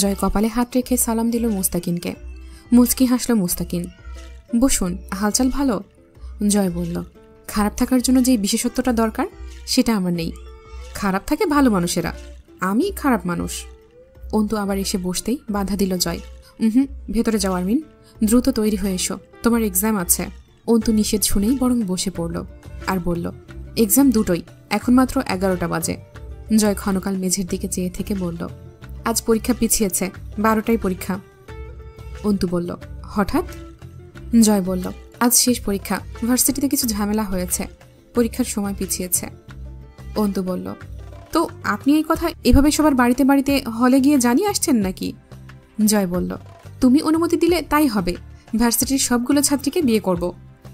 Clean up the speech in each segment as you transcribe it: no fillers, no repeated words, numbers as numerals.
জয় কপালে হাত রেখে সালাম দিল মুস্তাকিনকে। মুচকি হাসল মুস্তাকিন। বসুন, হালচাল ভালো? জয় বলল, খারাপ থাকার জন্য যে বিশেষত্বটা দরকার সেটা আমার নেই। খারাপ থাকে ভালো মানুষেরা, আমি খারাপ মানুষ। অন্তু আবার এসে বসতেই বাধা দিল জয়। ভেতরে যাও আরমিন, দ্রুত তৈরি হয়ে এসো, তোমার এক্সাম আছে। অন্তু নিষেধ শুনেই বরং বসে পড়ল আর বলল, এক্সাম দুটোই, এখন মাত্র 11টা বাজে। জয় ক্ষণকাল মেঝের দিকে চেয়ে থেকে বলল, আজ পরীক্ষা পিছিয়েছে, 12টায় পরীক্ষা। অন্তু বলল, হঠাৎ? জয় বলল, আজ শেষ পরীক্ষা, ভার্সিটিতে কিছু ঝামেলা হয়েছে, পরীক্ষার সময় পিছিয়েছে। অন্তু বলল, তো আপনি এই কথা এভাবে সবার বাড়িতে বাড়িতে হলে গিয়ে জানিয়ে আসছেন নাকি? জয় বলল, তুমি অনুমতি দিলে তাই হবে, ভার্সিটির সবগুলো ছাত্রীকে বিয়ে করব,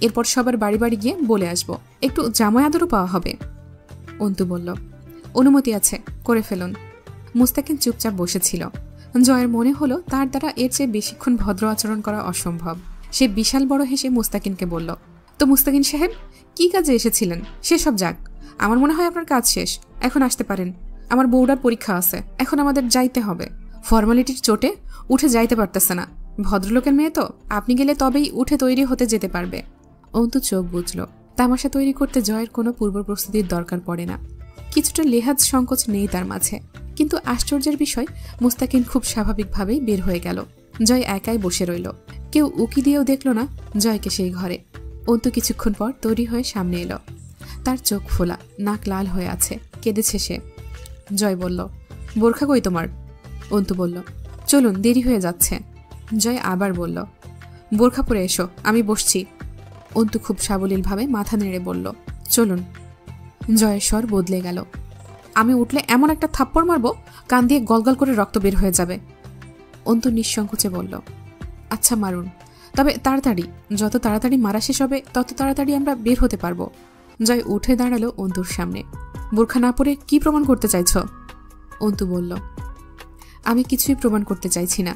এরপর সবার বাড়ি বাড়ি গিয়ে বলে আসব, একটু জামাই আদরও পাওয়া হবে। অন্তু বলল, অনুমতি আছে, করে ফেলুন। মুস্তাকিন চুপচাপ বসেছিল। জয়ের মনে হলো তার দ্বারা এর চেয়ে বেশিক্ষণ ভদ্র আচরণ করা অসম্ভব। সে বিশাল বড় হেসে মুস্তাকিনকে বলল, তো মুস্তাকিন সাহেব, কি কাজে এসেছিলেন সেসব যাক, আমার মনে হয় আপনার কাজ শেষ, এখন আসতে পারেন। আমার বউডার পরীক্ষা আছে, এখন আমাদের যাইতে হবে। ফর্মালিটির চোটে উঠে যাইতে পারতেছে না, ভদ্রলোকের মেয়ে তো, আপনি গেলে তবেই উঠে তৈরি হতে যেতে পারবে। অন্তু চোখ বুঝল, তামাশা তৈরি করতে জয়ের কোনো পূর্ব প্রস্তুতির দরকার পড়ে না। কিছুটা লেহাজ সংকোচ নেই তার মাঝে, কিন্তু আশ্চর্যের বিষয় মুস্তাকিন খুব স্বাভাবিকভাবেই বের হয়ে গেল। জয় একাই বসে রইল, কেউ উকি দিয়েও দেখল না জয়কে সেই ঘরে। অন্তু কিছুক্ষণ পর তৈরি হয়ে সামনে এলো, তার চোখ ফোলা, নাক লাল হয়ে আছে, কেঁদেছে সে। জয় বলল, বোরখা কই তোমার? অন্তু বলল, চলুন, দেরি হয়ে যাচ্ছে। জয় আবার বলল, বোরখা পরে এসো, আমি বসছি। অন্তু খুব সাবলীলভাবে মাথা নেড়ে বলল, চলুন। জয়ের স্বর বদলে গেল, আমি উঠলে এমন একটা থাপ্পড় মারব কান দিয়ে গলগল করে রক্ত বের হয়ে যাবে। অন্তু নিঃসংকোচে বলল, আচ্ছা মারুন, তবে তাড়াতাড়ি, যত তাড়াতাড়ি মারা শেষ হবে তত তাড়াতাড়ি আমরা বের হতে পারবো। জয় উঠে দাঁড়ালো অন্তুর সামনে। বোরখা না পরে কি প্রমাণ করতে চাইছ? অন্তু বলল, আমি কিছুই প্রমাণ করতে চাইছি না,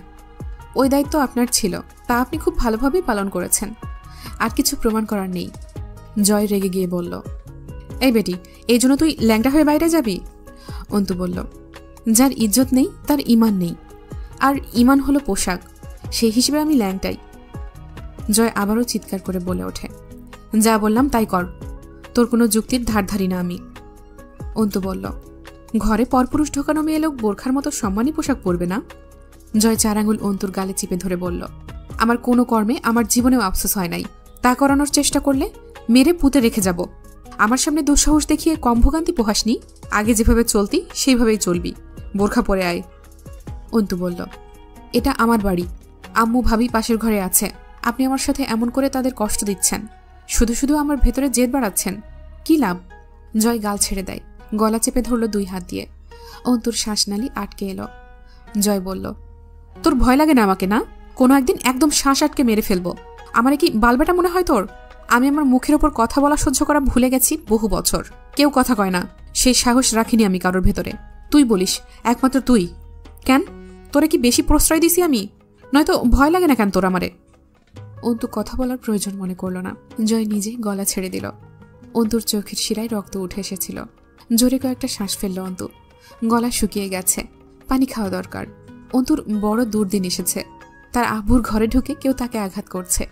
ওই দায়িত্ব আপনার ছিল, তা আপনি খুব ভালোভাবেই পালন করেছেন, আর কিছু প্রমাণ করার নেই। জয় রেগে গিয়ে বলল, এই বেটি, এই জন্য তুই ল্যাংটা হয়ে বাইরে যাবি? অন্তু বলল, যার ইজ্জত নেই তার ইমান নেই, আর ইমান হলো পোশাক, সেই হিসেবে আমি ল্যাংটাই। জয় আবারও চিৎকার করে বলে ওঠে, যা বললাম তাই কর, তোর কোনো যুক্তির ধার ধারি না আমি। অন্তু বলল, ঘরে পরপুরুষ ঢোকানো মেয়ে লোক বোরখার মতো সম্মানী পোশাক পরবে না? জয় 4 আঙুল অন্তুর গালে চিপে ধরে বলল, আমার কোনো কর্মে আমার জীবনেও আফসোস হয় নাই, তা করানোর চেষ্টা করলে মেরে পুঁতে রেখে যাব। আমার সামনে দুঃসাহস দেখিয়ে কম ভোগান্তি পোহাসনি, আগে যেভাবে চলতি সেইভাবেই চলবি, বোরখা পরে আয়। অন্তু বলল, এটা আমার বাড়ি, আম্মু ভাবি পাশের ঘরে আছে, আপনি আমার সাথে এমন করে তাদের কষ্ট দিচ্ছেন, শুধু শুধু আমার ভেতরে জেদ বাড়াচ্ছেন, কি লাভ? জয় গাল ছেড়ে দেয়, গলা চেপে ধরল 2 হাত দিয়ে। অন্তুর শ্বাসনালী আটকে এলো। জয় বলল, তোর ভয় লাগে না আমাকে? না, কোনো একদিন একদম শ্বাস আটকে মেরে ফেলবো। আমারে কি বালবেটা মনে হয় তোর? আমি আমার মুখের ওপর কথা বলা সহ্য করা ভুলে গেছি বহু বছর, কেউ কথা কয় না, সেই সাহস রাখিনি আমি কারোর ভেতরে। তুই বলিস, একমাত্র তুই। কেন, তোরে কি বেশি প্রশ্রয় দিছি আমি? নয়তো ভয় লাগে না কেন তোর আমারে? অন্তু কথা বলার প্রয়োজন মনে করল না, জয় নিজে গলা ছেড়ে দিল। অন্তুর চোখের শিরায় রক্ত উঠে এসেছিল। জোরে কয়েকটা শ্বাস ফেলল অন্তু, গলা শুকিয়ে গেছে, পানি খাওয়া দরকার। অন্তুর বড় দুর্দিন এসেছে, তার আব্বুর ঘরে ঢুকে কেউ তাকে আঘাত করছে,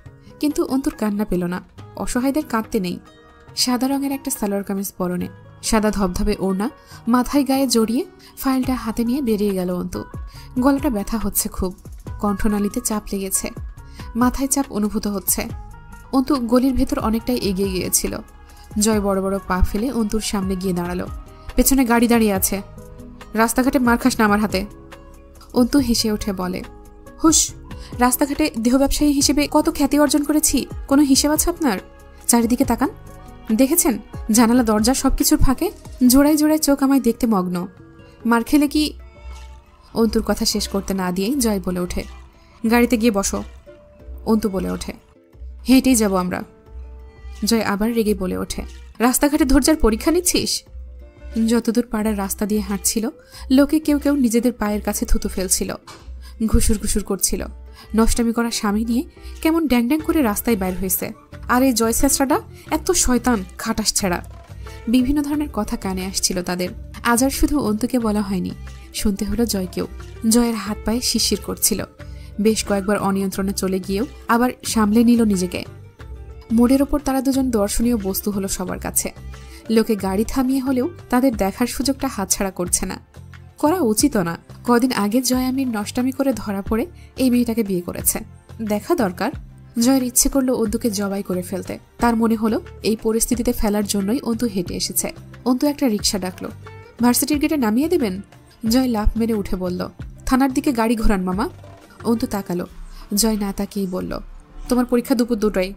কিন্তু অন্তুর কান্না পেল না, অসহায়দের কাঁদতে নেই। সাদা রঙের একটা সালোয়ার কামিজ পরনে, সাদা ধবধবে ওড়না মাথায় গায়ে জড়িয়ে ফাইলটা হাতে নিয়ে বেরিয়ে গেল অন্তু। গলাটা ব্যথা হচ্ছে খুব, কণ্ঠনালীতে চাপ লেগেছে, মাথায় চাপ অনুভূত হচ্ছে। অন্তু গলির ভেতর অনেকটাই এগিয়ে গিয়েছিল। জয় বড় বড় পা ফেলে অন্তুর সামনে গিয়ে দাঁড়ালো। পেছনে গাড়ি দাঁড়িয়ে আছে, রাস্তাঘাটে মার খাস না আমার হাতে। অন্তু হেসে উঠে বলে, হুশ, রাস্তাঘাটে দেহ ব্যবসায়ী হিসেবে কত খ্যাতি অর্জন করেছি, কোনো হিসেব আছে আপনার? চারিদিকে তাকান, দেখেছেন জানালা দরজা সবকিছুর ফাঁকে জোড়ায় জোড়ায় চোখ আমায় দেখতে মগ্ন। মার খেলে কি? অন্তুর কথা শেষ করতে না দিয়েই জয় বলে ওঠে, গাড়িতে গিয়ে বসো। অন্তু বলে ওঠে, হেঁটেই যাব আমরা। জয় আবার রেগে বলে ওঠে, রাস্তাঘাটে ধৈর্যের পরীক্ষা নিচ্ছিস? যতদূর পাড়ার রাস্তা দিয়ে হাঁটছিল, লোকে কেউ কেউ নিজেদের পায়ের কাছে থুতু ফেলছিল, ঘুষুর ঘুষুর করছিল। নষ্টামি করা স্বামী নিয়ে কেমন ড্যাং ড্যাং করে রাস্তায় বাইর হয়েছে। আর এই জয় ছেঁচড়াটা এত শয়তান, খাটাস ছেঁড়া, বিভিন্ন ধরনের কথা কানে আসছিল তাদের। আজ আর শুধু অন্তুকে বলা হয়নি, শুনতে হলো জয়কেও। জয়ের হাত পায়ে শিরশির করছিল, বেশ কয়েকবার অনিয়ন্ত্রণে চলে গিয়েও আবার সামলে নিল নিজেকে। মোড়ের ওপর তারা দুজন দর্শনীয় বস্তু হলো সবার কাছে। লোকে গাড়ি থামিয়ে হলেও তাদের দেখার সুযোগটা হাতছাড়া করছে না, করা উচিত না। কদিন আগে জয় আমির নষ্টামি করে ধরা পড়ে এই মেয়েটাকে বিয়ে করেছে, দেখা দরকার। জয়ের ইচ্ছে করলো অন্তুকে জবাই করে ফেলতে। তার মনে হলো এই পরিস্থিতিতে ফেলার জন্যই অন্তু হেঁটে এসেছে। অন্তু একটা রিক্সা ডাকলো। ভার্সিটির গেটে নামিয়ে দেবেন? জয় লাফ মেরে উঠে বলল, থানার দিকে গাড়ি ঘোরান মামা। অন্তু তাকালো। জয় না তাকিয়েই বলল, তোমার পরীক্ষা দুপুর 2টায়।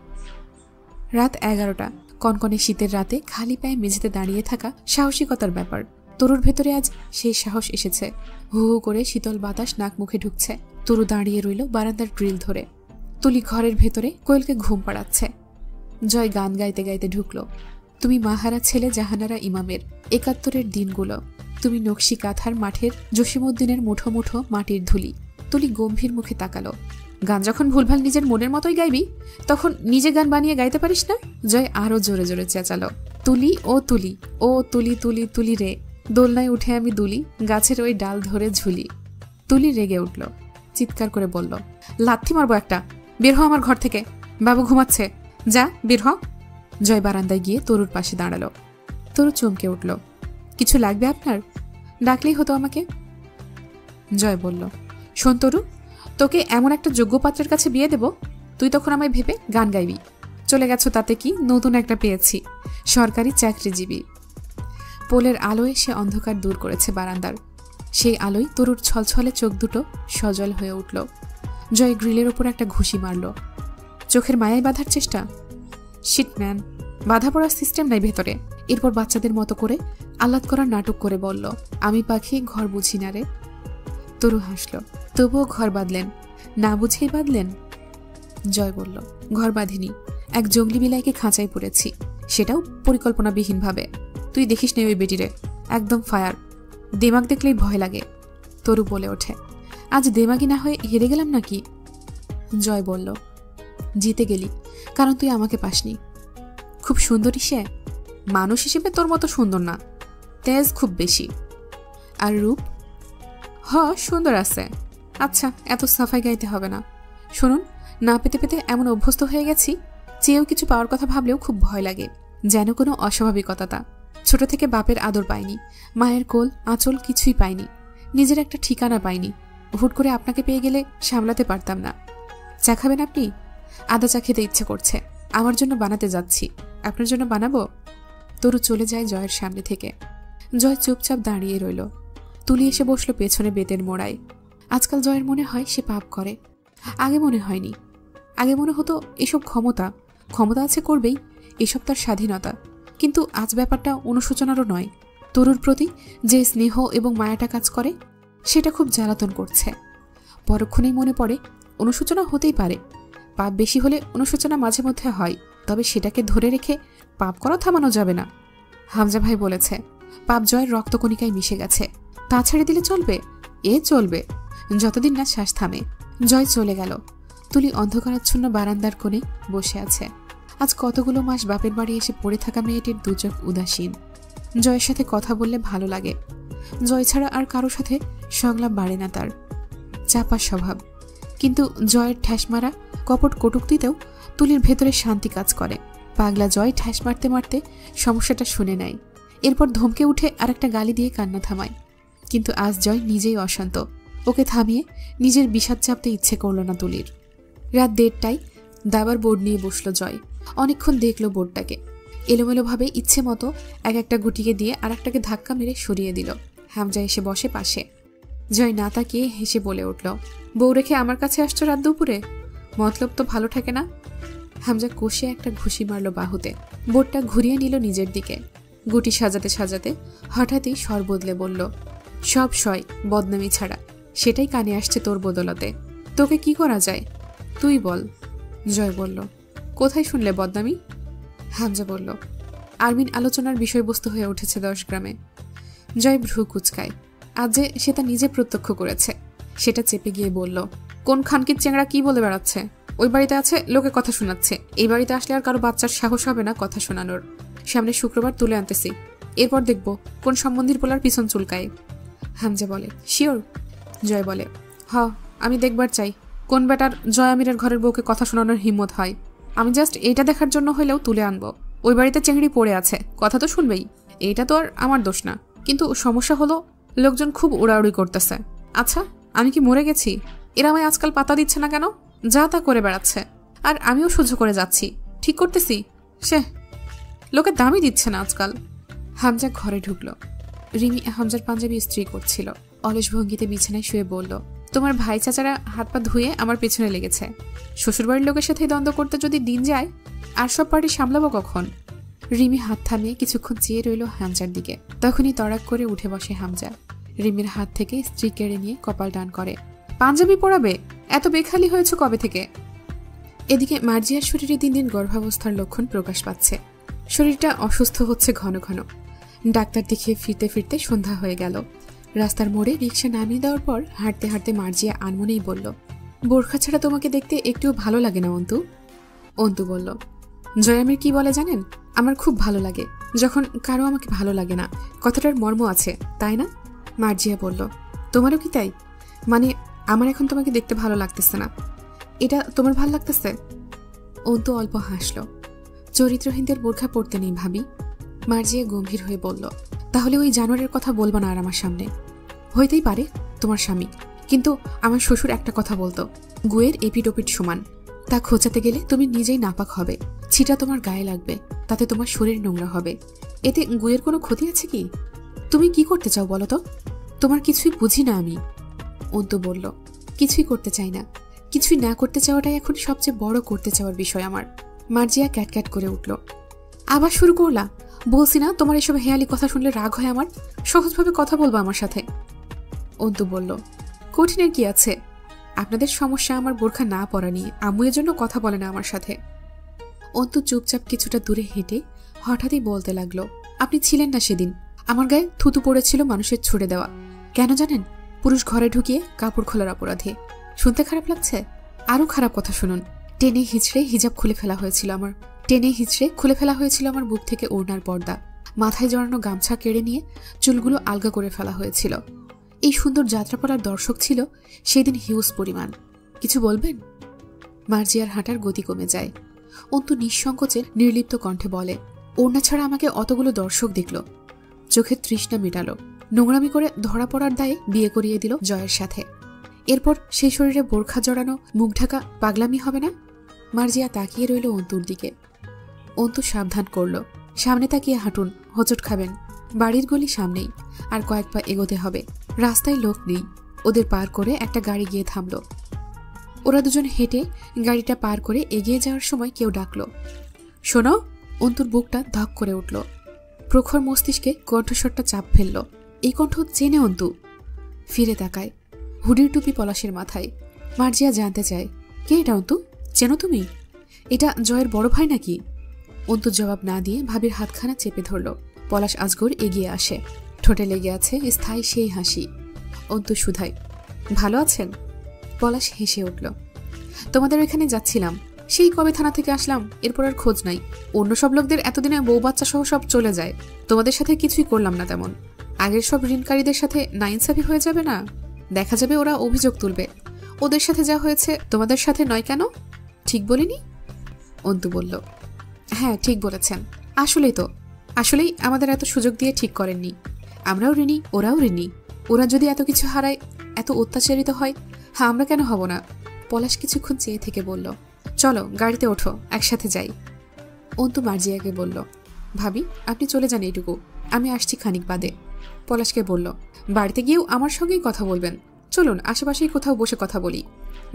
রাত 11টা। কনকনে শীতের রাতে খালি পায়ে মেঝেতে দাঁড়িয়ে থাকা সাহসিকতার ব্যাপার। তরুর ভেতরে আজ সেই সাহস এসেছে। হু হু করে শীতল বাতাস নাক মুখে ঢুকছে। তরু দাঁড়িয়ে রইল বারান্দার গ্রিল ধরে। তুলি ঘরের ভেতরে কোয়েলকে ঘুম পাড়াচ্ছে। জয় গান গাইতে গাইতে ঢুকলো, তুমি মাহারা ছেলে জাহানারা ইমামের 71-এর দিনগুলো, তুমি নকশি কাঁথার মাঠের জসিমউদ্দিনের মুঠো মুঠো মাটির ধুলি। তুলি গম্ভীর মুখে তাকালো। গান যখন ভুলভাল নিজের মনের মতোই গাইবি, তখন নিজে গান বানিয়ে গাইতে পারিস না? জয় আরো জোরে জোরে চেঁচালো, তুলি ও তুলি, ও তুলি তুলি তুলি রে, দোলনায় উঠে আমি দুলি, গাছের ওই ডাল ধরে ঝুলি। তুলি রেগে উঠল, চিৎকার করে বলল, লাথি মারবো একটা, বের হ আমার ঘর থেকে, বাবু ঘুমাচ্ছে, যা বের হ। জয় বারান্দায় গিয়ে তরুর পাশে দাঁড়ালো। তরু চমকে উঠল, কিছু লাগবে আপনার? ডাকলেই হতো আমাকে। জয় বলল, শোন তরু, তোকে এমন একটা যোগ্য পাত্রের কাছে বিয়ে দেব, তুই তখন আমায় ভেবে গান গাইবি। চলে গেছো তাতে কি, নতুন একটা পেয়েছি, সরকারি চাকরিজীবী। পোলের আলোয় সে অন্ধকার দূর করেছে বারান্দার। সেই আলোয় তরুর ছলছলে চোখ দুটো সজল হয়ে উঠল। জয় গ্রিলের ওপর একটা ঘুষি মারল। চোখের মায়ায় বাঁধার চেষ্টা? শিট ম্যান, বাধা পড়ার সিস্টেম নাই ভেতরে। এরপর বাচ্চাদের মতো করে আহ্লাদ করার নাটক করে বলল, আমি পাখি ঘর বুঝি না রে। তরু হাসল, তবুও ঘর বাঁধলেন? না বুঝেই বাঁধলেন? জয় বলল, ঘর বাঁধিনি, এক জঙ্গলি বিলাইকে খাঁচাই পড়েছি, সেটাও পরিকল্পনাবিহীনভাবে। তুই দেখিস নে ওই বেটিরে, একদম ফায়ার, দেমাগ দেখলেই ভয় লাগে। তরু বলে ওঠে, আজ দেমাগি না হয়ে হেরে গেলাম নাকি? জয় বলল, জিতে গেলি, কারণ তুই আমাকে পাসনি। খুব সুন্দরী সে? মানুষ হিসেবে তোর মতো সুন্দর না, তেজ খুব বেশি। আর রূপ? সুন্দর আছে। আচ্ছা, এত সাফাই গাইতে হবে না। শুনুন, না পেতে পেতে এমন অভ্যস্ত হয়ে গেছি, চেয়েও কিছু পাওয়ার কথা ভাবলেও খুব ভয় লাগে, যেন কোনো অস্বাভাবিকতা। ছোট থেকে বাপের আদর পাইনি, মায়ের কোল আঁচল কিছুই পাইনি, নিজের একটা ঠিকানা পাইনি। হুট করে আপনাকে পেয়ে গেলে সামলাতে পারতাম না। চা খাবেন আপনি? আদা চা খেতে ইচ্ছে করছে, আমার জন্য বানাতে যাচ্ছি। আপনার জন্য বানাবো? তরু চলে যায় জয়ের সামনে থেকে। জয় চুপচাপ দাঁড়িয়ে রইল। তুলি এসে বসলো পেছনে বেতের মোড়ায়। আজকাল জয়ের মনে হয় সে পাপ করে, আগে মনে হয়নি। আগে মনে হতো এসব ক্ষমতা আছে করবেই, এসব তার স্বাধীনতা। কিন্তু আজ ব্যাপারটা অনুশোচনারও নয়। তরুর প্রতি যে স্নেহ এবং মায়াটা কাজ করে, সেটা খুব জ্বালাতন করছে। পরক্ষণেই মনে পড়ে, অনুশোচনা হতেই পারে, পাপ বেশি হলে অনুশোচনা মাঝে মধ্যে হয়, তবে সেটাকে ধরে রেখে পাপ করা থামানো যাবে না। হামজা ভাই বলেছে, পাপ জয়ের রক্তকণিকায় মিশে গেছে, তা ছেড়ে দিলে চলবে? চলবে যতদিন না শ্বাস থামে। জয় চলে গেল। তুলি অন্ধকারাচ্ছন্ন বারান্দার কোণে বসে আছে। আজ কতগুলো মাস বাপের বাড়ি এসে পড়ে থাকা মেয়েটির দুচোখ উদাসীন। জয়ের সাথে কথা বললে ভালো লাগে। জয় ছাড়া আর কারো সাথে সংলাপ বাড়ে না তার, চাপা স্বভাব। কিন্তু জয়ের ঠ্যাস মারা কপট কটুক্তিতেও তুলির ভেতরে শান্তি কাজ করে। পাগলা জয় ঠ্যাস মারতে মারতে সমস্যাটা শুনে নেয়, এরপর ধমকে উঠে আর একটা গালি দিয়ে কান্না থামায়। কিন্তু আজ জয় নিজেই অশান্ত। ওকে থামিয়ে নিজের বিষাদ চাপতে ইচ্ছে করল না তুলির। রাত 1:30টায় দাবার বোর্ড নিয়ে বসলো জয়। অনেকক্ষণ দেখলো বোর্ডটাকে। এলোমেলোভাবে ইচ্ছে মতো এক একটা গুটিকে দিয়ে আর একটাকে ধাক্কা মেরে সরিয়ে দিল। হামজা এসে বসে পাশে। জয় না তাকিয়ে হেসে বলে উঠল, বউ রেখে আমার কাছে আসছো রাত দুপুরে? মতলব তো ভালো থাকে না। হামজা কষে একটা ঘুষি মারল বাহুতে। বোর্ডটা ঘুরিয়ে নিল নিজের দিকে। গুটি সাজাতে সাজাতে হঠাৎই স্বর বদলে বলল, সব সয় বদনামি ছাড়া, সেটাই কানে আসছে তোর বদলতে। তোকে কি করা যায় তুই বল। জয় বলল, কোথায় শুনলে বদনামি? হামজা বলল, আরমিন আলোচনার বিষয়বস্তু হয়ে উঠেছে 10 গ্রামে। জয় ভ্রু কুচকায়। আজ যে সে তা নিজে প্রত্যক্ষ করেছে, সেটা চেপে গিয়ে বলল, কোন খানকির চেংড়া কি বলে বেড়াচ্ছে? ওই বাড়িতে আছে, লোকে কথা শোনাচ্ছে। এই বাড়িতে আসলে আর কারো বাচ্চার সাহস হবে না কথা শোনানোর। সামনে শুক্রবার তুলে আনতেছি, এরপর দেখব কোন সম্বন্ধীর পোলার পিছন চুলকায়। হামজা বলে, শিওর? জয় বলে, হ, আমি দেখবার চাই কোন বেটার জয় আমিরের ঘরের বউকে কথা শোনানোর হিম্মত হয়। আমি জাস্ট এইটা দেখার জন্য হইলেও তুলে আনবো। ওই বাড়িতে চেংড়ি পড়ে আছে, কথা তো শুনবেই। এইটা তো আর আমার দোষ না, কিন্তু সমস্যা হলো লোকজন খুব উড়াউড়ি করতেছে। আচ্ছা, আমি কি মরে গেছি? এরা আমায় আজকাল পাতা দিচ্ছে না কেন? যা তা করে বেড়াচ্ছে, আর আমিও সহ্য করে যাচ্ছি, ঠিক করতেছি। সে লোকে দামই দিচ্ছে না আজকাল। হামজা ঘরে ঢুকলো। রিমি হামজার পাঞ্জাবি ইস্ত্রি করছিল। অলস ভঙ্গিতে বিছানায় শুয়ে বলল, তোমার ভাই চাচারা হাত পা ধুয়ে আমার পেছনে লেগেছে। শ্বশুরবাড়ির লোকের সাথে দ্বন্দ্ব করতে যদি দিন যায়, আর সব পার্টি সামলাবো কখন? রিমি হাত থামিয়ে কিছুক্ষণ চেয়ে রইল হামজার দিকে। তখনই তড়াক করে উঠে বসে হামজা। রিমির হাত থেকে স্ত্রী কেড়ে নিয়ে কপাল টান করে, পাঞ্জাবি পরাবে? এত বেখালি হয়েছে কবে থেকে? এদিকে মার্জিয়ার শরীরে দিন দিন গর্ভাবস্থার লক্ষণ প্রকাশ পাচ্ছে। শরীরটা অসুস্থ হচ্ছে ঘন ঘন। ডাক্তার দেখিয়ে ফিরতে ফিরতে সন্ধ্যা হয়ে গেল। রাস্তার মোড়ে রিক্সা নামিয়ে দেওয়ার পর হাঁটতে হাঁটতে মার্জিয়া আনমনেই বলল, বোরখা ছাড়া তোমাকে দেখতে একটুও ভালো লাগে না অন্তু? অন্তু বলল, জয়ামের কি বলে জানেন, আমার খুব ভালো লাগে যখন কারো আমাকে ভালো লাগে না। কথাটার মর্ম আছে, তাই না? মার্জিয়া বলল, তোমারও কি তাই? মানে আমার এখন তোমাকে দেখতে ভালো লাগতেছে না, এটা তোমার ভালো লাগতেছে? অন্তু অল্প হাসল। চরিত্রহীনদের বোরখা পড়তে নেই ভাবি। মার্জিয়া গম্ভীর হয়ে বলল, তাহলে ওই জানোয়ারের কথা বলবা না আর আমার সামনে। হইতেই পারে তোমার স্বামী, কিন্তু আমার শ্বশুর একটা কথা বলতো, গুয়ের এপিটোপিট সমান। তা খোঁচাতে গেলে তুমি নিজেই নাপাক হবে, ছিটা তোমার গায়ে লাগবে, তাতে তোমার শরীর নোংরা হবে। এতে গুয়ের কোনো ক্ষতি আছে কি? তুমি কি করতে চাও বলো তো? তোমার কিছুই বুঝি না আমি। অন্তু বলল, কিছুই করতে চাই না, কিছুই না করতে চাওয়াটাই এখন সবচেয়ে বড় করতে চাওয়ার বিষয় আমার। মার্জিয়া ক্যাটক্যাট করে উঠল, আবার শুরু করলা? বলছি না তোমার এসব হেয়ালি কথা শুনলে রাগ হয় আমার, সহজভাবে কথা বলবো আমার সাথে। অন্তু বলল, কঠিনের কি আছে? আপনাদের সমস্যা আমার বোরখা না পরা নিয়ে, আম্মু এর জন্য কথা বলে না আমার সাথে। অন্তু চুপচাপ কিছুটা দূরে হেঁটে হঠাৎই বলতে লাগলো, আপনি ছিলেন না সেদিন, আমার গায়ে থুতু পড়েছিল মানুষের ছুড়ে দেওয়া। কেন জানেন? পুরুষ ঘরে ঢুকিয়ে কাপড় খোলার অপরাধে। শুনতে খারাপ লাগছে? আরো খারাপ কথা শুনুন, টেনে হিচড়ে হিজাব খুলে ফেলা হয়েছিল আমার। টেনে হিচড়ে খুলে ফেলা হয়েছিল আমার বুক থেকে ওড়নার পর্দা। মাথায় জড়ানো গামছা কেড়ে নিয়ে চুলগুলো আলগা করে ফেলা হয়েছিল। এই সুন্দর যাত্রাপালার দর্শক ছিল সেদিন হিউজ পরিমাণ। কিছু বলবেন? মার্জিয়ার হাঁটার গতি কমে যায়। অন্তু নিঃসংকোচে নির্লিপ্ত কণ্ঠে বলে, ওড়না ছাড়া আমাকে অতগুলো দর্শক দেখল, চোখের তৃষ্ণা মেটালো, নোংরামি করে ধরা পড়ার দায়ে বিয়ে করিয়ে দিল জয়ের সাথে। এরপর সেই শরীরে বোরখা জড়ানো মুখ ঢাকা পাগলামি হবে না? মার্জিয়া তাকিয়ে রইল অন্তুর দিকে। অন্তু সাবধান করল, সামনে তাকিয়ে হাঁটুন, হোঁচট খাবেন। বাড়ির গলি সামনেই, আর কয়েক পা এগোতে হবে। রাস্তায় লোক নেই। ওদের পার করে একটা গাড়ি গিয়ে থামল। ওরা দুজন হেঁটে গাড়িটা পার করে এগিয়ে যাওয়ার সময় কেউ ডাকল, শোনো। অন্তুর বুকটা ধক করে উঠল। প্রখর মস্তিষ্কে কণ্ঠস্বরটা চাপ ফেলল। এই কণ্ঠ চেনে অন্তু। ফিরে তাকায়, হুডির টুপি পলাশের মাথায়। মার্জিয়া জানতে চায়, কে এটা অন্তু? চেনো তুমি? এটা জয়ের বড় ভাই নাকি? অন্তু জবাব না দিয়ে ভাবির হাতখানা চেপে ধরল। পলাশ আজগর এগিয়ে আসে, ঠোঁটে লেগে আছে স্থায়ী সেই হাসি। অন্তু শুধায়, ভালো আছেন? পলাশ হেসে উঠল, তোমাদের এখানে যাচ্ছিলাম, সেই কবে থানা থেকে আসলাম, এরপর আর খোঁজ নাই। অন্য সব লোকদের এতদিনে বউ বাচ্চা সহ সব চলে যায়, তোমাদের সাথে কিছুই করলাম না তেমন। আগের সব ঋণকারীদের সাথে নাইনসাফি হয়ে যাবে না? দেখা যাবে ওরা অভিযোগ তুলবে। ওদের সাথে যা হয়েছে তোমাদের সাথে নয় কেন? ঠিক বলিনি? অন্তু বলল, হ্যাঁ ঠিক বলেছেন। আসলেই তো, আসলেই আমাদের এত সুযোগ দিয়ে ঠিক করেননি। আমরাও ঋণী, ওরাও ঋণী। ওরা যদি এত কিছু হারায়, এত অত্যাচারিত হয়, হ্যাঁ আমরা কেন হব না? পলাশ কিছুক্ষণ চেয়ে থেকে বলল, চলো গাড়িতে ওঠো, একসাথে যাই। অন্তু মার্জিয়াকে বলল, ভাবি আপনি চলে যান এইটুকু, আমি আসছি খানিক বাদে। পলাশকে বলল, বাড়িতে গিয়েও আমার সঙ্গেই কথা বলবেন, চলুন আশেপাশেই কোথাও বসে কথা বলি।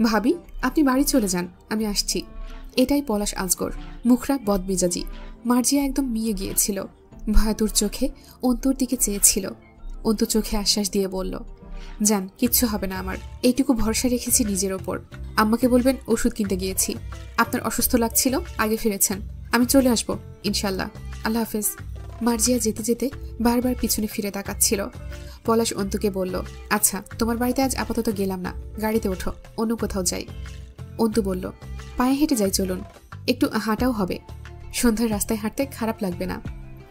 ভাবি আপনি বাড়ি চলে যান, আমি আসছি। এটাই পলাশ আজগর, মুখরা বদমেজাজি। মার্জিয়া একদম মিয়ে গিয়েছিল, ভয়াতুর চোখে অন্তুর দিকে চেয়েছিল। অন্তু চোখে আশ্বাস দিয়ে বলল, যান, কিচ্ছু হবে না আমার, এইটুকু ভরসা রেখেছি নিজের ওপর। আম্মাকে বলবেন ওষুধ কিনতে গিয়েছি। আপনার অসুস্থ লাগছিল, আগে ফিরেছেন, আমি চলে আসবো ইনশাল্লাহ। আল্লাহ হাফেজ। মার্জিয়া যেতে যেতে বারবার পিছনে ফিরে তাকাচ্ছিল। পলাশ অন্তুকে বলল, আচ্ছা তোমার বাড়িতে আজ আপাতত গেলাম না, গাড়িতে ওঠো, অন্য কোথাও যাই। অন্তু বলল, পায়ে হেঁটে যাই, চলুন, একটু হাঁটাও হবে, সন্ধ্যার রাস্তায় হাঁটতে খারাপ লাগবে না।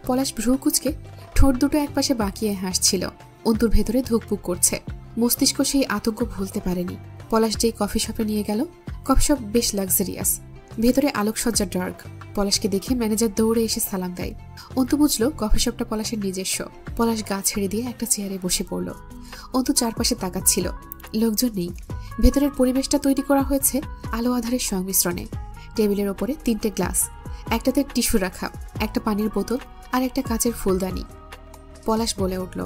পলাশ ভ্রু কুচকে ঠোঁট দুটো একপাশে বাঁকিয়ে হাসছিল। অন্তুর ভেতরে ধুকপুক করছে। মস্তিষ্ক সেই আতঙ্ক ভুলতে পারেনি। পলাশ যেই কফি শপে নিয়ে গেল, কফি শপ বেশ লাক্সারিয়াস, ভেতরে আলোকসজ্জা ডার্ক। পলাশকে দেখে ম্যানেজার দৌড়ে এসে সালাম দেয়। অন্তু বুঝলো কফি শপটা পলাশের নিজস্ব। পলাশ গা ছেড়ে দিয়ে একটা চেয়ারে বসে পড়ল। অন্তু চারপাশে তাকাচ্ছিল, লোকজন নেই। ভেতরের পরিবেশটা তৈরি করা হয়েছে আলো আধারের সংমিশ্রণে। টেবিলের ওপরে 3টে গ্লাস, একটাতে টিস্যু রাখা, একটা পানির বোতল আর একটা কাচের ফুলদানি। পলাশ বলে উঠল,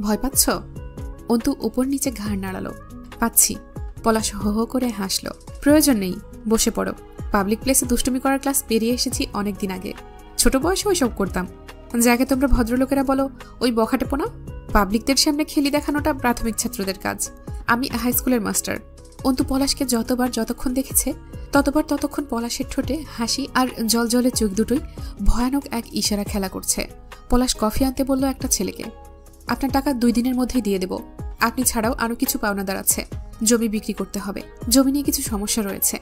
ভয় পাচ্ছ? অন্তু উপর নিচে ঘাড় নাড়ালো। পাচ্ছি। পলাশ হো হো করে হাসলো। প্রয়োজন নেই, বসে পড়ো। পাবলিক প্লেসে দুষ্টুমি করার ক্লাস পেরিয়ে এসেছি অনেকদিন আগে। ছোট বয়সে ওইসব করতাম। যাকে তোমরা ভদ্রলোকেরা বলো ওই বখাটেপনা। পাবলিকদের সামনে খেলি দেখানোটা প্রাথমিক ছাত্রদের কাজ। আমি হাই স্কুলের মাস্টার। অন্তু পলাশকে যতক্ষণ দেখেছে ততক্ষণ পলাশের ঠোঁটে হাসি আর জলজলে চোখ দুটোই ভয়ানক এক ইশারা খেলা করছে। পলাশ কফি আনতে বলল একটা ছেলেকে। আপনার টাকা 2 দিনের মধ্যেই দিয়ে দেব। আপনি ছাড়াও আরো কিছু পাওনাদার আছে। জমি বিক্রি করতে হবে। জমি নিয়ে কিছু সমস্যা রয়েছে,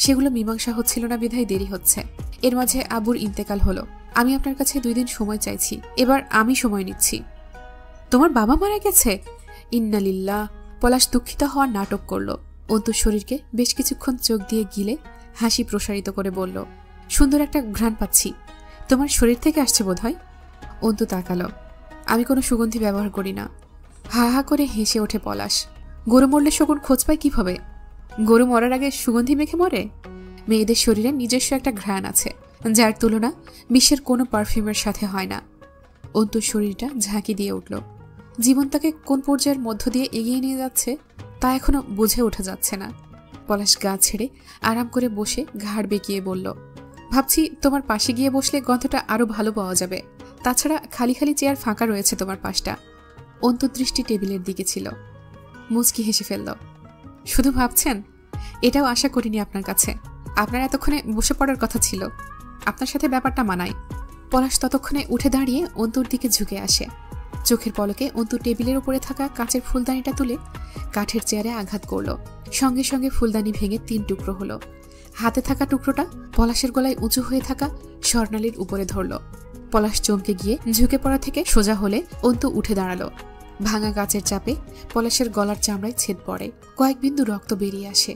সেগুলো মীমাংসা হচ্ছিল না বিধায় দেরি হচ্ছে। এর মাঝে আব্বুর ইন্তেকাল হলো। আমি আপনার কাছে 2 দিন সময় চাইছি। এবার আমি সময় নিচ্ছি। তোমার বাবা মারা গেছে? ইন্না লিল্লাহ। পলাশ দুঃখিত হওয়ার নাটক করল। অন্তুর শরীরকে বেশ কিছুক্ষণ চোখ দিয়ে গিলে হাসি প্রসারিত করে বলল, সুন্দর একটা ঘ্রাণ পাচ্ছি। তোমার শরীর থেকে আসছে বোধ হয়। অন্তু তাকালো। আমি কোনো সুগন্ধি ব্যবহার করি না। হা হা করে হেসে ওঠে পলাশ। গরু মরলে শকুন খোঁজ পায় কিভাবে? গরু মরার আগে সুগন্ধি মেখে মরে? মেয়েদের শরীরে নিজস্ব একটা ঘ্রাণ আছে, যার তুলনা বিশ্বের কোনো পারফিউমের সাথে হয় না। অন্তুর শরীরটা ঝাঁকি দিয়ে উঠল। জীবন তাকে কোন পর্যায়ের মধ্য দিয়ে এগিয়ে নিয়ে যাচ্ছে তা এখনো বুঝে ওঠা যাচ্ছে না। পলাশ গা ছেড়ে আরাম করে বসে ঘাড় বেঁকিয়ে বলল, ভাবছি তোমার পাশে গিয়ে বসলে গন্ধটা আরো ভালো পাওয়া যাবে। তাছাড়া খালি খালি চেয়ার ফাঁকা রয়েছে তোমার পাশটা। অন্তর্দৃষ্টি টেবিলের দিকে ছিল। মুচকি হেসে ফেলল। শুধু ভাবছেন? এটাও আশা করিনি আপনার কাছে। আপনার এতক্ষণে বসে পড়ার কথা ছিল। আপনার সাথে ব্যাপারটা মানায়। পলাশ ততক্ষণে উঠে দাঁড়িয়ে অন্তুর দিকে ঝুঁকে আসে। চোখের পলকে অন্তু টেবিলের উপরে থাকা কাচের ফুলদানিটা তুলে কাঠের চেয়ারে আঘাত করল। সঙ্গে সঙ্গে ফুলদানি ভেঙে 3 টুকরো হলো। হাতে থাকা টুকরোটা পলাশের গলায় উঁচু হয়ে থাকা স্বর্ণালীর উপরে ধরল। পলাশ চমকে গিয়ে ঝুঁকে পড়া থেকে সোজা হলে অন্তু উঠে দাঁড়ালো। ভাঙা গাছের চাপে পলাশের গলার চামড়ায় ছেদ পড়ে। কয়েক বিন্দু রক্ত বেরিয়ে আসে।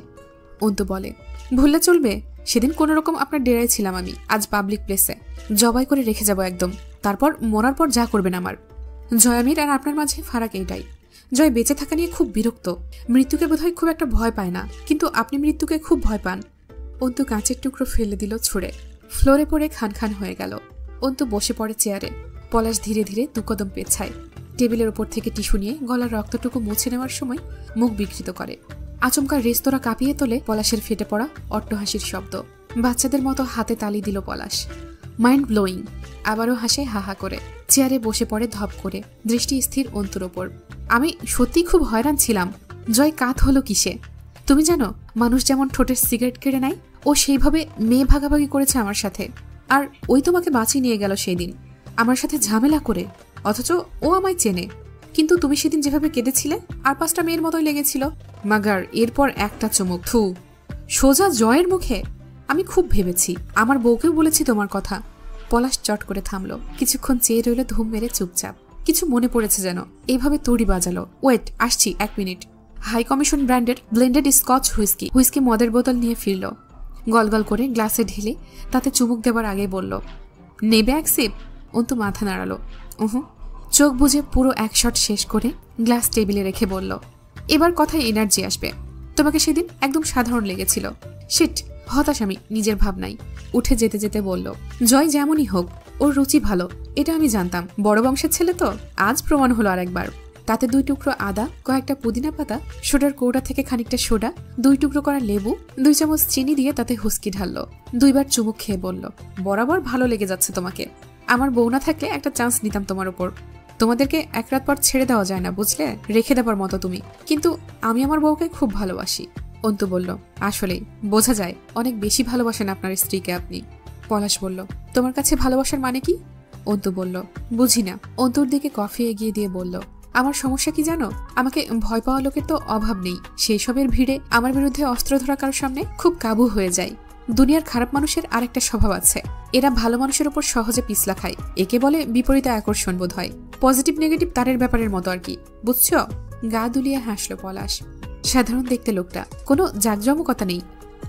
অন্তু বলে, ভুললে চলবে? সেদিন কোনো রকম আপনার ডেরায় ছিলাম আমি, আজ পাবলিক প্লেসে। জবাই করে রেখে যাব একদম। তারপর মরার পর যা করবেন আমার। জয়ামির আর আপনার মাঝে ফারাক এইটাই। জয় বেঁচে থাকা নিয়ে খুব বিরক্ত। মৃত্যুকে বোধহয় খুব একটা ভয় পায় না, কিন্তু আপনি মৃত্যুকে খুব ভয় পান। অন্তু কাঁচের টুকরো ফেলে দিল ছুঁড়ে। ফ্লোরে পড়ে খান খান হয়ে গেল। অন্তু বসে পড়ে চেয়ারে। পলাশ ধীরে ধীরে 2 কদম পেছায়। টেবিলের ওপর থেকে টিস্যু নিয়ে গলার রক্তটুকু মুছে নেওয়ার সময় মুখ বিকৃত করে। আচমকা রেস্তোরাঁ কাঁপিয়ে তোলে পলাশের ফেটে পড়া অট্টহাসির শব্দ। বাচ্চাদের মতো হাতে তালি দিল পলাশ। Mind blowing. আবারও হাসে হা হা করে। চেয়ারে বসে পড়ে ধপ করে, দৃষ্টি স্থির অন্তুর ওপর। আমি সত্যিই খুব হয়রান ছিলাম। জয় কাত হলো কিসে? তুমি জানো, মানুষ যেমন ঠোঁটের সিগারেট কেড়ে নেয়, ও সেইভাবে মেয়ে ভাগাভাগি করেছে আমার সাথে। আর ওই তোমাকে বাঁচিয়ে নিয়ে গেল সেই দিন আমার সাথে ঝামেলা করে। অথচ ও আমায় চেনে। কিন্তু তুমি সেদিন যেভাবে কেঁদেছিলে আর 5টা মেয়ের মতোই লেগেছিল। মাগার এরপর একটা চুমুক, থু, সোজা জয়ের মুখে। আমি খুব ভেবেছি, আমার বউকেও বলেছি তোমার কথা। পলাশ চট করে থামলো। কিছুক্ষণ চেয়ে রইল ধুম মেরে চুপচাপ। কিছু মনে পড়েছে যেন, এইভাবে তড়ি বাজালো। ওয়েট, আসছি 1 মিনিট। হাই কমিশন ব্র্যান্ডের ব্লেন্ডেড স্কচ হুইস্কি মদের বোতল নিয়ে ফিরল। গলগল করে গ্লাসে ঢেলে তাতে চুমুক দেবার আগে বলল, নেবে 1 সিপ? অন্তু মাথা নাড়ালো। চোখ বুঝে পুরো 1 শট শেষ করে গ্লাস টেবিলে রেখে বলল, এবার কথায় এনার্জি আসবে। তোমাকে সেদিন একদম সাধারণ লেগেছিল। শিট, হতাশ আমি নিজের ভাবনাই। উঠে যেতে যেতে বলল, জয় যেমনই হোক ওর রুচি ভালো, এটা আমি জানতাম। বড় বংশের ছেলে তো, আজ প্রমাণ হলো আরেকবার। তাতে 2 টুকরো আদা, কয়েকটা পুদিনা পাতা, সোডার কৌটা থেকে খানিকটা সোডা, 2 টুকরো করা লেবু, 2 চামচ চিনি দিয়ে তাতে হুস্কি ঢাললো। 2 বার চুমুক খেয়ে বলল, বরাবর ভালো লেগে যাচ্ছে তোমাকে। আমার বউ না থাকলে একটা চান্স নিতাম তোমার উপর। তোমাদেরকে 1 রাত পর ছেড়ে দেওয়া যায় না, বুঝলে? রেখে দেবার মতো তুমি। কিন্তু আমি আমার বউকে খুব ভালোবাসি। অন্তু বলল, আসলেই বোঝা যায় অনেক বেশি ভালোবাসেন আপনার স্ত্রীকে আপনি। পলাশ বলল, তোমার কাছে ভালোবাসার মানে কি? অন্তু বলল, বুঝি না। অন্তুর দিকে কফি এগিয়ে দিয়ে বলল, আমার সমস্যা কি জানো? আমাকে ভয় পাওয়া লোকের তো অভাব নেই। সেই সবের ভিড়ে আমার বিরুদ্ধে অস্ত্র ধরা কারোর সামনে খুব কাবু হয়ে যায়। দুনিয়ার খারাপ মানুষের আরেকটা স্বভাব আছে, এরা ভালো মানুষের উপর সহজে পিছলা খায়। একে বলে বিপরীত আকর্ষণ বোধ হয়, পজিটিভ নেগেটিভ তারের ব্যাপারের মতো আর কি, বুঝছো? গা দুলিয়ে হাসলো পলাশ। সাধারণ দেখতে লোকটা, কোনো জাঁকজমকতা নেই,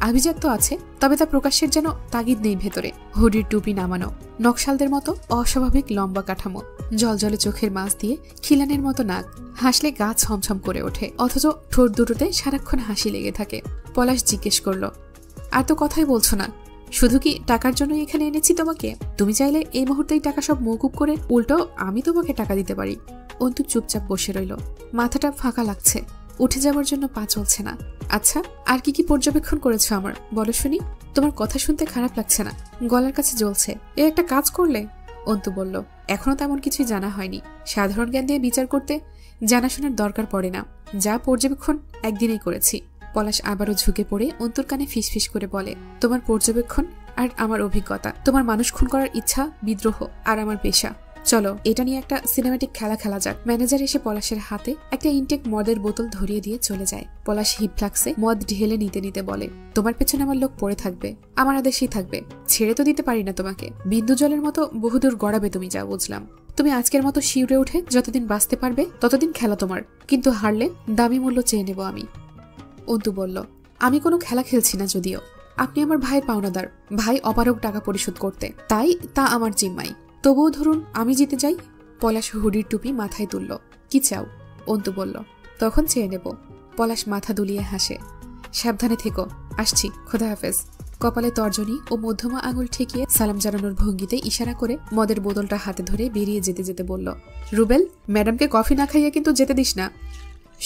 আভিজাত্য আছে, তবে তা প্রকাশের যেন তাগিদ নেই ভেতরে। হুডির টুপি নামানো, নকশালদের মতো অস্বাভাবিক লম্বা কাঠামো, জলজলে চোখের মাছ দিয়ে খিলানের মতো নাক, হাসলে গা ছমছম করে ওঠে, অথচ ঠোঁট দুটোতে সারাক্ষণ হাসি লেগে থাকে। পলাশ জিজ্ঞেস করলো, আর তো কথাই বলছো না, শুধু কি টাকার জন্য এখানে এনেছি তোমাকে? তুমি চাইলে এই মুহূর্তেই টাকা সব মওকুফ করে উল্টো আমি তোমাকে টাকা দিতে পারি। অন্তু চুপচাপ বসে রইল, মাথাটা ফাঁকা লাগছে, উঠে যাওয়ার জন্য পা চলছে না। আচ্ছা, আর কি কি পর্যবেক্ষণ করেছো আমার, বলো শুনি। তোমার কথা শুনতে খারাপ লাগছে না, গলার কাছে জ্বলছে। এ একটা কাজ করলে? অন্তু বলল, এখনো তেমন কিছুই জানা হয়নি, সাধারণ জ্ঞান দিয়ে বিচার করতে জানাশোনার দরকার পড়ে না, যা পর্যবেক্ষণ একদিনেই করেছি। পলাশ আবারও ঝুঁকে পড়ে অন্তুর কানে ফিসফিস করে বলে, তোমার পর্যবেক্ষণ আর আমার অভিজ্ঞতা, তোমার মানুষ খুন করার ইচ্ছা, বিদ্রোহ আর আমার পেশা। চলো এটা নিয়ে একটা সিনেম্যাটিক খেলা খেলা যাক। ম্যানেজার এসে পলাশের হাতে একটা ইনটেক মদের বোতল ধরিয়ে দিয়ে চলে যায়। পলাশ হিপ ফ্লাক্সে মদ ঢেলে নিতে নিতে বলে, তোমার পেছনে আমার লোক পড়ে থাকবে, আমার আদেশেই থাকবে, ছেড়ে তো দিতে পারি না তোমাকে। বিন্দু জলের মতো বহুদূর গড়াবে তুমি, যা বুঝলাম। তুমি আজকের মতো শিউরে উঠে যতদিন বাঁচতে পারবে ততদিন খেলা তোমার, কিন্তু হারলে দামি মূল্য চেয়ে নেব আমি। অন্তু বলল, আমি কোনো খেলা খেলছি না, যদিও আপনি আমার ভাইয়ের পাওনাদার, ভাই অপারগ টাকা পরিশোধ করতে, তাই তা আমার জিম্মাই। তবুও ধরুন আমি জিতে যাই। পলাশ হুডির টুপি মাথায় তুলল। কি চাও? অন্তু বলল, তখন চেয়ে নেব। পলাশ মাথা দুলিয়ে হাসে। সাবধানে থেকো, আসছি, খোদা হাফেজ। কপালে তর্জনী ও মধ্যমা আঙুল ঠেকিয়ে সালাম জানানোর ভঙ্গিতে ইশারা করে মদের বোতলটা হাতে ধরে বেরিয়ে যেতে যেতে বলল, রুবেল, ম্যাডামকে কফি না খাইয়ে কিন্তু যেতে দিস না।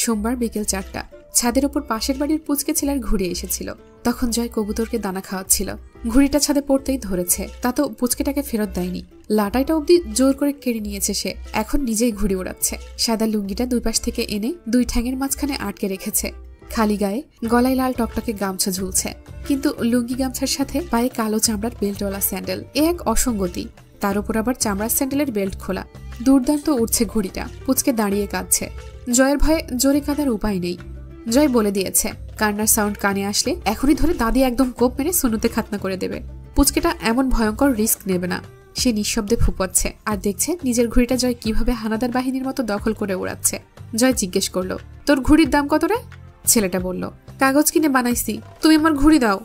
সোমবার বিকেল 4টা। ছাদের ওপর পাশের বাড়ির পুচকে ছেলের ঘুরে এসেছিল। তখন জয় কবুতরকে দানা খাওয়াচ্ছিল। ঘুড়িটা ছাদে পড়তেই ধরেছে, তা তো পুচকেটাকে ফেরত দেয়নি, লাটাইটা অব্দি জোর করে কেড়ে নিয়েছে সে। এখন নিজেই ঘুড়ি ওড়াচ্ছে। সাদা লুঙ্গিটা দুই পাশ থেকে এনে দুই ঠ্যাঙের মাঝখানে আটকে রেখেছে। খালি গায়ে, গলায় লাল টকটকে গামছা ঝুলছে, কিন্তু লুঙ্গি গামছার সাথে পায়ে কালো চামড়ার বেল্টওয়ালা স্যান্ডেল, এ এক অসঙ্গতি। তার উপর আবার চামড়ার স্যান্ডেলের বেল্ট খোলা। দুর্দান্ত উঠছে ঘুড়িটা। পুচকে দাঁড়িয়ে কাঁদছে। জয়ের ভয়ে জোরে কাঁদার উপায় নেই। জয় বলে দিয়েছে, কান্নার সাউন্ড কানে আসলে এখনই ধরে দাদি একদম কোপ মেরে সুনুতে খাতনা করে দেবে। পুচকেটা এমন ভয়ঙ্কর রিস্ক নেবে না। সে নিঃশব্দে ফুপাচ্ছে আর দেখছে নিজের ঘুড়িটা জয় কিভাবে হানাদার বাহিনীর মতো দখল করে উড়াচ্ছে। জয় জিজ্ঞেস করলো, তোর ঘুড়ির দাম কত রে? ছেলেটা বলল, কাগজ কিনে বানাইছি, তুমি আমার ঘুড়ি দাও।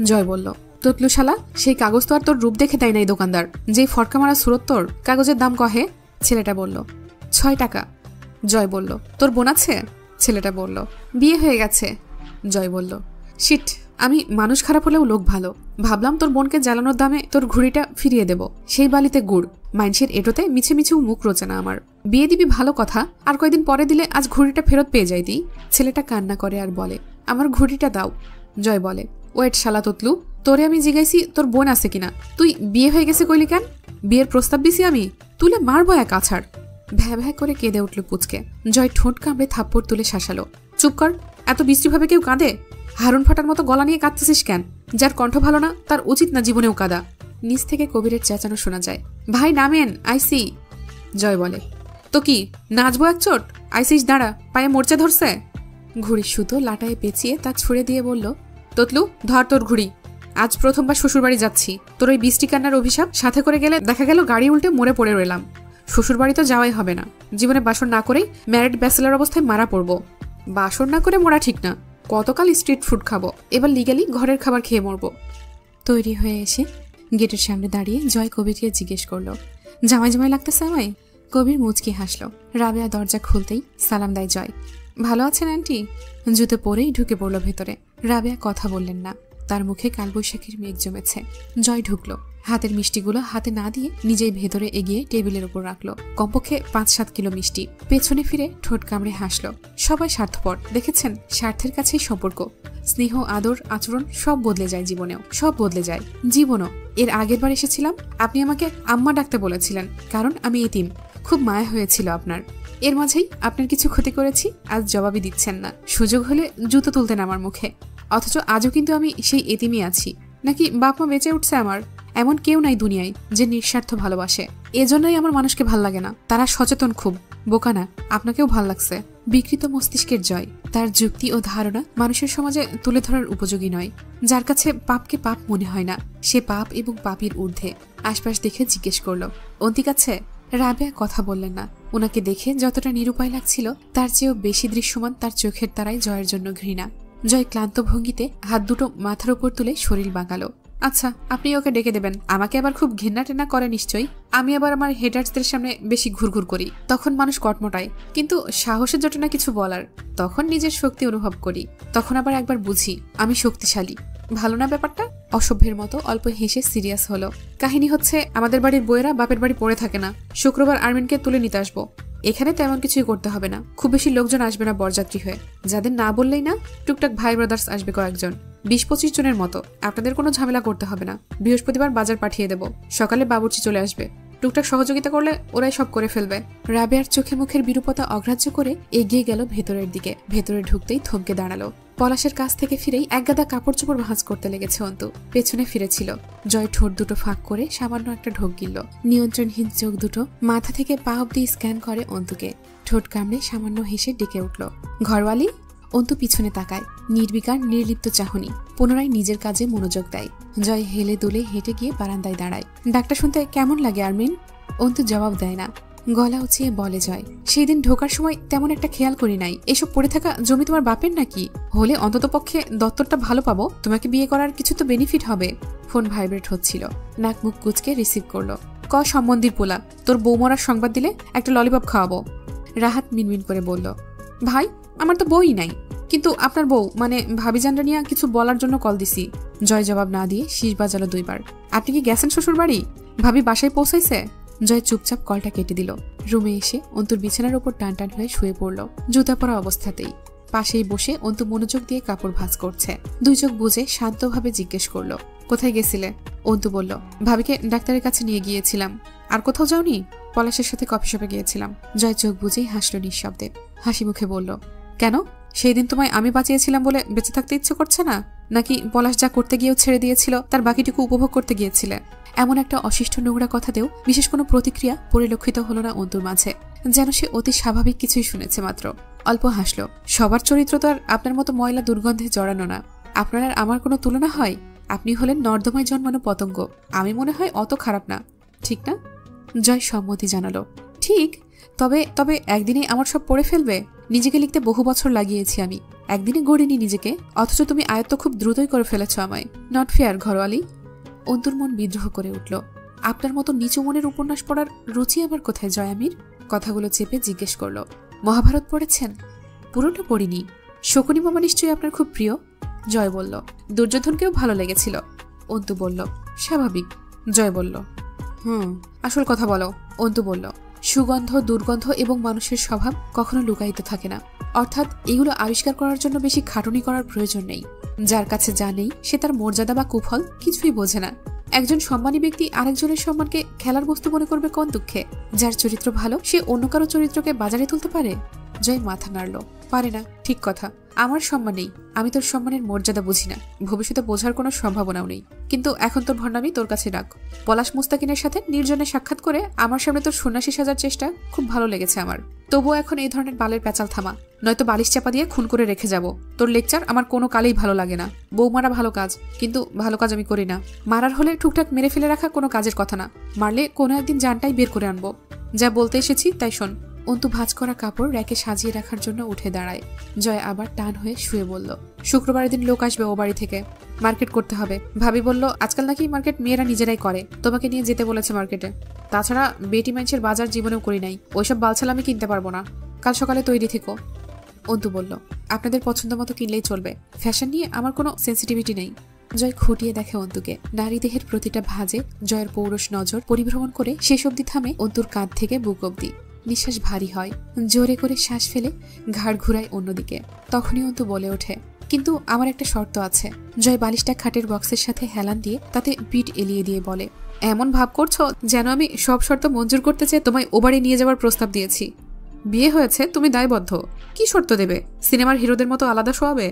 জয় বলল, ততলু শালা, সেই কাগজ তো আর তোর রূপ দেখে দেয় নাই দোকানদার, যেই ফটকা মারা সুরত তোর, কাগজের দাম কহে? ছেলেটা বলল, 6 টাকা। জয় বলল, তোর বোন আছে? ছেলেটা বলল, বিয়ে হয়ে গেছে। জয় বলল, শিট, আমি মানুষ খারাপ হলেও লোক ভালো, ভাবলাম তোর বোনকে জ্বালানোর দামে তোর ঘুড়িটা ফিরিয়ে দেব। সেই বালিতে গুড়, মাইনসের এটোতে মিছে মিছেও মুখ রোচে না আমার। বিয়ে দিবি ভালো কথা, আর কয়দিন পরে দিলে আজ ঘুড়িটা ফেরত পেয়ে যাইতি। ছেলেটা কান্না করে আর বলে, আমার ঘুড়িটা দাও। জয় বলে, ওয়েট শালা ততলু, তোরে আমি জিগাইছি তোর বোন আছে কিনা, তুই বিয়ে হয়ে গেছে কইলি কেন? বিয়ের প্রস্তাব দিছি আমি, তুলে মারবো এক আছাড়। ভ্যা ভ্যা করে কেঁদে উঠল পুচকে। জয় ঠোঁট কামড়ে থাপ্পড় তুলে শাসালো, চুপ কর, এত বিশ্রীভাবে কেউ কাঁদে? হারুন ফাটার মতো গলা নিয়ে কাঁদতেছিস কেন? যার কণ্ঠ ভালো না তার উচিত না জীবনেও কাঁদা। নিচ থেকে কবিরের চেঁচানো শোনা যায়, ভাই নামেন, আইসি। জয় বলে, তো কি নাচবো এক চোট? আইসিস দাঁড়া, পায়ে মোর্চা ধরছে। ঘুড়ির সুতো লাটায় পেঁচিয়ে তা ছুড়ে দিয়ে বলল, ততলু ধর তোর ঘুড়ি, আজ প্রথমবার শ্বশুরবাড়ি যাচ্ছি, তোর ওই বৃষ্টি কান্নার অভিশাপ সাথে করে গেলে দেখা গেল গাড়ি উল্টে মরে পড়ে রইলাম। শ্বশুরবাড়ি তো যাওয়াই হবে না, জীবনে বাসর না করেই ম্যারিড ব্যাচেলর অবস্থায় মারা পড়বো। বাসর না করে মরা ঠিক না, কতকাল স্ট্রিট ফুড খাবো, এবার লিগালি ঘরের খাবার খেয়ে মরবো। তৈরি হয়ে এসে গেটের সামনে দাঁড়িয়ে জয় কবিরকে জিজ্ঞেস করলো, জামাই জামাই লাগতেছে আমায়? কবির মুচকি হাসলো। রাবেয়া দরজা খুলতেই সালাম দেয় জয়, ভালো আছেন আন্টি? জুতো পরেই ঢুকে পড়লো ভেতরে। রাবেয়া কথা বললেন না, তার মুখে কালবৈশাখীর মেঘ জমেছে। জয় ঢুকলো, হাতের মিষ্টিগুলো হাতে না দিয়ে নিজেই ভেতরে এগিয়ে টেবিলের উপর রাখলো। কমপক্ষে 5-7 কিলো মিষ্টি। পেছনে ফিরে ঠোঁট কামড়ে হাসলো। সবাই স্বার্থপর, দেখেছেন? স্বার্থের কাছেই সম্পর্ক। স্নেহ, আদর, আচরণ সব বদলে যায়, জীবনেও সব বদলে যায়। জীবনও। এর আগের বার এসেছিলাম, আপনি আমাকে আম্মা ডাকতে বলেছিলেন, কারণ আমি এতিম। খুব মায়া হয়েছিল আপনার। এর মাঝেই আপনার কিছু ক্ষতি করেছি, আজ জবাবই দিচ্ছেন না। সুযোগ হলে জুতো তুলতেন আমার মুখে। অথচ আজও কিন্তু আমি সেই এতিমই আছি। নাকি বাপ মা বেঁচে উঠছে আমার? এমন কেউ নাই দুনিয়ায় যে নিঃস্বার্থ ভালোবাসে। এজন্যই আমার মানুষকে ভাল লাগে না, তারা সচেতন খুব। বোকা না, আপনাকেও ভাল লাগছে। বিকৃত মস্তিষ্কের জয়। তার যুক্তি ও ধারণা মানুষের সমাজে তুলে ধরার উপযোগী নয়। যার কাছে পাপকে পাপ মনে হয় না, সে পাপ এবং পাপীর ঊর্ধ্বে। আশপাশ দেখে জিজ্ঞেস করলো, অন্তিক আছে? রাবেয়া কথা বললেন না। ওনাকে দেখে যতটা নিরুপায় লাগছিল তার চেয়েও বেশি দৃশ্যমান তার চোখের তারায় জয়ের জন্য ঘৃণা। জয় ক্লান্ত ভঙ্গিতে হাত দুটো মাথার উপর তুলে শরীর বাঁকালো। আচ্ছা, আপনি ওকে ডেকে দেবেন। আমাকে আবার খুব ঘেন্না টেন্না করে নিশ্চয়ই। আমি আবার আমার হেটার্সদের সামনে বেশি ঘুরঘুর করি, তখন মানুষ কটমটায়, কিন্তু সাহসের জোটে না কিছু বলার। তখন নিজের শক্তি অনুভব করি, তখন আবার একবার বুঝি আমি শক্তিশালী। ভালো না ব্যাপারটা? অসভ্যের মতো অল্প হেসে সিরিয়াস হলো। কাহিনী হচ্ছে, আমাদের বাড়ির বইয়েরা বাপের বাড়ি পড়ে থাকে না। শুক্রবার আর্মিনকে তুলে নিতে আসবো। এখানে তেমন কিছুই করতে হবে না, খুব বেশি লোকজন আসবে না বরযাত্রী হয়ে। যাদের না বললেই না, টুকটাক ভাই ব্রাদার্স আসবে কয়েকজন, 20-25 জনের মতো। আপনাদের কোনো ঝামেলা করতে হবে না। বৃহস্পতিবার বাজার পাঠিয়ে দেব, সকালে বাবুর্চি চলে আসবে। টুকটাক সহযোগিতা করলে ওরাই সব করে ফেলবে। রাবেয়ার চোখে মুখের বিরূপতা অগ্রাহ্য করে এগিয়ে গেল ভেতরের দিকে। ভেতরে ঢুকতেই থমকে দাঁড়ালো। পলাশের কাছ থেকে ফিরেই একগাদা কাপড় চোপড় ভাঁজ করতে লেগেছে অন্তু। পেছনে ফিরেছিল। জয় ঠোঁট দুটো ফাঁক করে সামান্য একটা ঢোক গিলল। নিয়ন্ত্রণহীন চোখ দুটো মাথা থেকে পা অব্দি স্ক্যান করে অন্তুকে। ঠোঁট কামড়ে সামান্য হেসে ডেকে উঠল, ঘরওয়ালি। অন্তু পিছনে তাকায়, নির্বিকার নির্লিপ্ত চাহনি। পুনরায় নিজের কাজে মনোযোগ দেয়। জয় হেলে দুলে হেঁটে গিয়ে বারান্দায় দাঁড়ায়। ডাকটা শুনতে কেমন লাগে আর্মিন? অন্তু জবাব দেয় না, গলা উঁচিয়ে বলে জয়, সেই দিন ঢোকার সময় তেমন একটা খেয়াল করি নাই। এসব পড়ে থাকা জমি তোমার বাপের নাকি? হলে অন্তত পক্ষে দত্তরটা ভালো পাবো, তোমাকে বিয়ে করার কিছু তো বেনিফিট হবে। ফোন ভাইব্রেট হচ্ছিল। নাক মুখ কুচকে রিসিভ করলো। সম্বন্ধীর পোলা, তোর বউ মরার সংবাদ দিলে একটা ললিপপ খাওয়াবো। রাহাত মিনমিন করে বলল, ভাই আমার তো বউই নাই, কিন্তু আপনার বউ মানে ভাবিজানরা নিয়ে কিছু বলার জন্য কল দিছি। জয় জবাব না দিয়ে শীষ বাজালো 2 বার। আপনি কি গেছেন শ্বশুর বাড়ি? ভাবি বাসায় পৌঁছাইছে? জয় চুপচাপ কলটা কেটে দিল। রুমে এসে অন্তুর বিছানার উপর টান টান হয়ে শুয়ে পড়ল, জুতা পরা অবস্থাতেই। পাশেই বসে অন্তু মনোযোগ দিয়ে কাপড় ভাঁজ করছে। 2 চোখ বুঝে শান্তভাবে জিজ্ঞেস করলো, কোথায় গেছিলে? অন্তু বলল, ভাবিকে ডাক্তারের কাছে নিয়ে গিয়েছিলাম। আর কোথাও যাওনি? পলাশের সাথে কফি শপে গিয়েছিলাম। জয় চোখ বুঝেই হাসলো নিঃশব্দে। হাসি মুখে বলল, কেন? সেই দিন তোমায় আমি বাঁচিয়েছিলাম বলে বেঁচে থাকতে ইচ্ছে করছে না? নাকি পলাশ যা করতে গিয়েও ছেড়ে দিয়েছিল তার বাকিটুকু উপভোগ করতে গিয়েছিলে? এমন একটা অশিষ্ট নোংরা কথাতেও বিশেষ কোনো প্রতিক্রিয়া পরিলক্ষিত হলো না অন্তুর মাঝে। যেন সে অতি স্বাভাবিক কিছুই শুনেছে মাত্র। অল্প হাসল। সবার চরিত্র তো আর আপনার মতো ময়লা দুর্গন্ধে জড়ানো না। আপনার আর আমার কোনো তুলনা হয়? আপনি হলেন নর্দমায় জন্মানো পতঙ্গ, আমি মনে হয় অত খারাপ না, ঠিক না? জয় সম্মতি জানালো, ঠিক। তবে তবে একদিনে আমার সব পড়ে ফেলবে? নিজেকে লিখতে বহু বছর লাগিয়েছি আমি, একদিনে গড়িনি নিজেকে, অথচ তুমি আয়ত্ত খুব দ্রুতই করে ফেলেছ আমায়। Not fair Gharwali. অন্তুর মন বিদ্রোহ করে উঠল। আপনার মতো নিচু মনের উপন্যাস পড়ার রুচি আমার কোথায় জয় আমির? কথাগুলো চেপে জিজ্ঞেস করলো, মহাভারত পড়েছেন? পুরোটা পড়িনি। শকুনি মামা নিশ্চয়ই আপনার খুব প্রিয়। জয় বলল, দুর্যোধনকেও ভালো লেগেছিল। অন্তু বলল, স্বাভাবিক। জয় বলল, আসল কথা বলো। অন্তু বলল, সুগন্ধ, দুর্গন্ধ এবং মানুষের স্বভাব কখনো লুকায়িত থাকে না। অর্থাৎ এগুলো আবিষ্কার করার জন্য বেশি খাটুনি করার প্রয়োজন নেই। যার কাছে যা নেই সে তার মর্যাদা বা কুফল কিছুই বোঝে না। একজন সম্মানী ব্যক্তি আরেকজনের সম্মানকে খেলার বস্তু মনে করবে কোন দুঃখে? যার চরিত্র ভালো সে অন্য কারো চরিত্রকে বাজারে তুলতে পারে? জয় মাথা নাড়ল, পারে না। ঠিক কথা, আমার সম্মান নেই, আমি তোর সম্মানের মর্যাদা বুঝি না, ভবিষ্যতে বোঝার কোনো সম্ভাবনাও নেই। কিন্তু এখন তোর ভণ্ডামি তোর কাছে রাখ। পলাশ মুস্তাকিনের সাথে নির্জনে সাক্ষাৎ করে আমার সামনে তোর সন্ন্যাসী সাজার চেষ্টা খুব ভালো লেগেছে আমার। তবুও এখন এই ধরনের বালের প্যাচাল থামা, নয়তো বালিশ চাপা দিয়ে খুন করে রেখে যাব। তোর লেকচার আমার কোনো কালেই ভালো লাগে না। বউ মারা ভালো কাজ, কিন্তু ভালো কাজ আমি করি না। মারার হলে টুকটাক মেরে ফেলে রাখা কোনো কাজের কথা না, মারলে কোনো একদিন জানটাই বের করে আনবো। যা বলতে এসেছি তাই শোন। অন্তু ভাঁজ করা কাপড় র্যাকে সাজিয়ে রাখার জন্য উঠে দাঁড়ায়। জয় আবার টান হয়ে শুয়ে বলল, শুক্রবারের দিন লোক আসবে ও বাড়ি থেকে, মার্কেট করতে হবে। ভাবি বলল আজকাল নাকি মার্কেট মেয়েরা নিজেরাই করে, তোমাকে নিয়ে যেতে বলেছে মার্কেটে। তাছাড়া বেটি মানুষের বাজার জীবনেও করি নাই, ওইসব বালছাল আমি কিনতে পারবো না। কাল সকালে তৈরি থেকো। অন্তু বলল, আপনাদের পছন্দ মতো কিনলেই চলবে, ফ্যাশন নিয়ে আমার কোনো সেন্সিটিভিটি নেই। জয় খুঁটিয়ে দেখে অন্তুকে। নারী দেহের প্রতিটা ভাঁজে জয়ের পৌরুষ নজর পরিভ্রমণ করে শেষ অবধি থামে অন্তুর কাঁধ থেকে বুক অবধি। নিঃশ্বাস ভারী হয়, জোরে করে শ্বাস ফেলে ঘাড় ঘুরায় অন্যদিকে। তখনই অন্তু বলে ওঠে, কিন্তু আমার একটা শর্ত আছে। জয় বালিশটা খাটের বক্সের সাথে হেলান দিয়ে তাতে পিঠ এলিয়ে দিয়ে বলে, এমন ভাব করছো যেন আমি সব শর্ত মঞ্জুর করতে চেয়ে তোমায় ও বাড়ি নিয়ে যাওয়ার প্রস্তাব দিয়েছি। বিয়ে হয়েছে, তুমি দায়বদ্ধ, কি শর্ত দেবে? সিনেমার হিরোদের মতো আলাদা শোয়াবে?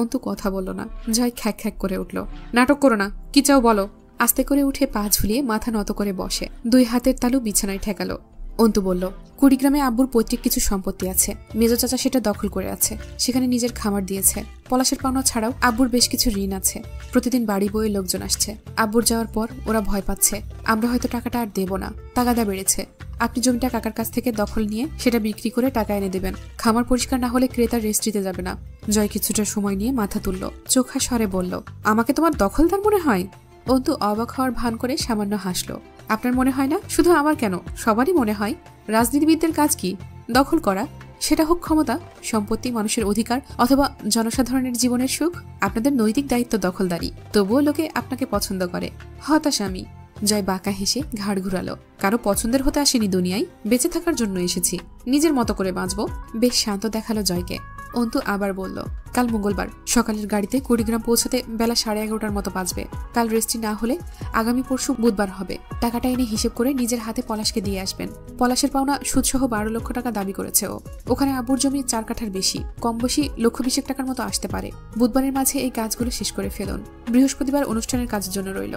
অন্তু কথা বলল না। জয় খ্যাক খ্যাক করে উঠল, নাটক করো না, কি চাও বলো। আস্তে করে উঠে পা ঝুলিয়ে মাথা নত করে বসে, 2 হাতের তালু বিছানায় ঠেকালো। অন্তু বলল, কুড়িগ্রামে আব্বুর পৈতৃক কিছু সম্পত্তি আছে, মেজো চাচা সেটা দখল করে আছে, সেখানে নিজের খামার দিয়েছে। পলাশের পাওনা ছাড়াও আব্বুর বেশ কিছু ঋণ আছে। প্রতিদিন বাড়ি বয়ে লোকজন আসছে। আব্বুর যাওয়ার পর ওরা ভয় পাচ্ছে আমরা হয়তো টাকাটা আর দেব না, তাগাদা বেড়েছে। আপনি জমিটা কাকার কাছ থেকে দখল নিয়ে সেটা বিক্রি করে টাকা এনে দেবেন। খামার পরিষ্কার না হলে ক্রেতার রেস্ট্রিতে যাবে না। জয় কিছুটা সময় নিয়ে মাথা তুলল, চোখা স্বরে বলল, আমাকে তোমার দখলদার মনে হয়? অন্তু অবাক হওয়ার ভান করে সামান্য হাসল। আপনার মনে হয় না? শুধু আমার কেন, সবারই মনে হয়। রাজনীতিবিদদের কাজ কি? দখল করা। সেটা হোক ক্ষমতা, সম্পত্তি, মানুষের অধিকার অথবা জনসাধারণের জীবনের সুখ। আপনাদের নৈতিক দায়িত্ব দখলদারি, তবুও লোকে আপনাকে পছন্দ করে। হতাশ আমি। জয় বাঁকা হেসে ঘাড় ঘুরালো। কারো পছন্দের হতে আসেনি দুনিয়ায়, বেঁচে থাকার জন্য এসেছি, নিজের মতো করে বাঁচবো। বেশ শান্ত দেখালো জয়কে। অন্তু আবার বলল, কাল মঙ্গলবার, সকালের গাড়িতে কুড়িগ্রাম পৌঁছাতে বেলা 11:30টার মতো বাজবে। কাল রেস্ট্রি না হলে আগামী পরশু বুধবার হবে। টাকাটা এনে হিসেব করে নিজের হাতে পলাশকে দিয়ে আসবেন। পলাশের পাওনা সুদসহ 12 লক্ষ টাকা দাবি করেছে ও। ওখানে আব্বুর জমি 4 কাঠার বেশি, কম বেশি 1,20,000 টাকার মতো আসতে পারে। বুধবারের মাঝে এই কাজগুলো শেষ করে ফেলুন। বৃহস্পতিবার অনুষ্ঠানের কাজের জন্য রইল।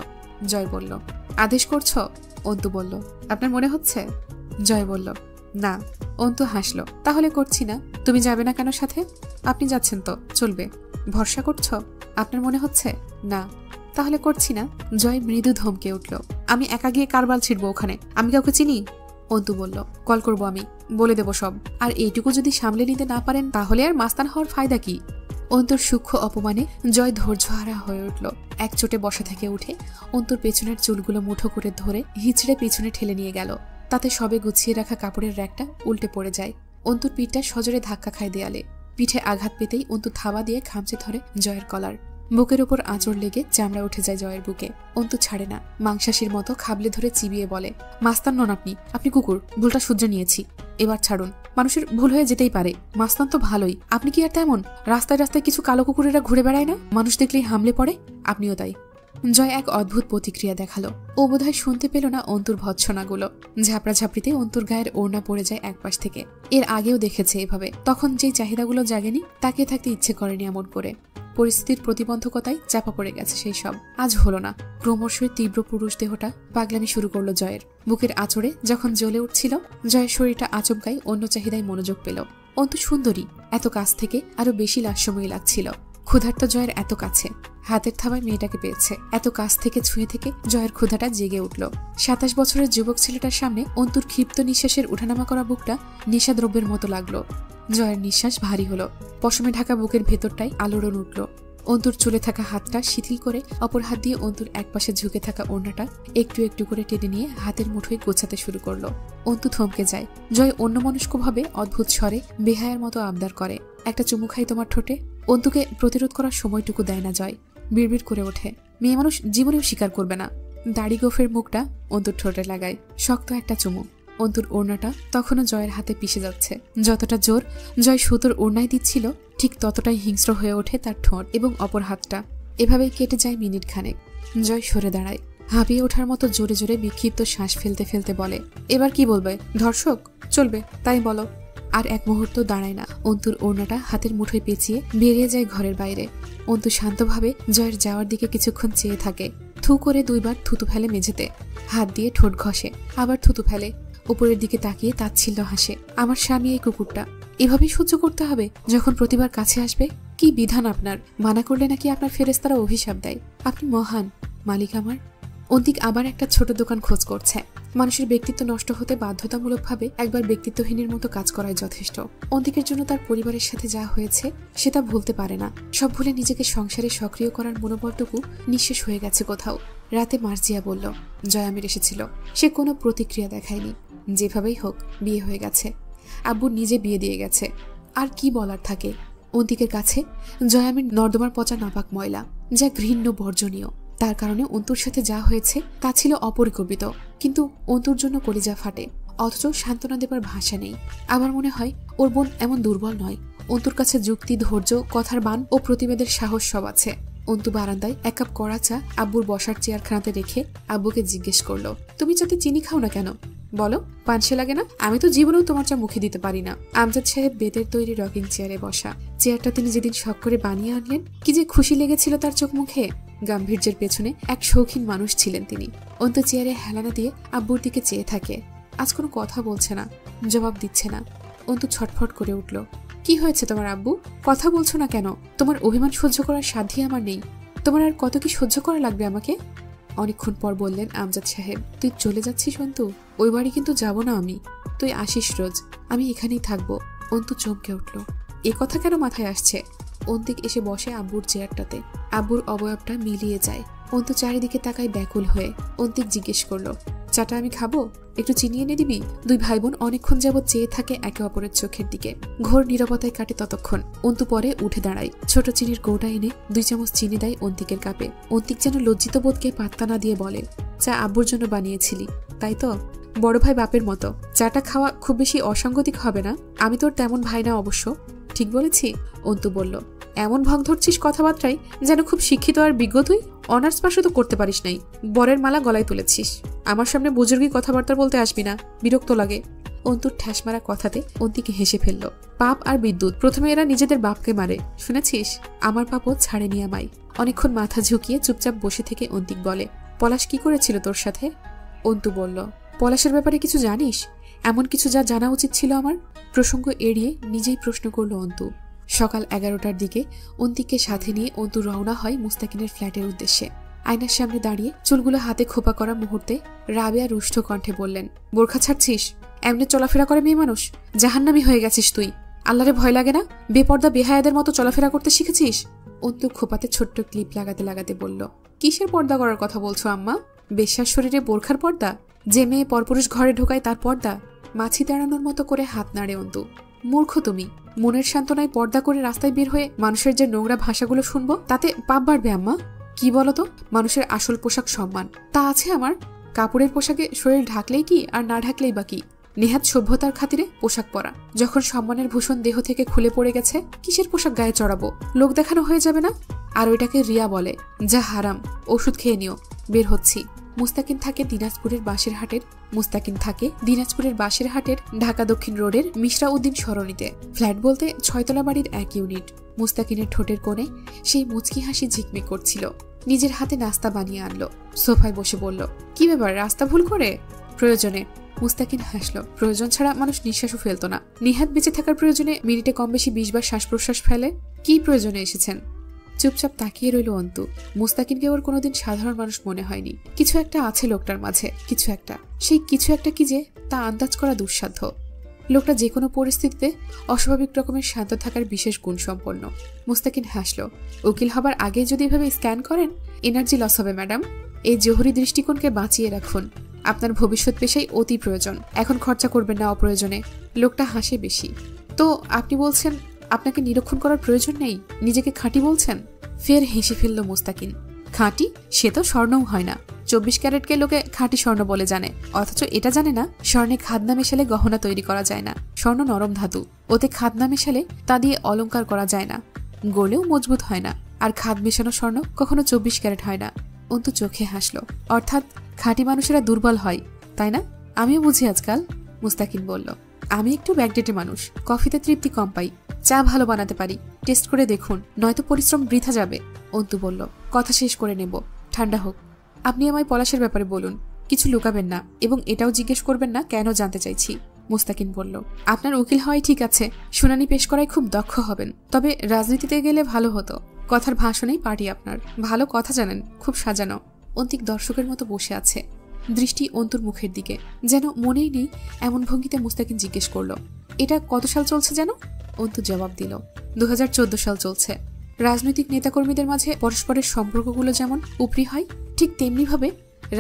জয় বলল, আদেশ করছ? অন্তু বলল, আপনার মনে হচ্ছে? জয় বলল, না। অন্তু হাসলো, তাহলে করছি না। তুমি যাবে না কেন সাথে? আপনি যাচ্ছেন তো, চলবে। ভরসা করছ? আপনার মনে হচ্ছে? না। তাহলে করছি না। জয় মৃদু ধমকে উঠল, আমি একা গিয়ে কারবাল ছিড়বো ওখানে? আমি কাউকে চিনি? অন্তু বলল, কল করবো আমি, বলে দেবো সব। আর এইটুকু যদি সামলে নিতে না পারেন তাহলে আর মাস্তান হওয়ার ফায়দা কি? অন্তুর সূক্ষ্ম অপমানে জয় ধৈর্যহারা হয়ে উঠল। এক চোটে বসা থেকে উঠে অন্তুর পেছনের চুলগুলো মুঠো করে ধরে হিচড়ে পেছনে ঠেলে নিয়ে গেল। তাতে সবে গুছিয়ে রাখা কাপড়ের র্যাকটা উল্টে পড়ে যায়। অন্তুর পিঠটা সজোরে ধাক্কা খায় দেয়ালে। পিঠে আঘাত পেতেই অন্তু থাবা দিয়ে খামচে ধরে জয়ের কলার। বুকের ওপর আঁচড় লেগে চামড়া উঠে যায় জয়ের বুকে। অন্তু ছাড়ে না, মাংসাশির মতো খাবলে ধরে চিবিয়ে বলে, মাস্তান নন আপনি, আপনি কুকুর। ভুলটা সহ্য নিয়েছি, এবার ছাড়ুন। মানুষের ভুল হয়ে যেতেই পারে, মাস্তান তো ভালোই। আপনি কি আর তেমন? রাস্তায় রাস্তায় কিছু কালো কুকুরেরা ঘুরে বেড়ায় না, মানুষ দেখলেই হামলে পড়ে? আপনিও তাই। জয় এক অদ্ভুত প্রতিক্রিয়া দেখালো। ও বোধহয় শুনতে পেল না অন্তুর ভৎসনাগুলো। ঝাপড়া ঝাপড়িতে অন্তুর গায়ের ওড়না পড়ে যায় একপাশ থেকে। এর আগেও দেখেছে এভাবে, তখন যেই চাহিদাগুলো জাগেনি তাকিয়ে থাকতে ইচ্ছে করেনি এমন করে। পরিস্থিতির প্রতিবন্ধকতায় চাপা পড়ে গেছে সেই সব। আজ হলো না। ক্রমশই তীব্র পুরুষ দেহটা পাগলামি শুরু করলো জয়ের। বুকের আঁচড়ে যখন জ্বলে উঠছিল, জয়ের শরীরটা আচমকাই অন্য চাহিদায় মনোযোগ পেল। অন্তু সুন্দরী, এত কাছ থেকে আরো বেশি লাস্যময়ী লাগছিল। ক্ষুধার্ত জয়ের এত কাছে, হাতের থাবায় মেয়েটাকে পেয়েছে। এত কাছ থেকে ছুঁয়ে থেকে জয়ের ক্ষুধাটা জেগে উঠল। 27 বছরের যুবক ছেলেটার সামনে অন্তুর ক্ষিপ্ত নিঃশ্বাসের উঠানামা করা বুকটা নেশাদ্রব্যের মতো লাগলো। জয়ের নিঃশ্বাস ভারী হলো। পশমে ঢাকা বুকের ভেতরটাই আলোড়ন উঠল। অন্তুর চুলে থাকা হাতটা শিথিল করে অপর হাত দিয়ে অন্তুর একপাশে ঝুঁকে থাকা ওড়নাটা একটু একটু করে টেনে নিয়ে হাতের মুঠোয় গোছাতে শুরু করলো। অন্তু থমকে যায়। জয় অন্যমনস্কভাবে অদ্ভুত স্বরে বেহায়ার মতো আবদার করে, একটা চুমু খাই তোমার ঠোঁটে। অন্তুকে প্রতিরোধ করার সময়টুকু দেয় না জয়। বিড়বিড় করে ওঠে, মেয়ে মানুষ জীবনেও স্বীকার করবে না। দাড়ি গোফের মুখটা অন্তুর ঠোঁটে লাগায়, শক্ত একটা চুমু। অন্তুর ওড়নাটা তখনও জয়ের হাতে পিষে যাচ্ছে। যতটা জোর জয় সুতোর ওড়নায় দিচ্ছিল, ঠিক ততটাই হিংস্র হয়ে ওঠে তার ঠোঁট এবং অপর হাতটা। এভাবেই কেটে যায় মিনিট খানেক। জয় সরে দাঁড়ায়, হাঁপিয়ে ওঠার মতো জোরে জোরে বিক্ষিপ্ত শ্বাস ফেলতে ফেলতে বলে, এবার কি বলবে? ধর্ষক? চলবে, তাই বলো। আর এক মুহূর্ত দাঁড়ায় না। অন্তুর ওড়নাটা হাতের মুঠোয় পেঁচিয়ে বেরিয়ে যায় ঘরের বাইরে। অন্তু শান্তভাবে জয়ের যাওয়ার দিকে কিছুক্ষণ চেয়ে থাকে। থু করে 2 বার থুতু ফেলে মেঝেতে, হাত দিয়ে ঠোঁট ঘষে, আবার থুতু ফেলে। উপরের দিকে তাকিয়ে তাচ্ছিল্য হাসে, আমার স্বামী এই কুকুরটা। এভাবেই সহ্য করতে হবে যখন প্রতিবার কাছে আসবে? কি বিধান আপনার! মানা করলে নাকি আপনার ফেরেশতারা অভিশাপ দেয়। আপনি মহান মালিক আমার। অন্তিক আবার একটা ছোট দোকান খোঁজ করছে। মানুষের ব্যক্তিত্ব নষ্ট হতে বাধ্যতামূলকভাবে একবার ব্যক্তিত্বহীনের মতো কাজ করাই যথেষ্ট। অন্তিকের জন্য তার পরিবারের সাথে যা হয়েছে সেটা ভুলতে পারে না। সব ভুলে নিজেকে সংসারে সক্রিয় করার মনোবলটুকু নিঃশেষ হয়ে গেছে কোথাও। রাতে মার্জিয়া বলল জয়ামির এসেছিল। সে কোনো প্রতিক্রিয়া দেখায়নি। যেভাবেই হোক বিয়ে হয়ে গেছে, আব্বু নিজে বিয়ে দিয়ে গেছে। আর কি বলার থাকে? অন্তিকের কাছে জয়ামির নর্দমার পচা নাপাক ময়লা, যা ঘৃণ্য বর্জনীয়। তার কারণে অন্তুর সাথে যা হয়েছে তা ছিল অপরিকল্পিত, কিন্তু অন্তুর জন্য কলিজা ফাটে। অথচ সান্ত্বনা দেবার ভাষা নেই। আমার মনে হয় ওর বোন এমন দুর্বল নয়। অন্তুর কাছে যুক্তি, ধৈর্য, কথার বান ও প্রতিবাদের সাহস সব আছে। অন্তু বারান্দায় 1 কাপ কড়া চা আব্বুর বসার চেয়ারখানাতে রেখে আব্বুকে জিজ্ঞেস করলো, তুমি চাতে চিনি খাও না কেন? বলো, পানসে লাগে না? আমি তো জীবনেও তোমার চা মুখে দিতে পারি না। আমজাদ সাহেব বেতের তৈরি রকিং চেয়ারে বসা। চেয়ারটা তিনি যেদিন শখ করে বানিয়ে আনলেন, কি যে খুশি লেগেছিল তার চোখ মুখে। গাম্ভীর্যের পেছনে এক শৌখিন মানুষ ছিলেন তিনি। অন্তু চেয়ারে হেলানা দিয়ে আব্বুর দিকে চেয়ে থাকে। আজ কোনো কথা বলছে না, জবাব দিচ্ছে না। অন্তু ছটফট করে উঠল। কি হয়েছে তোমার আব্বু? কথা বলছো না কেন? তোমার অভিমান সহ্য করার সাধ্য আমার নেই। তোমার আর কত কি সহ্য করা লাগবে আমাকে? অনেকক্ষণ পর বললেন আমজাদ সাহেব, তুই চলে যাচ্ছিস অন্তু? ওই বাড়ি কিন্তু যাব না আমি। তুই আসিস রোজ, আমি এখানেই থাকবো। অন্তু চমকে উঠল। এ কথা কেন মাথায় আসছে? অন্তিক এসে বসে আব্বুর চেয়ারটাতে। আব্বুর অবয়বটা মিলিয়ে যায়। অন্তু চারিদিকে তাকায় ব্যাকুল হয়ে। অন্তিক জিজ্ঞেস করলো, চাটা আমি খাবো? একটু চিনি এনে দিবি? দুই ভাই বোন অনেকক্ষণ যাবৎ চেয়ে থাকে একে অপরের চোখের দিকে। ঘোর নীরবতায় কাটে ততক্ষণ। অন্তু পরে উঠে দাঁড়ায়, ছোট চিনির কৌটা এনে 2 চামচ চিনি দেয় অন্তিকের কাপে। অন্তিক যেন লজ্জিত বোধকে পাত্তা না দিয়ে বলে, চা আব্বুর জন্য বানিয়েছিলি, তাই তো? বড় ভাই বাপের মতো। চাটা খাওয়া খুব বেশি অসাংগতিক হবে না? আমি তোর তেমন ভাই না অবশ্য। ঠিক বলেছি? অন্তু বলল। এমন ভং ধরছিস কথাবার্তায় যেন খুব শিক্ষিত আর বিজ্ঞ তুই। অনার্স পাশও তো করতে পারিস নাই, বরের মালা গলায় তুলেছিস। আমার সামনে বুজুর্গি কথাবার্তা বলতে আসবি না, বিরক্ত লাগে। অন্তুর ঠ্যাস মারা কথাতে অন্তিকে হেসে ফেলল। পাপ আর বিদ্যুৎ, প্রথমে এরা নিজেদের বাপকে মারে, শুনেছিস? আমার পাপও ছাড়েনি আমায়। অনেকক্ষণ মাথা ঝুঁকিয়ে চুপচাপ বসে থেকে অন্তিক বলে, পলাশ কি করেছিল তোর সাথে? অন্তু বলল, পলাশের ব্যাপারে কিছু জানিস? এমন কিছু যা জানা উচিত ছিল আমার। প্রসঙ্গ এড়িয়ে নিজেই প্রশ্ন করল অন্তু। সকাল 11টার দিকে অন্তিককে সাথে নিয়ে অন্তু রওনা হয় মুস্তাকিনের ফ্ল্যাটের উদ্দেশ্যে। আয়নার সামনে দাঁড়িয়ে চুলগুলো হাতে খোপা করা মুহূর্তে রাবেয়া রুষ্ট কণ্ঠে বললেন, বোরখা ছাড়ছিস? এমনি চলাফেরা করে মেয়ে মানুষ? জাহান্নামী হয়ে গেছিস তুই। আল্লাহরে ভয় লাগে না? বেপর্দা বেহায়াদের মতো চলাফেরা করতে শিখেছিস? অন্তু খোপাতে ছোট্ট ক্লিপ লাগাতে লাগাতে বলল, কিসের পর্দা করার কথা বলছো আম্মা? বেশ্যার শরীরে বোরখার পর্দা? যে মেয়ে পরপুরুষ ঘরে ঢোকায় তার পর্দা? মাছি দাঁড়ানোর মতো করে হাত নাড়ে অন্তু। মূর্খ তুমি। মনের সান্ত্বনায় পর্দা করে রাস্তায় বের হয়ে মানুষের যে নোংরা ভাষাগুলো শুনবো তাতে পাপ বাড়বে আম্মা? কি বলতো? মানুষের আসল পোশাক সম্মান, তা আছে আমার? কাপড়ের পোশাকে শরীর ঢাকলেই কি আর না ঢাকলেই বাকি? নেহাত সভ্যতার খাতিরে পোশাক পরা। যখন সম্মানের ভূষণ দেহ থেকে খুলে পড়ে গেছে, কিসের পোশাক গায়ে চড়াবো? লোক দেখানো হয়ে যাবে না? আর ওইটাকে রিয়া বলে, যা হারাম। ওষুধ খেয়ে নিও, বের হচ্ছি। মুস্তাকিন থাকে দিনাজপুরের বাঁশেরহাটের ঢাকা দক্ষিণ রোডের মিশরা উদ্দিন সরণিতে। ফ্ল্যাট বলতে 6তলা বাড়ির 1 ইউনিট। মুস্তাকিনের ঠোঁটের কোণে সেই মুচকি হাসি ঝিকমিক করছিল। নিজের হাতে নাস্তা বানিয়ে আনলো। সোফায় বসে বলল, কি ব্যাপার, রাস্তা ভুল করে? প্রয়োজনে। মুস্তাকিন হাসল। প্রয়োজন ছাড়া মানুষ নিঃশ্বাসও ফেলতো না। নিহাত বেঁচে থাকার প্রয়োজনে মিনিটে কম বেশি 20 বার শ্বাস প্রশ্বাস ফেলে। কি প্রয়োজনে এসেছেন? চুপচাপ তাকিয়ে রইল অন্তু। মুস্তাকিনকে ওর কোনোদিন সাধারণ মানুষ মনে হয়নি। কিছু একটা আছে লোকটার মাঝে, কিছু একটা। সেই কিছু একটা কি যে তা আন্দাজ করা দুঃসাধ্য। লোকটা যে কোনো পরিস্থিতিতে অস্বাভাবিক রকমের শান্ত থাকার বিশেষ গুণ সম্পন্ন। মুস্তাকিন হাসল। উকিল হবার আগে যদি এভাবে স্ক্যান করেন, এনার্জি লস হবে ম্যাডাম। এই জহুরি দৃষ্টিকোণকে বাঁচিয়ে রাখুন। আপনার ভবিষ্যৎ পেশায় অতি প্রয়োজন। এখন খরচা করবেন না অপ্রয়োজনে। লোকটা হাসে বেশি। তো আপনি বলছেন আপনাকে নিরীক্ষণ করার প্রয়োজন নেই? নিজেকে খাঁটি বলছেন? ফের হেসে ফেলল মুস্তাকিন। খাঁটি? সে তো স্বর্ণও হয় না। 24 ক্যারেটকে লোকে খাঁটি স্বর্ণ বলে জানে, অথচ এটা জানে না স্বর্ণে খাদনা মেশালে গহনা তৈরি করা যায় না। স্বর্ণ নরম ধাতু, ওতে খাদনা মেশালে তা দিয়ে অলংকার করা যায় না, গলেও মজবুত হয় না। আর খাদ মেশানো স্বর্ণ কখনো 24 ক্যারেট হয় না। অন্তু চোখে হাসলো। অর্থাৎ খাঁটি মানুষেরা দুর্বল হয়, তাই না? আমিও বুঝি আজকাল। মুস্তাকিন বলল, আমি একটু ব্যাকডেটে মানুষ। কফিতে তৃপ্তি কম পাই। চা ভালো বানাতে পারি, টেস্ট করে দেখুন, নয়তো পরিশ্রম বৃথা যাবে। অন্তু বলল, কথা শেষ করে নেব, ঠান্ডা হোক। আপনি আমায় পলাশের ব্যাপারে বলুন, কিছু লুকাবেন না, এবং এটাও জিজ্ঞেস করবেন না কেন জানতে চাইছি। মুস্তাকিন বলল, আপনার উকিল হওয়াই ঠিক আছে, শুনানি পেশ করায় খুব দক্ষ হবেন, তবে রাজনীতিতে গেলে ভালো হতো। কথার ভাষণেই পার্টি আপনার। ভালো কথা জানেন, খুব সাজানো। অন্তিক দর্শকের মতো বসে আছে, দৃষ্টি অন্তুর মুখের দিকে। যেন মনেই নেই এমন ভঙ্গিতে মুস্তাকিন জিজ্ঞেস করল, এটা কত সাল চলছে যেন? অন্তু জবাব দিল, 2014 সাল চলছে। রাজনৈতিক নেতাকর্মীদের মাঝে পরস্পরের সম্পর্কগুলো যেমন উপরি হয়, ঠিক তেমনি ভাবে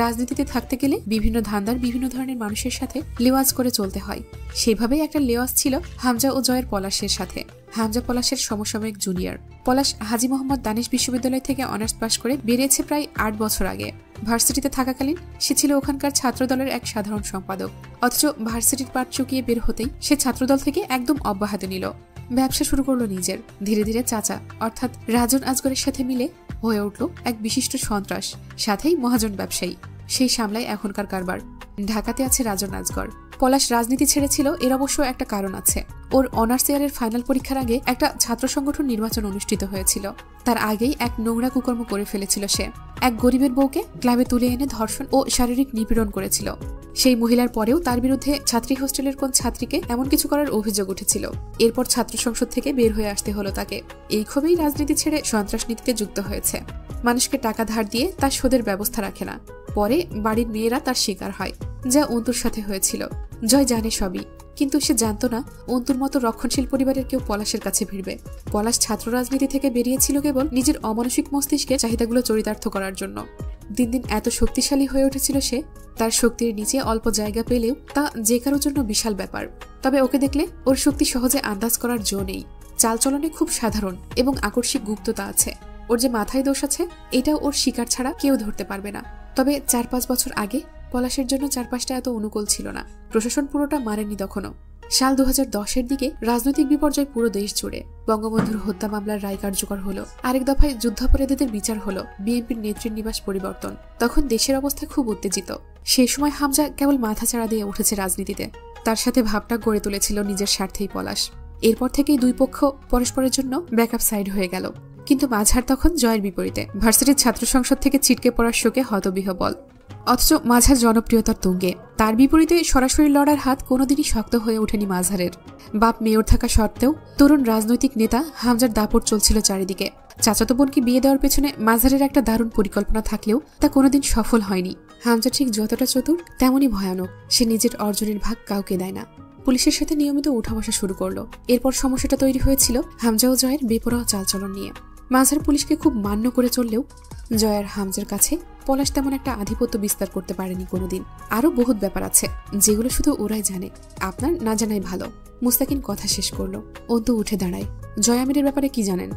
রাজনীতিতে থাকতে গেলে বিভিন্ন ধান্দার বিভিন্ন ধরনের মানুষের সাথে লেওয়াজ করে চলতে হয়। সেভাবেই একটা লেওয়াজ ছিল হামজা ও জয়ের পলাশের সাথে। হামজা পলাশের সমসাময়িক জুনিয়র। পলাশ হাজী মোহাম্মদ দানিশ বিশ্ববিদ্যালয় থেকে অনার্স পাশ করে বেরিয়েছে প্রায় 8 বছর আগে। ভার্সিটিতে থাকাকালীন সে ছিল ওখানকার ছাত্রদলের এক সাধারণ সম্পাদক। অথচ ভার্সিটির পাঠ চুকিয়ে বের হতেই সে ছাত্রদল থেকে একদম অব্যাহতি নিল। ব্যবসা শুরু করলো নিজের। ধীরে ধীরে চাচা অর্থাৎ রাজন আজগরের সাথে মিলে হয়ে উঠল এক বিশিষ্ট সন্ত্রাস, সাথেই মহাজন ব্যবসায়ী। সেই সামলায় এখনকার কারবার। ঢাকাতে আছে রাজন আজগর। পলাশ রাজনীতি ছেড়েছিল, এর অবশ্য একটা কারণ আছে। ওর অনার্স ইয়ারের ফাইনাল পরীক্ষার আগে একটা ছাত্র সংগঠন নির্বাচন অনুষ্ঠিত হয়েছিল। তার আগেই এক নোংরা কুকর্ম করে ফেলেছিল সে। এক গরিবের বউকে ক্লাবে তুলে এনে ধর্ষণ ও শারীরিক নিপীড়ন করেছিল। সেই মহিলার পরেও তার বিরুদ্ধে ছাত্রী হোস্টেলের কোন ছাত্রীকে এমন কিছু করার অভিযোগ উঠেছিল। এরপর ছাত্র সংসদ থেকে বের হয়ে আসতে হলো তাকে। এই ক্ষোভেই রাজনীতি ছেড়ে সন্ত্রাসনীতিতে যুক্ত হয়েছে। মানুষকে টাকা ধার দিয়ে তার শোধের ব্যবস্থা রাখে না। পরে বাড়ির মেয়েরা তার শিকার হয়, যা অন্তুর সাথে হয়েছিল। জয় জানে সবই, কিন্তু সে জানত না অন্তুর মতো রক্ষণশীল পরিবারের কেউ পলাশের কাছে ভিড়বে। পলাশ ছাত্র রাজনীতি থেকে বেরিয়েছিল কেবল নিজের অমানসিক মস্তিষ্কে চাহিদাগুলো চরিতার্থ করার জন্য। দিন দিন এত শক্তিশালী হয়ে উঠেছিল সে, তার শক্তির নিচে অল্প জায়গা পেলেও তা যে কারোর জন্য বিশাল ব্যাপার। তবে ওকে দেখলে ওর শক্তি সহজে আন্দাজ করার জো নেই। চালচলনে খুব সাধারণ এবং আকস্মিক গুপ্ততা আছে। ওর যে মাথায় দোষ আছে, এটাও ওর শিকার ছাড়া কেউ ধরতে পারবে না। তবে 4-5 বছর আগে পলাশের জন্য চারপাশটা এত অনুকূল ছিল না। প্রশাসন পুরোটা মারেনি তখনও। সাল 2010-এর দিকে রাজনৈতিক বিপর্যয় পুরো দেশ জুড়ে। বঙ্গবন্ধুর হত্যা মামলার রায় কার্যকর হলো, আরেক দফায় যুদ্ধাপরাধীদের বিচার হলো, বিএনপির নেত্রীর নিবাস পরিবর্তন। তখন দেশের অবস্থা খুব উত্তেজিত। সেই সময় হামজা কেবল মাথাচাড়া দিয়ে উঠেছে রাজনীতিতে। তার সাথে ভাবটা গড়ে তুলেছিল নিজের স্বার্থেই পলাশ। এরপর থেকেই দুই পক্ষ পরস্পরের জন্য ব্যাকআপ সাইড হয়ে গেল। কিন্তু মাঝার তখন জয়ের বিপরীতে ভার্সিটির ছাত্র সংসদ থেকে ছিটকে পড়ার শোকে হতবিহ্বল। অথচ মাঝার জনপ্রিয়তার তুঙ্গে। তার বিপরীতে সরাসরি লড়ার হাত কোনোদিনই শক্ত হয়ে ওঠেনি মাঝারের। বাপ মেয়র থাকা সত্ত্বেও তরুণ রাজনৈতিক নেতা হামজার দাপট চলছিল চারিদিকে। চাচাতো বোনকে বিয়ে দেওয়ার পেছনে মাঝারের একটা দারুণ পরিকল্পনা থাকলেও তা কোনোদিন সফল হয়নি। হামজা ঠিক যতটা চতুর তেমনই ভয়ানক। সে নিজের অর্জনের ভাগ কাউকে দেয় না। পুলিশের সাথে নিয়মিত উঠা বসা শুরু করলো। এরপর সমস্যাটা তৈরি হয়েছিল হামজা ও জয়ের বেপরোয়া চালচলন নিয়ে। মাঝার পুলিশকে খুব মান্য করে চললেও জয়ার হামজার কাছে পলাশ তেমন একটা আধিপত্য বিস্তার করতে পারেনি কোনোদিন। আরো বহুত ব্যাপার আছে যেগুলো শুধু ওরাই জানে, আপনার না জানাই ভালো। মুস্তাকিন কথা শেষ করলো। অন্তু উঠে দাঁড়ায়। জয়ামিরের ব্যাপারে কি জানেন?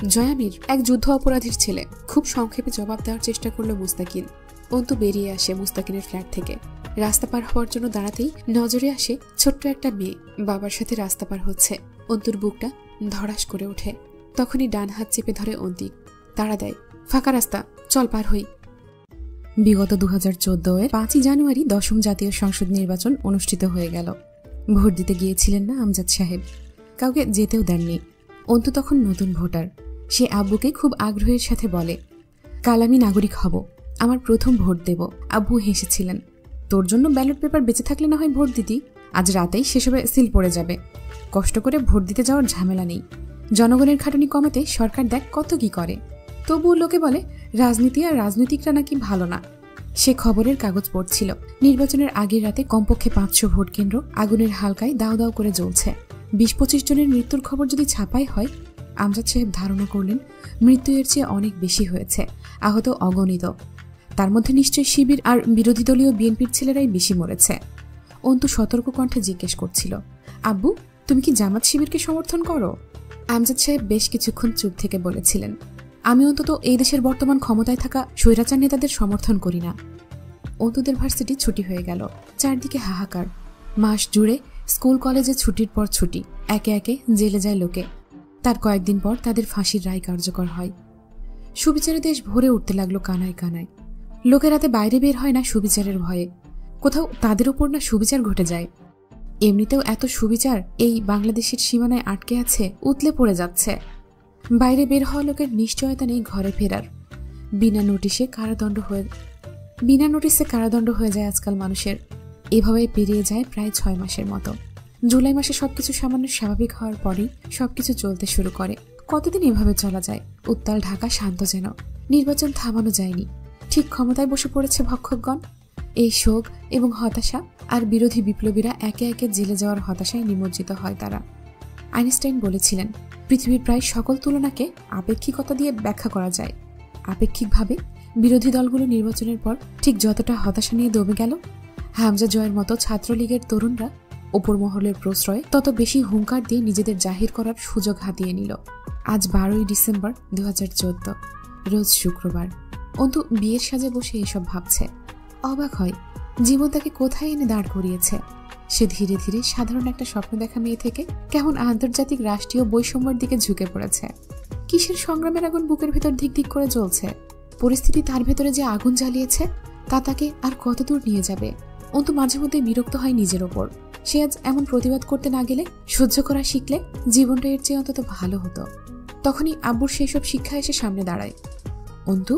জয়ামির এক যুদ্ধ অপরাধীর ছেলে। খুব সংক্ষেপে জবাব দেওয়ার চেষ্টা করলো মুস্তাকিন। অন্তু বেরিয়ে আসে মুস্তাকিনের ফ্ল্যাট থেকে। রাস্তা পার হওয়ার জন্য দাঁড়াতেই নজরে আসে ছোট্ট একটা মেয়ে বাবার সাথে রাস্তা পার হচ্ছে। অন্তুর বুকটা ধড়াস করে ওঠে। তখনই ডান হাত চেপে ধরে অন্তিক, তাড়া দেয়, ফাঁকা রাস্তা, চল পার হই। বিগত 2014-এর 5 জানুয়ারি 10ম জাতীয় সংসদ নির্বাচন অনুষ্ঠিত হয়ে গেল। ভোট দিতে গিয়েছিলেন না আমজাদ সাহেব। কাউকে যেতেও দেননি। অন্তু তখন নতুন ভোটার। সে আব্বুকে খুব আগ্রহের সাথে বলে, কাল আমি নাগরিক হব, আমার প্রথম ভোট দেব। আব্বু হেসেছিলেন। তোর জন্য ব্যালট পেপার বেঁচে থাকলে না হয় ভোট দিতি, আজ রাতেই সেসবে সিল পড়ে যাবে। কষ্ট করে ভোট দিতে যাওয়ার ঝামেলা নেই। জনগণের খাটুনি কমাতে সরকার দেখ কত কি করে। তবুও লোকে বলে রাজনীতি আর রাজনৈতিকরা নাকি ভালো না। সে খবরের কাগজ পড়ছিল। নির্বাচনের আগের রাতে কমপক্ষে 500 ভোট কেন্দ্র আগুনের হালকায় দাও দাও করে জ্বলছে। 20-25 জনের মৃত্যুর খবর যদি ছাপাই হয়, আমজাদ সাহেব ধারণা করলেন মৃত্যু এর চেয়ে অনেক বেশি হয়েছে, আহত অগণিত। তার মধ্যে নিশ্চয়ই শিবির আর বিরোধী দলীয় বিএনপির ছেলেরাই বেশি মরেছে। অন্তু সতর্ক কণ্ঠে জিজ্ঞেস করছিল, আব্বু তুমি কি জামাত শিবিরকে সমর্থন করো? আমজাদ সাহেব বেশ কিছুক্ষণ চুপ থেকে বলেছিলেন, আমি অন্তত এই দেশের বর্তমান ক্ষমতায় থাকা স্বৈরাচার নেতাদের সমর্থন করি না। অন্তুদের ভার্সিটি ছুটি হয়ে গেল। চারদিকে হাহাকার। মাস জুড়ে স্কুল কলেজে ছুটির পর ছুটি। একে একে জেলে যায় লোকে। তার কয়েকদিন পর তাদের ফাঁসির রায় কার্যকর হয়। সুবিচারে দেশ ভরে উঠতে লাগলো কানায় কানায়। লোকের রাতে বাইরে বের হয় না সুবিচারের ভয়ে। কোথাও তাদের ওপর না সুবিচার ঘটে যায়। এমনিতেও এত সুবিচার এই বাংলাদেশের সীমানায় আটকে আছে, উতলে পড়ে যাচ্ছে। বাইরে বের হওয়া লোকের নিশ্চয়তা নেই ঘরে ফেরার। বিনা নোটিসে কারাদণ্ড হয়ে যায় আজকাল মানুষের। এভাবে পেরিয়ে যায় প্রায় 6 মাসের মতো। জুলাই মাসে সবকিছু সামান্য স্বাভাবিক হওয়ার পরেই সবকিছু চলতে শুরু করে। কতদিন এভাবে চলা যায়? উত্তাল ঢাকা শান্ত যেন। নির্বাচন থামানো যায়নি। ঠিক ক্ষমতায় বসে পড়েছে ভক্ষকগণ। এই শোক এবং হতাশা আর বিরোধী বিপ্লবীরা একে একে জেলে যাওয়ার হতাশায় নিমজ্জিত হয় তারা। আইনস্টাইন বলেছিলেন, পৃথিবীর প্রায় সকল তুলনাকে আপেক্ষিকতা দিয়ে ব্যাখ্যা করা যায়। আপেক্ষিকভাবে বিরোধী দলগুলো নির্বাচনের পর ঠিক যতটা হতাশা নিয়ে দমে গেল, হামজা জয়ের মতো ছাত্রলীগের তরুণরা ওপর মহলের প্রশ্রয়ে তত বেশি হুঙ্কার দিয়ে নিজেদের জাহির করার সুযোগ হাতিয়ে নিল। আজ 12ই ডিসেম্বর 2014, রোজ শুক্রবার। অন্তু বিয়ের সাজে বসে এসব ভাবছে। অবাক হয় জীবন তাকে কোথায় এনে দাঁড় করিয়েছে। সে ধীরে ধীরে সাধারণ একটা স্বপ্ন দেখা মেয়ে থেকে কেমন আন্তর্জাতিক রাষ্ট্রীয় বৈষম্যের দিকে ঝুঁকে পড়েছে। কিসের সংগ্রামের আগুন বুকের ভেতর ধিক ধিক করে জ্বলছে। পরিস্থিতি তার ভেতরে যে আগুন জ্বালিয়েছে তা তাকে আর কতদূর নিয়ে যাবে। অন্তু মাঝে মধ্যে বিরক্ত হয় নিজের ওপর। সে আজ এমন প্রতিবাদ করতে না গেলে, সহ্য করা শিখলে জীবনটা এর চেয়ে অন্তত ভালো হতো। তখনই আব্বুর সেই সব শিক্ষা এসে সামনে দাঁড়ায়। অন্তু,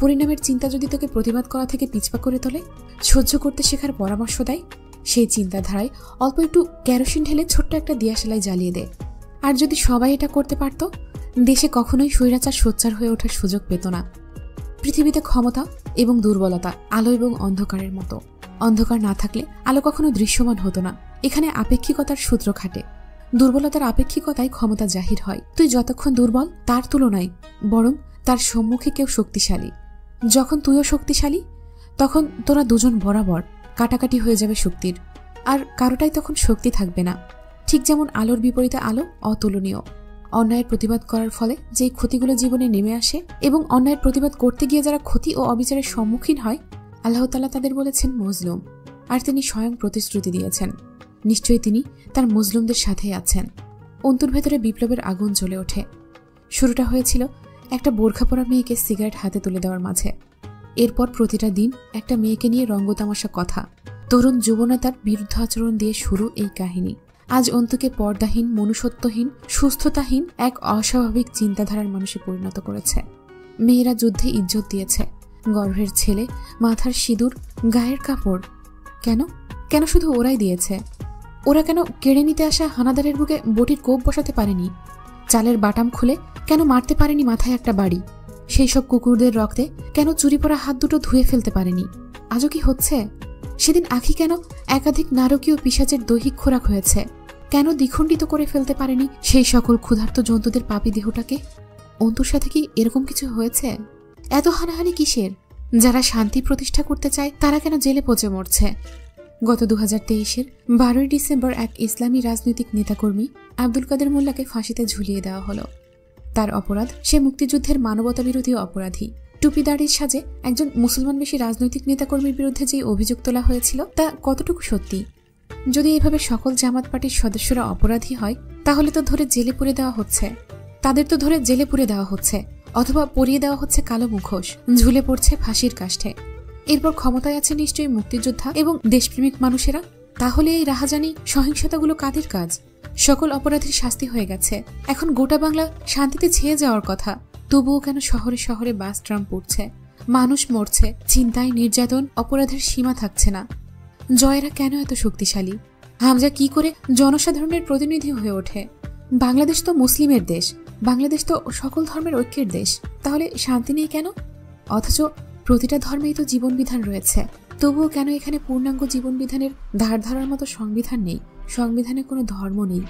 পরিণামের চিন্তা যদি তোকে প্রতিবাদ করা থেকে পিছপা করে তোলে, সহ্য করতে শেখার পরামর্শ দেয়, সেই চিন্তাধারায় অল্প একটু কেরোসিন ঢেলে ছোট্ট একটা দিয়াশালাই জ্বালিয়ে দে। আর যদি সবাই এটা করতে পারত, দেশে কখনোই স্বৈরাচার সোচ্চার হয়ে ওঠার সুযোগ পেত না। পৃথিবীতে ক্ষমতা এবং দুর্বলতা আলো এবং অন্ধকারের মতো। অন্ধকার না থাকলে আলো কখনো দৃশ্যমান হতো না। এখানে আপেক্ষিকতার সূত্র খাটে। দুর্বলতার আপেক্ষিকতায় ক্ষমতা জাহির হয়। তুই যতক্ষণ দুর্বল তার তুলনায় বরং তার সম্মুখে কেউ শক্তিশালী। যখন তুইও শক্তিশালী, তখন তোরা দুজন বরাবর কাটাকাটি হয়ে যাবে শক্তির। আর কারোটাই তখন শক্তি থাকবে না। ঠিক যেমন আলোর বিপরীতে আলো অতুলনীয়। অন্যায়ের প্রতিবাদ করার ফলে যেই ক্ষতিগুলো জীবনে নেমে আসে এবং অন্যায়ের প্রতিবাদ করতে গিয়ে যারা ক্ষতি ও অবিচারের সম্মুখীন হয়, আল্লাহ তাআলা তাদের বলেছেন মজলুম। আর তিনি স্বয়ং প্রতিশ্রুতি দিয়েছেন, নিশ্চয়ই তিনি তার মজলুমদের সাথেই আছেন। অন্তুর ভেতরে বিপ্লবের আগুন জ্বলে ওঠে। শুরুটা হয়েছিল একটা বোরখা পরা মেয়েকে সিগারেট হাতে তুলে দেওয়ার মাঝে। এরপর প্রতিটা দিন একটা মেয়েকে নিয়ে রঙ্গতামাশা কথা, তরুণ যুবনেতার বিরুদ্ধ আচরণ দিয়ে শুরু এই কাহিনী। আজ অন্তুকে পর্দাহীন, মনুষ্যত্বহীন, সুস্থতাহীন এক অস্বাভাবিক চিন্তাধারার মানুষে পরিণত করেছে। মেয়েরা যুদ্ধে ইজ্জত দিয়েছে, গর্ভের ছেলে, মাথার সিঁদুর, গায়ের কাপড়। কেন কেন শুধু ওরাই দিয়েছে? ওরা কেন কেড়ে নিতে আসা হানাদারের বুকে বটির কোপ বসাতে পারেনি? চালের বাটাম খুলে কেন মারতে পারেনি মাথায় একটা বাড়ি? সেই সব কুকুরদের রক্তে কেন চুরি পরা হাত দুটো ধুয়ে ফেলতে পারেনি? আজও কি হচ্ছে? সেদিন আখি কেন একাধিক নারকীয় পিশাচের দৈহিক খোরাক হয়েছে? কেন দ্বিখণ্ডিত করে ফেলতে পারেনি সেই সকল ক্ষুধার্ত জন্তুদের পাপী দেহটাকে? অন্তুর সাথে কি এরকম কিছু হয়েছে? এত হানাহানি কিসের? যারা শান্তি প্রতিষ্ঠা করতে চায় তারা কেন জেলে পচে মরছে? গত 2023-এর 12 ডিসেম্বর এক ইসলামী রাজনৈতিক নেতাকর্মী আব্দুল কাদের মোল্লাকে ফাঁসিতে ঝুলিয়ে দেওয়া হলো। তার অপরাধ, সে মুক্তিযুদ্ধের মানবতা বিরোধী অপরাধী। টুপিদাড়ির সাজে একজন মুসলমান বেশি রাজনৈতিক নেতাকর্মীর বিরুদ্ধে যে অভিযোগ তোলা হয়েছিল তা কতটুকু সত্যি? যদি এভাবে সকল জামাত পার্টির সদস্যরা অপরাধী হয়, তাহলে তো ধরে জেলে পুরে দেওয়া হচ্ছে। তাদের তো ধরে জেলে পুরে দেওয়া হচ্ছে, অথবা পরিয়ে দেওয়া হচ্ছে কালো মুখোশ, ঝুলে পড়ছে ফাঁসির কাষ্ঠে। এরপর ক্ষমতায় আছে নিশ্চয়ই মুক্তিযোদ্ধা এবং দেশপ্রেমিক মানুষেরা। তাহলে এই রাহাজানি, সহিংসতাগুলো কাদের কাজ? সকল অপরাধীর শাস্তি হয়ে গেছে। এখন গোটা বাংলা শান্তিতে ছেয়ে যাওয়ার কথা। তবুও কেন শহরে শহরে বাস ট্রাম পড়ছে, মানুষ মরছে, ছিনতাই, নির্যাতন, অপরাধের সীমা থাকছে না? জয়েরা কেন এত শক্তিশালী? হামজা কি করে জনসাধারণের প্রতিনিধি হয়ে ওঠে? বাংলাদেশ তো মুসলিমের দেশ, বাংলাদেশ তো সকল ধর্মের ঐক্যের দেশ। তাহলে শান্তি নেই কেন? অথচ প্রতিটা ধর্মেই তো জীবনবিধান রয়েছে। তবুও কেন এখানে পূর্ণাঙ্গ জীবনবিধানের ধার ধারার মতো সংবিধান নেই? সংবিধানে কোনো ধর্ম নেই।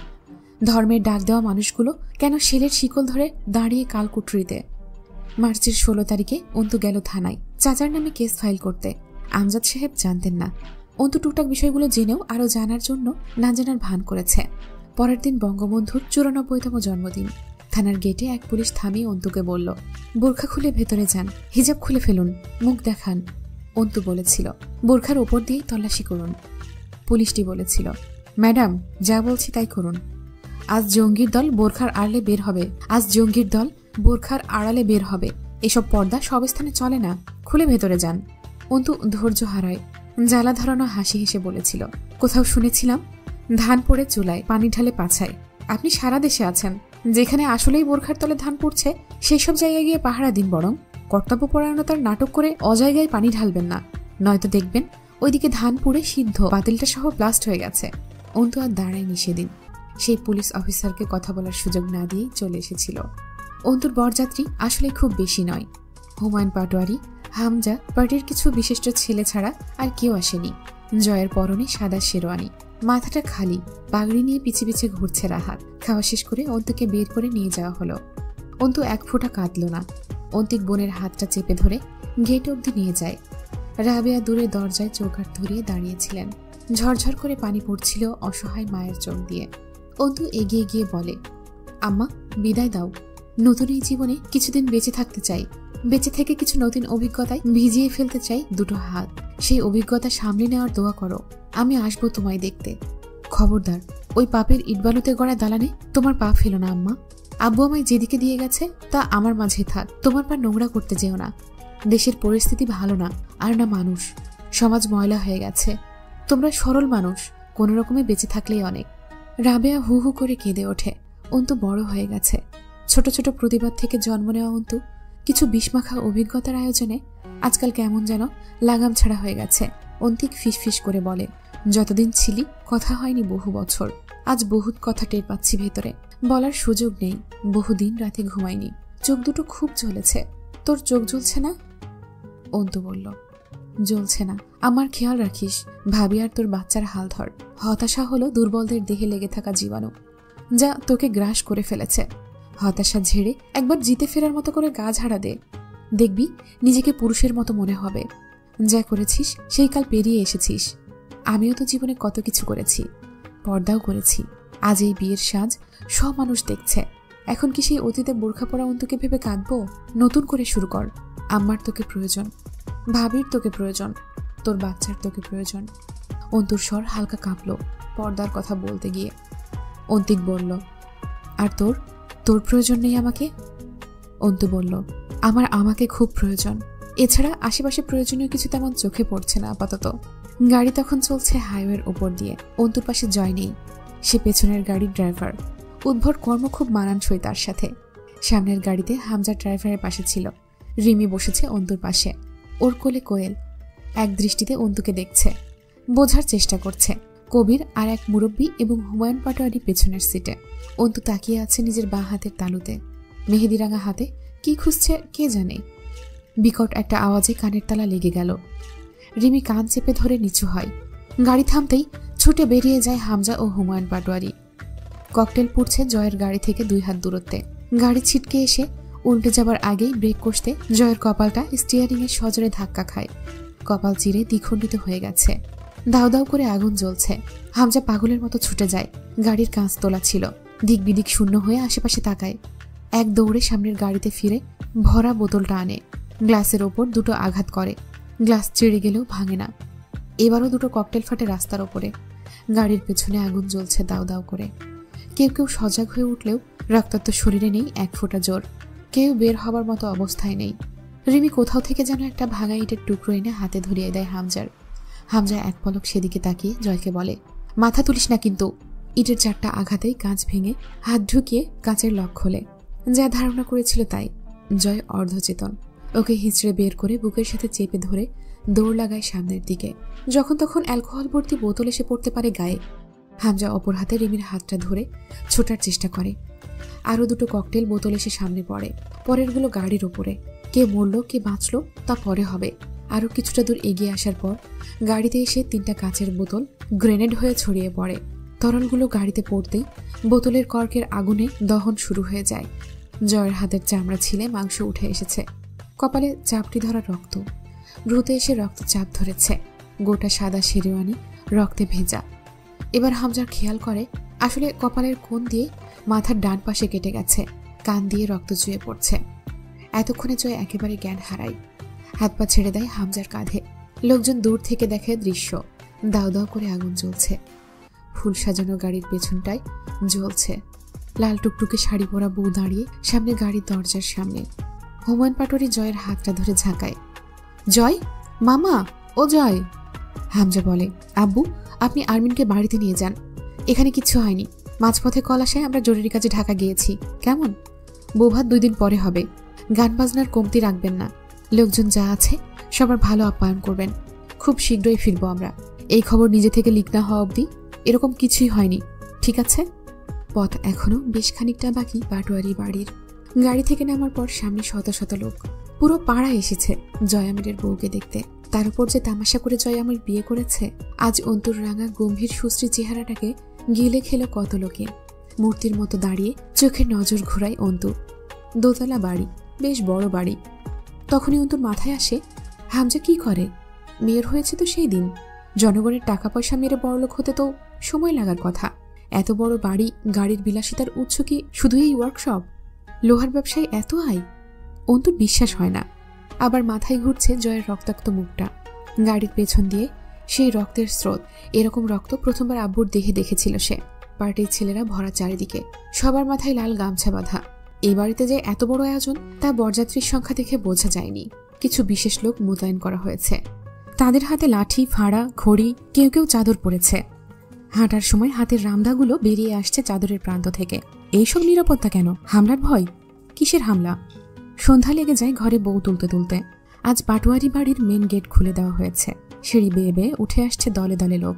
ধর্মের ডাক দেওয়া মানুষগুলো কেন শেলের শিকল ধরে দাঁড়িয়ে কালকুটরিতে? মার্চের 16 তারিখে অন্তু গেল থানায় চাচার নামে কেস ফাইল করতে। আমজাদ সাহেব জানতেন না। অন্তু টুকটাক বিষয়গুলো জেনেও আরও জানার জন্য না জানার ভান করেছে। পরের দিন বঙ্গবন্ধুর 94তম জন্মদিন। থানার গেটে এক পুলিশ থামিয়ে অন্তুকে বলল, বোরখা খুলে ভেতরে যান, হিজাব খুলে ফেলুন, মুখ দেখান। অন্তু বলেছিল, বোরখার ওপর দিয়েই তল্লাশি করুন। পুলিশটি বলেছিল, ম্যাডাম যা বলছি তাই করুন। আজ জঙ্গির দল বোরখার আড়ালে বের হবে, আজ জঙ্গির দল বোরখার আড়ালে বের হবে। এসব পর্দা সব স্থানে চলে না, খুলে ভেতরে যান। অন্তু ধৈর্য হারায় জ্বালা ধরানো হাসি হেসে বলেছিল, কোথাও শুনেছিলাম ধান পড়ে চুলায়, পানি ঢালে পাছায়। আপনি সারা দেশে আছেন, যেখানে আসলেই বোরখার তলে ধান পড়ছে সেই সব জায়গায় গিয়ে পাহারা দিন। বরং কর্তব্যপরায়ণতার নাটক করে অজায়গায় পানি ঢালবেন না, নয়তো দেখবেন ওইদিকে ধান পুড়ে সিদ্ধ, পাতিলটা সহ ব্লাস্ট হয়ে গেছে। অন্তু আর দাঁড়ায়নি সেদিন। সেই পুলিশ অফিসারকে কথা বলার সুযোগ না দিয়েই চলে এসেছিল। অন্তুর বরযাত্রী আসলে খুব বেশি নয়। হুমায়ুন পাটোয়ারি, হামজা, পার্টির কিছু বিশিষ্ট ছেলে ছাড়া আর কেউ আসেনি। জয়ের পরনে সাদা শেরওয়ানি, মাথাটা খালি, পাগড়ি নিয়ে পিছে পিছে ঘুরছে রাহাত। খাওয়া শেষ করে অন্তুকে বের করে নিয়ে যাওয়া হলো। অন্তু এক ফোঁটা কাঁদল না। অন্তিক বোনের হাতটা চেপে ধরে গেট অব্দি নিয়ে যায়। রাবেয়া দূরে দরজায় চৌকাঠ ধরিয়ে দাঁড়িয়েছিলেন। ঝরঝর করে পানি পড়ছিল অসহায় মায়ের চোখ দিয়ে। অন্তু এগিয়ে গিয়ে বলে, আম্মা বিদায় দাও, নতুন এই জীবনে কিছুদিন বেঁচে থাকতে চাই। বেঁচে থেকে কিছু নতুন অভিজ্ঞতায় ভিজিয়ে ফেলতে চাই দুটো হাত। সেই অভিজ্ঞতা সামলে নেওয়ার দোয়া করো। আমি আসবো তোমায় দেখতে। খবরদার ওই পাপের ইটবালুতে গড়া দালানে তোমার পা ফেলো না আম্মা। আব্বু আমায় যেদিকে দিয়ে গেছে তা আমার মাঝে থাক, তোমার পা নোংরা করতে যেও না। দেশের পরিস্থিতি ভালো না, আর না মানুষ। সমাজ ময়লা হয়ে গেছে। তোমরা সরল মানুষ, কোনো রকমে বেঁচে থাকলেই অনেক। রাবেয়া হু হু করে কেঁদে ওঠে। অন্তু বড় হয়ে গেছে। ছোট ছোট প্রতিবাদ থেকে জন্ম নেওয়া অন্তু কিছু বিষমাখা অভিজ্ঞতার আয়োজনে আজকাল কেমন যেন লাগাম ছাড়া হয়ে গেছে। অন্তিক ফিসফিস করে বলে, যতদিন ছিলি কথা হয়নি বহু বছর, আজ বহুত কথা টের পাচ্ছি ভেতরে, বলার সুযোগ নেই। বহুদিন রাতে ঘুমাইনি, চোখ দুটো খুব জ্বলেছে। তোর চোখ জ্বলছে না? অন্তু বলল, জ্বলছে না। আমার খেয়াল রাখিস, ভাবি আর তোর বাচ্চার হাল ধর। হতাশা হলো দুর্বলদের দেহে লেগে থাকা জীবাণু, যা তোকে গ্রাস করে ফেলেছে। হতাশা ঝেড়ে একবার জিতে ফেরার মতো করে গা ঝাড়া দে, দেখবি নিজেকে পুরুষের মতো মনে হবে। যা করেছিস সেই কাল পেরিয়ে এসেছিস। আমিও তো জীবনে কত কিছু করেছি, পর্দাও করেছি। আজ এই বিয়ের সাজ সব মানুষ দেখছে। এখন কি সেই অতীতে বোরখা পরা অন্তুকে ভেবে কাঁদবো? নতুন করে শুরু কর। আমার তোকে প্রয়োজন, ভাবির তোকে প্রয়োজন, তোর বাচ্চার তোকে প্রয়োজন। অন্তুর স্বর হালকা কাঁপলো পর্দার কথা বলতে গিয়ে। অন্তিক বলল, আর তোর তোর প্রয়োজন নেই আমাকে? অন্তু বলল, আমাকে খুব প্রয়োজন। এছাড়া আশেপাশে প্রয়োজনীয় কিছু তেমন চোখে পড়ছে না আপাতত। গাড়ি তখন চলছে হাইওয়ের ওপর দিয়ে। অন্তুর পাশে জয় নেই, সে পেছনের গাড়ির ড্রাইভার। উদ্ভট কর্ম খুব মানানসই তার সাথে। সামনের গাড়িতে হামজা ড্রাইভারের পাশে ছিল। রিমি বসেছে অন্তুর পাশে, ওর কোলে কোয়েল। এক দৃষ্টিতে অন্তুকে দেখছে, বোঝার চেষ্টা করছে। কবির আর এক মুরব্বী এবং হুমায়ুন পাটোয়ারি পেছনের সিটে। অন্তু তাকিয়ে আছে নিজের বাঁ হাতের তালুতে। মেহেদিরাঙা হাতে কি খুঁজছে কে জানে। বিকট একটা আওয়াজে কানের তালা লেগে গেল। রিমি কান চেপে ধরে নিচু হয়। গাড়ি থামতেই ছুটে বেরিয়ে যায় হামজা ও হুমায়ুন পাটোয়ারি। ককটেল পুড়ছে জয়ের গাড়ি থেকে 2 হাত দূরত্বে। গাড়ি ছিটকে এসে উল্টে যাবার আগেই ব্রেক কষতে জয়ের কপালটা স্টিয়ারিংয়ে সজোরে ধাক্কা খায়। কপাল চিরে দ্বিখণ্ডিত হয়ে গেছে। দাউ দাউ করে আগুন জ্বলছে। হামজা পাগলের মতো ছুটে যায়। গাড়ির কাঁচ তোলা ছিল। দিক বিদিক শূন্য হয়ে আশেপাশে তাকায়। এক দৌড়ে সামনের গাড়িতে ফিরে ভরা বোতলটা আনে। গ্লাসের ওপর দুটো আঘাত করে। গ্লাস চিড়ে গেলেও ভাঙে না। এবারও দুটো ককটেল ফাটে রাস্তার ওপরে। গাড়ির পেছনে আগুন জ্বলছে দাউ দাউ করে। কেউ কেউ সজাগ হয়ে উঠলেও রক্তাক্ত শরীরে নেই এক ফোঁটা জোর। কেউ বের হবার মতো অবস্থায় নেই। রিমি কোথাও থেকে যেন একটা ভাঙা ইটের টুকরো এনে হাতে ধরিয়ে দেয় হামজার। হামজা এক পলক সেদিকে তাকিয়ে জয়কে বলে, মাথা তুলিস না কিন্তু। ইটের 4টা আঘাতেই কাঁচ ভেঙে হাত ঢুকিয়ে কাঁচের লক খোলে। যা ধারণা করেছিল তাই। জয় অর্ধচেতন। ওকে হিঁচড়ে বের করে বুকের সাথে চেপে ধরে দৌড় লাগায় সামনের দিকে। যখন তখন অ্যালকোহল ভর্তি বোতল এসে পড়তে পারে গায়ে। হামজা অপর হাতে রিমির হাতটা ধরে ছোটার চেষ্টা করে। আরও দুটো ককটেল বোতল এসে সামনে পড়ে। পরেরগুলো গাড়ির ওপরে। কে মরল কে বাঁচল তা পরে হবে। আরও কিছুটা দূর এগিয়ে আসার পর গাড়িতে এসে 3টা কাঁচের বোতল গ্রেনেড হয়ে ছড়িয়ে পড়ে। তরলগুলো গাড়িতে পড়তেই বোতলের কর্কের আগুনে দহন শুরু হয়ে যায়। জয়ের হাতের চামড়া ছিলে মাংস উঠে এসেছে। কপালে চাপটি ধরা রক্ত। ভ্রুতে এসে রক্তচাপ ধরেছে। গোটা সাদা শেরওয়ানি রক্তে ভেজা। এবার হামজার খেয়াল করে আসলে কপালের কোণ দিয়ে মাথার ডান পাশে কেটে গেছে। কান দিয়ে রক্ত চুয়ে পড়ছে। এতক্ষণে জয় একেবারে জ্ঞান হারায়। হাত পা ছেড়ে দেয় হামজার কাঁধে। লোকজন দূর থেকে দেখে দৃশ্য। দাউ দাউ করে আগুন জ্বলছে। ফুল সাজানো গাড়ির পেছনটায় জ্বলছে। লাল টুকটুকে শাড়ি পরা বউ দাঁড়িয়ে সামনে গাড়ির দরজার সামনে। হুমায়ুন পাটোয়ারি জয়ের হাতটা ধরে ঝাঁকায়। জয়, মামা, ও জয়। হামজা বলে, আব্বু আপনি আরমিনকে বাড়িতে নিয়ে যান। এখানে কিচ্ছু হয়নি। মাঝপথে কল আসায় আমরা জরুরি কাজে ঢাকা গিয়েছি। কেমন? বৌভাত 2 দিন পরে হবে। গান বাজনার কমতি রাখবেন না। লোকজন যা আছে সবার ভালো আপ্যায়ন করবেন। খুব শীঘ্রই ফিরবো আমরা। এই খবর নিজে থেকে লিক না হওয়া অবধি এরকম কিছুই হয়নি, ঠিক আছে? পথ এখনো বেশ খানিকটা বাকি পাটোয়ারি বাড়ির। গাড়ি থেকে নামার পর সামনে শত শত লোক। পুরো পাড়া এসেছে জয় আমিরের বউকে দেখতে। তার উপর যে তামাশা করে জয় আমির বিয়ে করেছে। আজ অন্তর রাঙা গম্ভীর সুশ্রী চেহারাটাকে গিলে খেলো কত লোকে। মূর্তির মতো দাঁড়িয়ে চোখের নজর ঘোরায় অন্তু। দোতলা বাড়ি, বেশ বড় বাড়ি। তখনই অন্তুর মাথায় আসে, হামজা কি করে? মেয়র হয়েছে তো সেই দিন। জনগণের টাকা পয়সা মেরে বড়লোক হতে তো সময় লাগার কথা। এত বড় বাড়ি, গাড়ির বিলাসিতার উৎস কি শুধু এই ওয়ার্কশপ? লোহার ব্যবসায় এত আয়? অন্তুর বিশ্বাস হয় না। আবার মাথায় ঘুরছে জয়ের রক্তাক্ত মুখটা। গাড়ির পেছন দিয়ে সেই রক্তের স্রোত। এরকম রক্ত প্রথমবার আব্বুর দেহে দেখেছিল সে। পার্টির ছেলেরা ভরা চারিদিকে। সবার মাথায় লাল গামছা বাঁধা। এই বাড়িতে যে এত বড় আয়োজন তা বরযাত্রীর সংখ্যা দেখে বোঝা যায়নি। কিছু বিশেষ লোক মোতায়েন করা হয়েছে। তাদের হাতে লাঠি, ফাঁড়া, ঘড়ি, কেউ কেউ চাদর পরেছে। হাঁটার সময় হাতের রামদাগুলো বেরিয়ে আসছে চাদরের প্রান্ত থেকে। এইসব নিরাপত্তা কেন? হামলার ভয়? কিসের হামলা? সন্ধ্যা লেগে যায় ঘরে বউ তুলতে তুলতে। আজ পাটোয়ারি বাড়ির মেন গেট খুলে দেওয়া হয়েছে। সিঁড়ি বেয়ে বেয়ে উঠে আসছে দলে দলে লোক।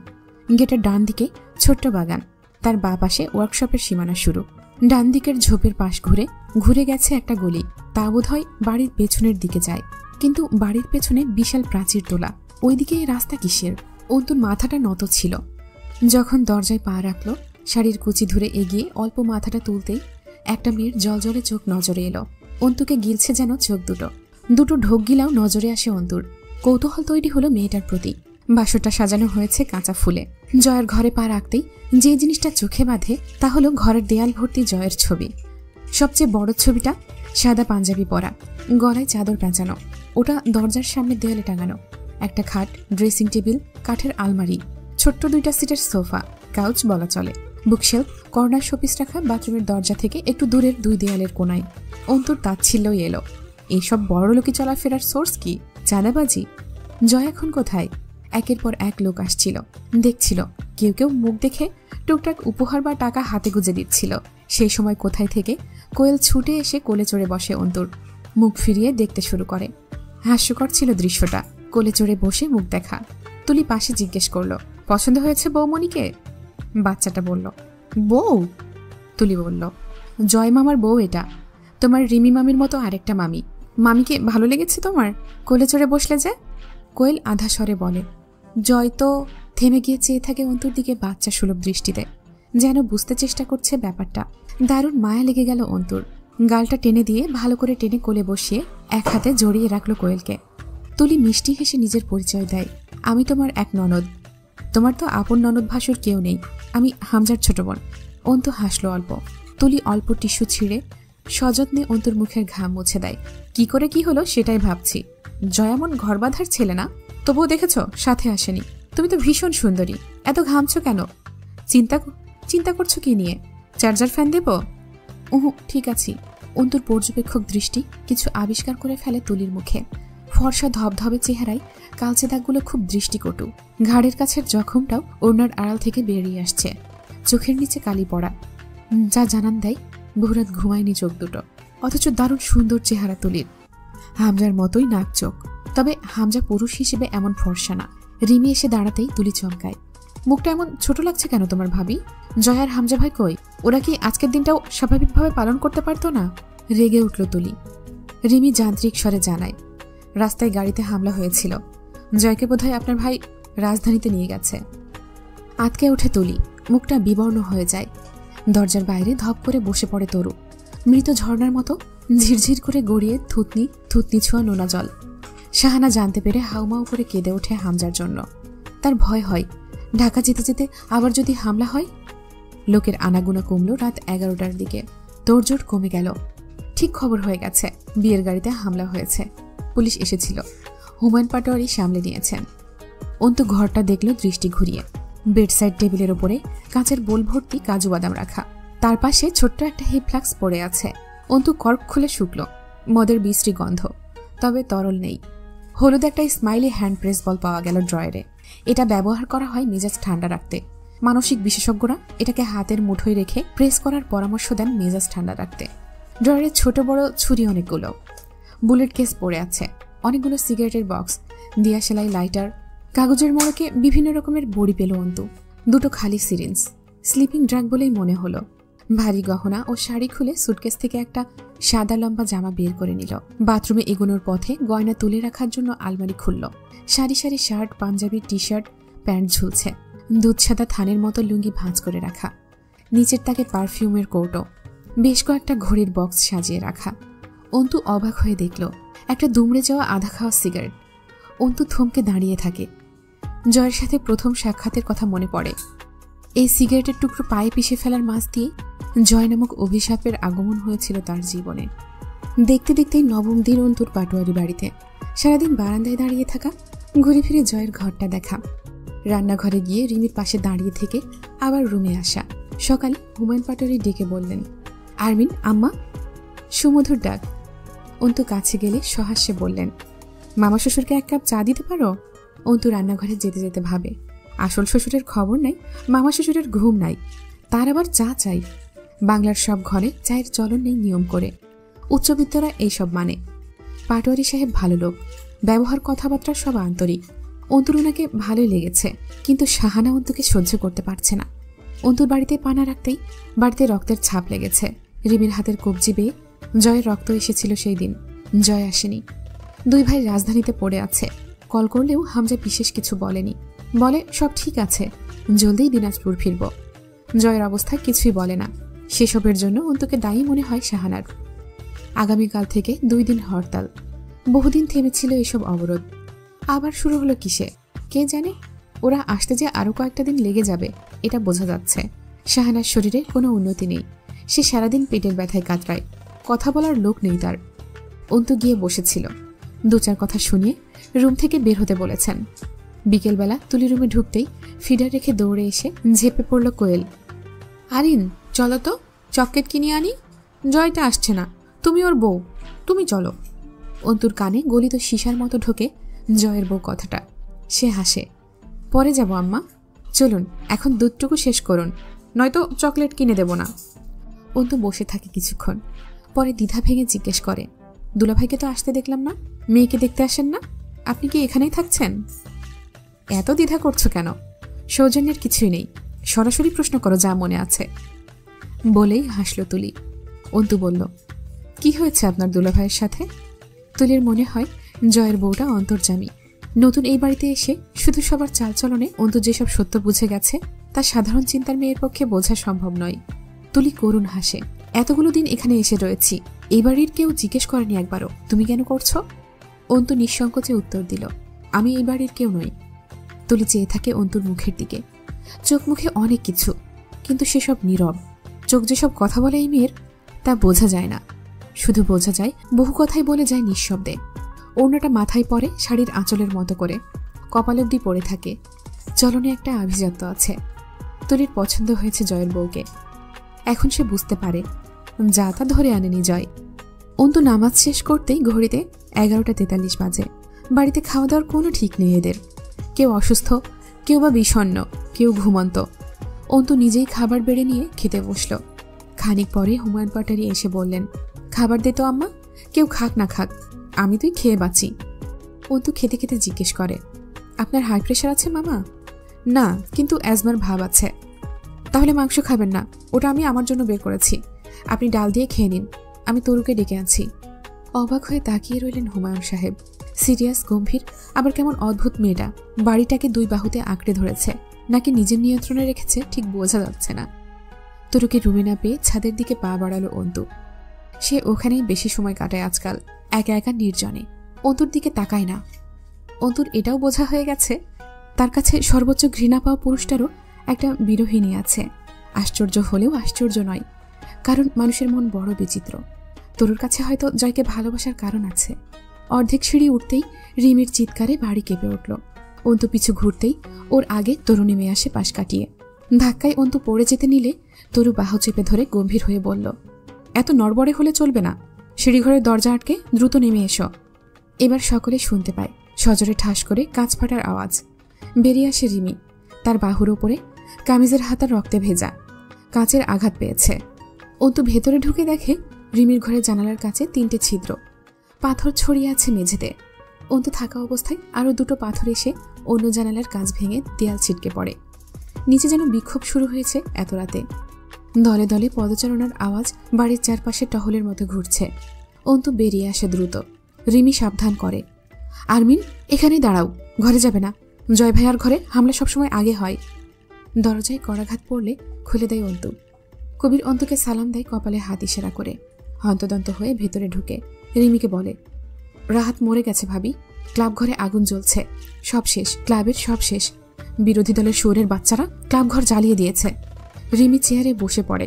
গেটের ডান দিকে ছোট্ট বাগান, তার বাঁ পাশে ওয়ার্কশপের সীমানা শুরু। ডান দিকের ঝোপের পাশ ঘুরে ঘুরে গেছে একটা গলি, তা বোধহয় বাড়ির পেছনের দিকে যায়। কিন্তু বাড়ির পেছনে বিশাল প্রাচীর তোলা, ওইদিকে রাস্তা কিসের? অন্তুর মাথাটা নত ছিল। যখন দরজায় পা রাখল, শাড়ির কুচি ধরে এগিয়ে অল্প মাথাটা তুলতেই একটা মেয়ের জলজলে চোখ নজরে এলো। অন্তুকে গিলছে যেন চোখ দুটো। দুটো ঢোক গিলাও নজরে আসে অন্তুর। কৌতূহল তৈরি হলো মেয়েটার প্রতি। বাসরটা সাজানো হয়েছে কাঁচা ফুলে। জয়ের ঘরে পা রাখতেই যে জিনিসটা চোখে বাঁধে তা হলো ঘরের দেয়াল ভর্তি জয়ের ছবি। সবচেয়ে বড় ছবিটা সাদা পাঞ্জাবি পরা, গলায় চাদর পেঁচানো, ওটা দরজার সামনে দেয়ালে টাঙানো। একটা খাট, ড্রেসিং টেবিল, কাঠের আলমারি, ছোট্ট 2টা সিটের সোফা, কাউচ বলা চলে, বুকশেলফ, কর্নার শোপিস রাখা বাথরুমের দরজা থেকে একটু দূরের 2 দেয়ালের কোনায়। অন্তুর তাচ্ছিল্যই এলো। এইসব বড়লোকি চলাফেরার সোর্স কি? চাঁদাবাজি? জয় এখন কোথায়? একের পর এক লোক আসছিল, দেখছিল। কেউ কেউ মুখ দেখে টুকটাক উপহার বা টাকা হাতে গুজে দিচ্ছিল। সেই সময় কোথায় থেকে কোয়েল ছুটে এসে কোলে চড়ে বসে অন্তুর। মুখ ফিরিয়ে দেখতে শুরু করে। হাস্যকর ছিল দৃশ্যটা। কোলে চড়ে বসে মুখ দেখা। তুলি পাশে জিজ্ঞেস করলো, পছন্দ হয়েছে বৌমণিকে? বাচ্চাটা বলল, বউ? তুলি বলল, জয় মামার বউ এটা, তোমার রিমি মামির মতো আরেকটা মামি। মামিকে ভালো লেগেছে তোমার? কোলে চড়ে বসলে যে? কোয়েল আধা স্বরে বলে। জয় তো থেমে গিয়ে চেয়ে থাকে অন্তুর দিকে বাচ্চা সুলভ দৃষ্টিতে, যেন বুঝতে চেষ্টা করছে ব্যাপারটা। দারুণ মায়া লেগে গেল অন্তুর। গালটা টেনে দিয়ে ভালো করে টেনে কোলে বসিয়ে এক হাতে জড়িয়ে রাখলো কোয়েলকে। তুলি মিষ্টি হেসে নিজের পরিচয় দেয়, আমি তোমার এক ননদ। তোমার তো আপন ননদ ভাসুর কেউ নেই, আমি হামজার ছোট বোন। অন্তু হাসলো অল্প। তুলি অল্প টিস্যু ছিঁড়ে সযত্নে অন্তুর মুখের ঘাম মুছে দেয়। কি করে কি হলো সেটাই ভাবছি। জয়ামন ঘর বাঁধার ছেলে না? তবুও দেখেছ সাথে আসেনি। তুমি তো ভীষণ সুন্দরী, এত ঘামছো কেন? চিন্তা করছো কি নিয়ে? চার্জার ফ্যান দেব? ওহ, ঠিক আছি। অন্তুর পর্যবেক্ষক দৃষ্টি কিছু আবিষ্কার করে ফেলে তুলির মুখে। ফর্সা ধবধবে চেহারায় কালচে দাগগুলো খুব দৃষ্টিকটু। ঘাড়ের কাছের জখমটাও ওড়নার আড়াল থেকে বেরিয়ে আসছে। চোখের নিচে কালি পড়া, যা জানান দেয় বহুরাত ঘুমায়নি চোখ দুটো। অথচ দারুণ সুন্দর চেহারা তুলির, হামজার মতোই নাক চোখ। তবে হামজা পুরুষ হিসেবে এমন ফর্সা না। রিমি এসে দাঁড়াতেই তুলি চমকায়। মুখটা এমন ছোট লাগছে কেন তোমার ভাবি? জয়ার হামজা ভাই কই? ওরা কি আজকের দিনটাও স্বাভাবিকভাবে পালন করতে পারতো না? রেগে উঠল তুলি। রিমি যান্ত্রিক স্বরে জানায়, রাস্তায় গাড়িতে হামলা হয়েছিল। জয়কে বোধহয় আপনার ভাই রাজধানীতে নিয়ে গেছে। আতকে ওঠে তুলি, মুখটা বিবর্ণ হয়ে যায়। দরজার বাইরে ধপ করে বসে পড়ে তরু। মৃত ঝর্ণার মতো ঝিরঝির করে গড়িয়ে থুতনি ছোঁয়া নোনা জল। শাহানা জানতে পেরে হাউমাউ করে কেঁদে ওঠে হামজার জন্য। তার ভয় হয়, ঢাকা যেতে যেতে আবার যদি হামলা হয়। লোকের আনাগুনা কমল রাত 11টার দিকে। তোড়জোড় কমে গেল। ঠিক খবর হয়ে গেছে, বিয়ের গাড়িতে হামলা হয়েছে। পুলিশ এসেছিল, হুমায়ুন পাটোয়ারি সামলে নিয়েছেন। অন্তু ঘরটা দেখল দৃষ্টি ঘুরিয়ে। বেডসাইড টেবিলের ওপরে কাঁচের বোল ভর্তি কাজু বাদাম রাখা, তার পাশে ছোট্ট একটা হিপ ফ্লাক্স পড়ে আছে। অন্তু কর্ক খুলে শুকল। মদের বিশ্রী গন্ধ, তবে তরল নেই। হলুদ একটা স্মাইলি হ্যান্ড প্রেস বল পাওয়া গেল ড্রয়ারে। এটা ব্যবহার করা হয় মেজাজ ঠান্ডা রাখতে। মানসিক বিশেষজ্ঞরা এটাকে হাতের মুঠোয় রেখে প্রেস করার পরামর্শ দেন মেজাজ ঠান্ডা রাখতে। ড্রয়ারে ছোট বড় ছুরি অনেকগুলো, বুলেট কেস পড়ে আছে, অনেকগুলো সিগারেটের বক্স, দিয়া সেলাই, লাইটার, কাগজের মোড়কে বিভিন্ন রকমের বড়ি পেল অন্তু। দুটো খালি সিরিঞ্জ, স্লিপিং ড্রাগ বলেই মনে হলো। ভারী গহনা ও শাড়ি খুলে সুটকেস থেকে একটা সাদা লম্বা জামা বের করে নিল। বাথরুমে এগোনোর পথে গয়না তুলে রাখার জন্য আলমারি খুলল। সারি সারি শার্ট, পাঞ্জাবি, টি শার্ট, প্যান্ট ঝুলছে। দুধ সাদা থানের মতো লুঙ্গি ভাঁজ করে রাখা। নিচের তাকে পারফিউমের কৌটো, বেশ কয়েকটা ঘড়ির বক্স সাজিয়ে রাখা। অন্তু অবাক হয়ে দেখল একটা দুমড়ে যাওয়া আধা খাওয়া সিগারেট। অন্তু থমকে দাঁড়িয়ে থাকে। জয়ের সাথে প্রথম সাক্ষাতের কথা মনে পড়ে। এই সিগারেটের টুকরো পায়ে পিষে ফেলার মাঝ দিয়ে জয় নামক অভিশাপের আগমন হয়েছিল তার জীবনে। দেখতে দেখতেই নবম দিন অন্তুর পাটোয়ারি বাড়িতে। সারাদিন বারান্দায় দাঁড়িয়ে থাকা, ঘুরে ফিরে জয়ের ঘরটা দেখা, রান্নাঘরে গিয়ে রিমির পাশে দাঁড়িয়ে থেকে আবার রুমে আসা। সকালে হুমায়ুন পাটোয়ারি ডেকে বললেন, আরমিন আম্মা। সুমধুর ডাক। অন্তু কাছে গেলে সহাস্যে বললেন, মামা শ্বশুরকে 1 কাপ চা দিতে পারো? অন্তু রান্নাঘরে যেতে যেতে ভাবে, আসল শ্বশুরের খবর নাই, মামা শ্বশুরের ঘুম নাই, তার আবার চা চাই। বাংলার সব ঘরে চায়ের চলন নেই নিয়ম করে। উচ্চবিত্তরা এইসব মানে। পাটোয়ারি সাহেব ভালো লোক, ব্যবহার কথাবার্তা সব আন্তরিক। অন্তুর ওনাকে ভালোই লেগেছে, কিন্তু শাহানা অন্তুকে সহ্য করতে পারছে না। অন্তুর বাড়িতে পানা রাখতেই বাড়িতে রক্তের ছাপ লেগেছে। রিমির হাতের কবজি বেয়ে জয়ের রক্ত এসেছিল সেই দিন। জয় আসেনি। দুই ভাই রাজধানীতে পড়ে আছে। কল করলেও হামজা বিশেষ কিছু বলেনি। বলে সব ঠিক আছে, জলদিই দিনাজপুর ফিরব। জয়ের অবস্থা কিছুই বলে না। সেসবের জন্য অন্তুকে দায়ী মনে হয় শাহানার। আগামীকাল থেকে 2 দিন হরতাল। বহুদিন থেমেছিল এসব অবরোধ, আবার শুরু হলো কিসে কে জানে। ওরা আসতে যে আরো কয়েকটা দিন লেগে যাবে এটা বোঝা যাচ্ছে। শাহানার শরীরে কোনো উন্নতি নেই। সে সারাদিন পেটের ব্যথায় কাতরায়, কথা বলার লোক নেই তার। অন্তু গিয়ে বসেছিল। 2-4 কথা শুনিয়ে রুম থেকে বের হতে বলেছেন। বিকেলবেলা তুলি রুমে ঢুকতেই ফিডার রেখে দৌড়ে এসে ঝেপে পড়ল কোয়েল। আরিন চলো তো, চকলেট কিনে আনি। জয়টা আসছে না, তুমি ওর বউ, তুমি চলো। অন্তুর কানে গলিত শিশার মতো ঢোকে জয়ের বউ কথাটা। সে হাসে। পরে যাব আম্মা, চলুন এখন দুধটুকু শেষ করুন, নয়তো চকলেট কিনে দেব না। অন্তু বসে থাকে কিছুক্ষণ, পরে দ্বিধা ভেঙে জিজ্ঞেস করে, দুলাভাইকে তো আসতে দেখলাম না, মেয়েকে দেখতে আসেন না? আপনি কি এখানেই থাকছেন? এত দ্বিধা করছো কেন? সৌজন্যের কিছুই নেই, সরাসরি প্রশ্ন করো যা মনে আছে। বলেই হাসল তুলি। অন্তু বলল, কি হয়েছে আপনার দুলাভাইয়ের সাথে? তুলির মনে হয় জয়ের বউটা অন্তর্যামী। নতুন এই বাড়িতে এসে শুধু সবার চালচলনে অন্তু যেসব সত্য বুঝে গেছে তা সাধারণ চিন্তার মেয়ের পক্ষে বোঝা সম্ভব নয়। তুলি করুণ হাসে। এতগুলো দিন এখানে এসে রয়েছি, এই বাড়ির কেউ জিজ্ঞেস করেনি একবারও তুমি কেন করছো? অন্তু নিঃসংকোচে উত্তর দিল, আমি এই বাড়ির কেউ নই। তুলি চেয়ে থাকে অন্তুর মুখের দিকে। চোখ মুখে অনেক কিছু, কিন্তু সেসব নীরব। চোখ যেসব কথা বলে এই মেয়ের তা বোঝা যায় না, শুধু বোঝা যায় বহু কথাই বলে যায় নিঃশব্দে। ওড়নাটা মাথায় পরে শাড়ির আঁচলের মতো করে, কপাল অবধি পড়ে থাকে। চলনে একটা আভিজাত্য আছে। তুলির পছন্দ হয়েছে জয়ের বউকে। এখন সে বুঝতে পারে যা তা ধরে আনেনি জয়। অন্তু নামাজ শেষ করতেই ঘড়িতে 11:43 বাজে। বাড়িতে খাওয়া দাওয়ার কোনো ঠিক নেই এদের। কেউ অসুস্থ, কেউ বা বিষণ্ণ, কেউ ঘুমন্ত। অন্তু নিজেই খাবার বেড়ে নিয়ে খেতে বসল। খানিক পরে হুমায়ুন পাটারি এসে বললেন, খাবার দে তো আম্মা, কেউ খাক না খাক, আমি তুই খেয়ে বাঁচি। অন্তু খেতে খেতে জিজ্ঞেস করে, আপনার হাই প্রেশার আছে মামা? না, কিন্তু অ্যাজমার ভাব আছে। তাহলে মাংস খাবেন না, ওটা আমি আমার জন্য বের করেছি, আপনি ডাল দিয়ে খেয়ে নিন, আমি তরুকে ডেকে আনছি। অবাক হয়ে তাকিয়ে রইলেন হুমায়ুন সাহেব। সিরিয়াস, গম্ভীর, আবার কেমন অদ্ভুত মেয়েটা। বাড়িটাকে 2 বাহুতে আঁকড়ে ধরেছে, নাকি নিজের নিয়ন্ত্রণে রেখেছে ঠিক বোঝা যাচ্ছে না। তরুকে রুমে না পেয়ে ছাদের দিকে পা বাড়ালো অন্তু। সে ওখানেই বেশি সময় কাটায় আজকাল, একা একা নির্জনে। অন্তুর দিকে তাকায় না। অন্তুর এটাও বোঝা হয়ে গেছে তার কাছে সর্বোচ্চ ঘৃণা পাওয়া পুরুষটারও একটা বিরোহিনী আছে। আশ্চর্য হলেও আশ্চর্য নয়, কারণ মানুষের মন বড় বিচিত্র। তরুর কাছে হয়তো জয়কে ভালোবাসার কারণ আছে। অর্ধেক সিঁড়ি উঠতেই রিমির চিৎকারে বাড়ি কেঁপে উঠল। অন্তু পিছু ঘুরতেই ওর আগে তরু নেমে আসে পাশ কাটিয়ে। ধাক্কায় অন্তু পড়ে যেতে নিলে তরু বাহু চেপে ধরে গম্ভীর হয়ে বলল, এত নড়বড়ে হলে চলবে না, সিঁড়িঘরের দরজা আটকে দ্রুত নেমে এসো। এবার সকলে শুনতে পায় সজোরে ঠাস করে কাঁচ ফাটার আওয়াজ। বেরিয়ে আসে রিমি। তার বাহুর ওপরে কামিজের হাতা রক্তে ভেজা, কাঁচের আঘাত পেয়েছে। অন্তু ভেতরে ঢুকে দেখে রিমির ঘরের জানালার কাছে 3টে ছিদ্র, পাথর ছড়িয়ে আছে মেঝেতে। অন্তু থাকা অবস্থায় আরও 2টো পাথর এসে অন্য জানালার কাঁচ ভেঙে দেয়াল ছিটকে পড়ে। নিচে যেন বিক্ষোভ শুরু হয়েছে এত রাতে। দলে দলে পদচারণার আওয়াজ বাড়ির চারপাশে টহলের মতো ঘুরছে। অন্তু বেরিয়ে আসে দ্রুত। রিমি সাবধান করে, আরমিন এখানেই দাঁড়াও, ঘরে যাবে না, জয় ভাইয়ার ঘরে হামলা সবসময় আগে হয়। দরজায় করাঘাত পড়লে খুলে দেয় অন্তু। কবির অন্তুকে সালাম দেয় কপালে হাত ইশারা করে। হন্তদন্ত হয়ে ভেতরে ঢুকে রিমিকে বলে, রাহাত মরে গেছে ভাবি, ক্লাব ঘরে আগুন জ্বলছে, সব শেষ, ক্লাবের সব শেষ, বিরোধী দলের শুয়োরের বাচ্চারা ক্লাব ঘর জ্বালিয়ে দিয়েছে। রিমি চেয়ারে বসে পড়ে।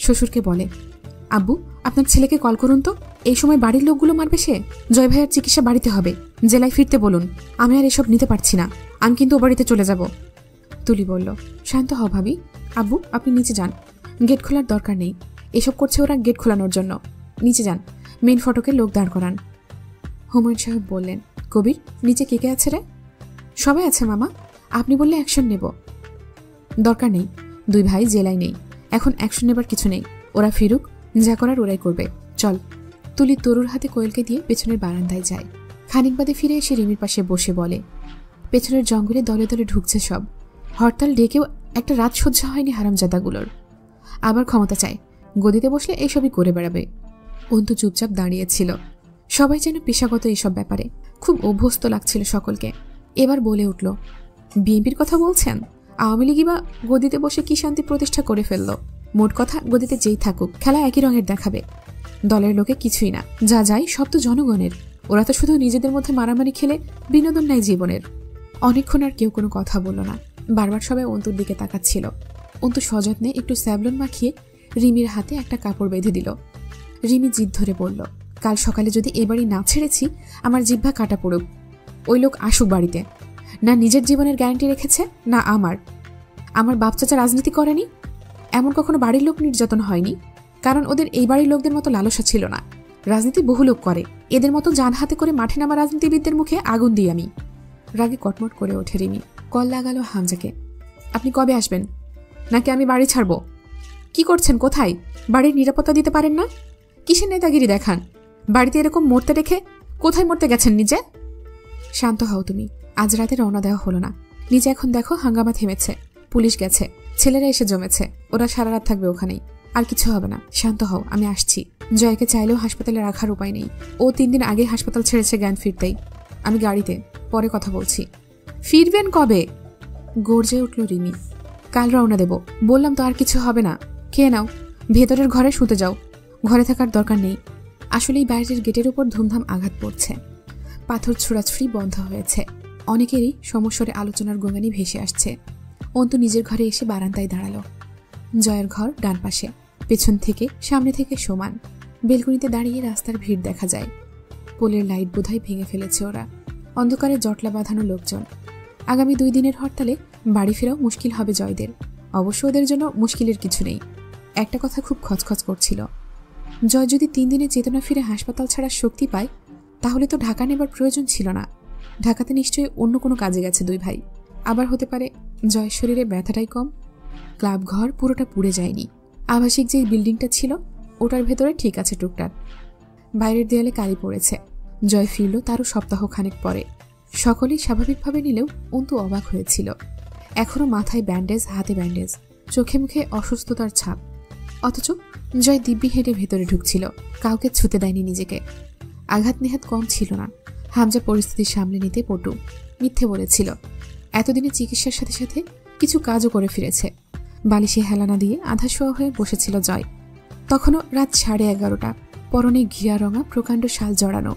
শ্বশুরকে বলে, আব্বু আপনার ছেলেকে কল করুন তো, এই সময় বাড়ির লোকগুলো মারবে সে। জয় ভাইয়ার চিকিৎসা বাড়িতে হবে, জেলায় ফিরতে বলুন, আমি আর এসব নিতে পারছি না, আমি কিন্তু ও বাড়িতে চলে যাব। তুলি বলল, শান্ত হও ভাবি, আব্বু আপনি নিচে যান, গেট খোলার দরকার নেই, এসব করছে ওরা গেট খোলানোর জন্য, নিচে যান, মেন ফটকে লোক দাঁড় করান। হুমায়ুন সাহেব বললেন, কবির নিচে কে কে আছে রে? সবাই আছে মামা, আপনি বললে অ্যাকশন নেব। দরকার নেই, 2 ভাই জেলায় নেই, এখন অ্যাকশন নেবার কিছু নেই, ওরা ফিরুক, যা করার ওরাই করবে, চল। তুলি তরুর হাতে কোয়েলকে দিয়ে পেছনের বারান্দায় যায়। খানিক বাদে ফিরে এসে রিমির পাশে বসে বলে, পেছনের জঙ্গলে দলে দলে ঢুকছে সব। হরতাল ডেকেও একটা রাত সহ্য হয়নি হারামজাদাগুলোর। আবার ক্ষমতা চায়, গদিতে বসলে এইসবই করে বেড়াবে। অন্তু চুপচাপ দাঁড়িয়েছিল। সবাই যেন পেশাগত এইসব ব্যাপারে খুব অভ্যস্ত লাগছিল সকলকে। এবার বলে উঠল, বিএনপির কথা বলছেন? আওয়ামী লীগই বা গদিতে বসে কি শান্তি প্রতিষ্ঠা করে ফেলল? মোট কথা, গদিতে যেই থাকুক, খেলা একই রঙের দেখাবে। দলের লোকে কিছুই না, যা যায় সব তো জনগণের। ওরা তো শুধু নিজেদের মধ্যে মারামারি খেলে বিনোদন নাই জীবনের। অনেকক্ষণ আর কেউ কোনো কথা বলল না। বারবার সবাই অন্তুর দিকে তাকাচ্ছিল। অন্তু সযত্নে একটু স্যাভলন মাখিয়ে রিমির হাতে একটা কাপড় বেঁধে দিল। রিমি জিদ ধরে বলল, কাল সকালে যদি এ বাড়ি না ছেড়েছি, আমার জিহ্বা কাটা পড়ুক। ওই লোক আসুক বাড়িতে। না নিজের জীবনের গ্যারান্টি রেখেছে, না আমার বাপ চাচা রাজনীতি করেনি, এমন কখনো বাড়ির লোক নির্যাতন হয়নি। কারণ ওদের এই বাড়ির লোকদের মতো লালসা ছিল না। রাজনীতি বহু লোক করে, এদের মতো জান হাতে করে মাঠে নামা রাজনীতিবিদদের মুখে আগুন দিই আমি। রাগে কটমট করে ওঠে রিমি। কল লাগালো হামজাকে, আপনি কবে আসবেন? নাকি আমি বাড়ি ছাড়ব? কি করছেন? কোথায়? বাড়ির নিরাপত্তা দিতে পারেন না? কিসের নেতাগিরি দেখান? বাড়িতে এরকম মরতে রেখে কোথায় মরতে গেছেন নিজে? শান্ত হও তুমি। আজ রাতে রওনা দেওয়া হলো না। নিজে এখন দেখো হাঙ্গামা থেমেছে, পুলিশ গেছে, ছেলেরা এসে জমেছে, ওরা সারা রাত থাকবে ওখানেই। আর কিছু হবে না, শান্ত হও, আমি আসছি। জয়কে চাইলেও হাসপাতালে রাখার উপায় নেই। ও 3 দিন আগে হাসপাতাল ছেড়েছে জ্ঞান ফিরতেই। আমি গাড়িতে, পরে কথা বলছি। ফিরবেন কবে? গর্জে উঠল রিমি। কাল রওনা দেব। বললাম তো আর কিছু হবে না। খেয়ে নাও, ভেতরের ঘরে শুতে যাও। ঘরে থাকার দরকার নেই। আসলেই বাইরের গেটের উপর ধুমধাম আঘাত পড়ছে। পাথর ছোড়াছুড়ি বন্ধ হয়েছে। অনেকেরই সমস্যারে আলোচনার গঙ্গানি ভেসে আসছে। অন্তু নিজের ঘরে এসে বারান্দায় দাঁড়ালো। জয়ের ঘর ডান পাশে, পেছন থেকে সামনে থেকে সমান। বেলকনিতে দাঁড়িয়ে রাস্তার ভিড় দেখা যায়। পোলের লাইট বোধহয় ভেঙে ফেলেছে ওরা। অন্ধকারে জটলা বাঁধানো লোকজন। আগামী 2 দিনের হরতালে বাড়ি ফেরাও মুশকিল হবে জয়দের। অবশ্য ওদের জন্য মুশকিলের কিছু নেই। একটা কথা খুব খচখচ করছিল, জয় যদি 3 দিনে চেতনা ফিরে হাসপাতাল ছাড়ার শক্তি পায়, তাহলে তো ঢাকা নেবার প্রয়োজন ছিল না। ঢাকাতে নিশ্চয়ই অন্য কোনো কাজে গেছে 2 ভাই। আবার হতে পারে জয়ের শরীরে ব্যথাটাই কম। ক্লাব ঘর পুরোটা পুড়ে যায়নি। আবাসিক যে বিল্ডিংটা ছিল ওটার ভেতরে ঠিক আছে টুকটাক। বাইরের দেয়ালে কালি পড়েছে। জয় ফিরল তারও সপ্তাহখানেক পরে। সকলেই স্বাভাবিকভাবে নিলেও অন্তু অবাক হয়েছিল। এখনও মাথায় ব্যান্ডেজ, হাতে ব্যান্ডেজ, চোখে মুখে অসুস্থতার ছাপ। অথচ জয় দিব্যি হেঁটে ভেতরে ঢুকছিল। কাউকে ছুতে দেয়নি নিজেকে। আঘাত নেহাত কম ছিল না। হামজা পরিস্থিতি সামলে নিতে পটু। মিথ্যে বলেছিল। এতদিনে চিকিৎসার সাথে সাথে কিছু কাজও করে ফিরেছে। বালিশে হেলানা দিয়ে আধা শোয়া হয়ে বসেছিল জয়। তখনও রাত 11:30। পরনে ঘিয়া রঙা প্রকাণ্ড শাল জড়ানো।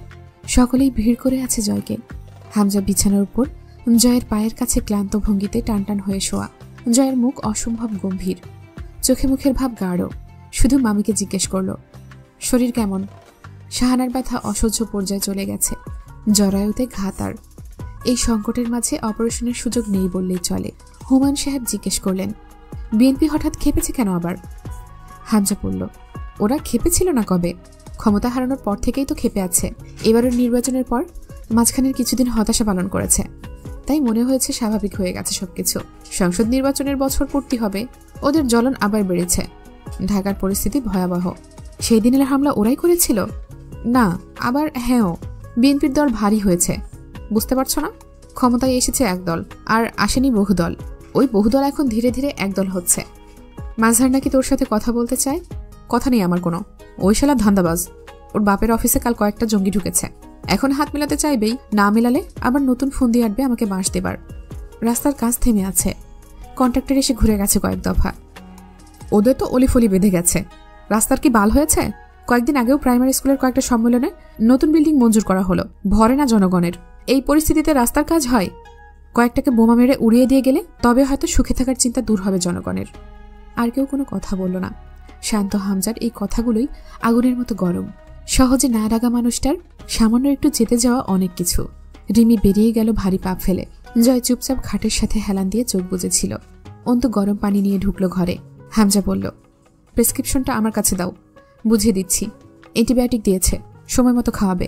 সকলেই ভিড় করে আছে জয়কে। হামজা বিছানার উপর জয়ের পায়ের কাছে ক্লান্ত ভঙ্গিতে টানটান হয়ে শোয়া। জয়ের মুখ অসম্ভব গম্ভীর, চোখে মুখের ভাব গাঢ়। শুধু মামিকে জিজ্ঞেস করল, শরীর কেমন? শাহানার ব্যথা অসহ্য পর্যায়ে চলে গেছে। জরায়ুতে ঘা তার। এই সংকটের মাঝে অপারেশনের সুযোগ নেই বললেই চলে। হুমায়ুন সাহেব জিজ্ঞেস করলেন, বিএনপি হঠাৎ খেপেছে কেন আবার? হামজা বলল, ওরা খেপেছিল না কবে? ক্ষমতা হারানোর পর থেকেই তো খেপে আছে। এবারের নির্বাচনের পর মাঝখানের কিছুদিন হতাশা পালন করেছে, তাই মনে হয়েছে স্বাভাবিক হয়ে গেছে সবকিছু। সংসদ নির্বাচনের বছর পূর্তি হবে, ওদের জ্বলন আবার বেড়েছে। ঢাকার পরিস্থিতি ভয়াবহ। সেই দিনের হামলা ওরাই করেছিল? না, আবার হ্যাঁও, বিএনপির দল ভারী হয়েছে। বুঝতে পারছো না? ক্ষমতায় এসেছে একদল, আর আসেনি বহুদল। ওই বহুদল এখন ধীরে ধীরে একদল হচ্ছে। মাঝহার নাকি তোর সাথে কথা বলতে চায়। কথা নেই আমার কোনো। ওই শালা ধান্দাবাজ। ওর বাপের অফিসে কাল কয়েকটা জঙ্গি ঢুকেছে। এখন হাত মেলাতে চাইবেই, না মেলালে আবার নতুন ফোন দিয়ে আসবে আমাকে বাঁশ দেবার। রাস্তার কাজ থেমে আছে। কন্ট্রাক্টর এসে ঘুরে গেছে কয়েক দফা। ওদের তো অলিফলি বেঁধে গেছে। রাস্তার কি বাল হয়েছে? কয়েকদিন আগেও প্রাইমারি স্কুলের কয়েকটা সম্মেলনে নতুন বিল্ডিং মঞ্জুর করা হলো। ভরে না জনগণের। এই পরিস্থিতিতে রাস্তার কাজ হয়? কয়েকটাকে বোমা মেরে উড়িয়ে দিয়ে গেলে তবে হয়তো সুখে থাকার চিন্তা দূর হবে জনগণের। আর কেউ কোনো কথা বলল না। শান্ত হামজার এই কথাগুলোই আগুনের মতো গরম। সহজে না রাগা মানুষটার সামান্য একটু যেতে যাওয়া অনেক কিছু। রিমি বেরিয়ে গেল ভারী পা ফেলে। জয় চুপচাপ খাটের সাথে হেলান দিয়ে চোখ বুজেছিল। অন্তু গরম পানি নিয়ে ঢুকলো ঘরে। হামজা বলল, প্রেসক্রিপশনটা আমার কাছে দাও, বুঝিয়ে দিচ্ছি। অ্যান্টিবায়োটিক দিয়েছে, সময় মতো খাওয়াবে।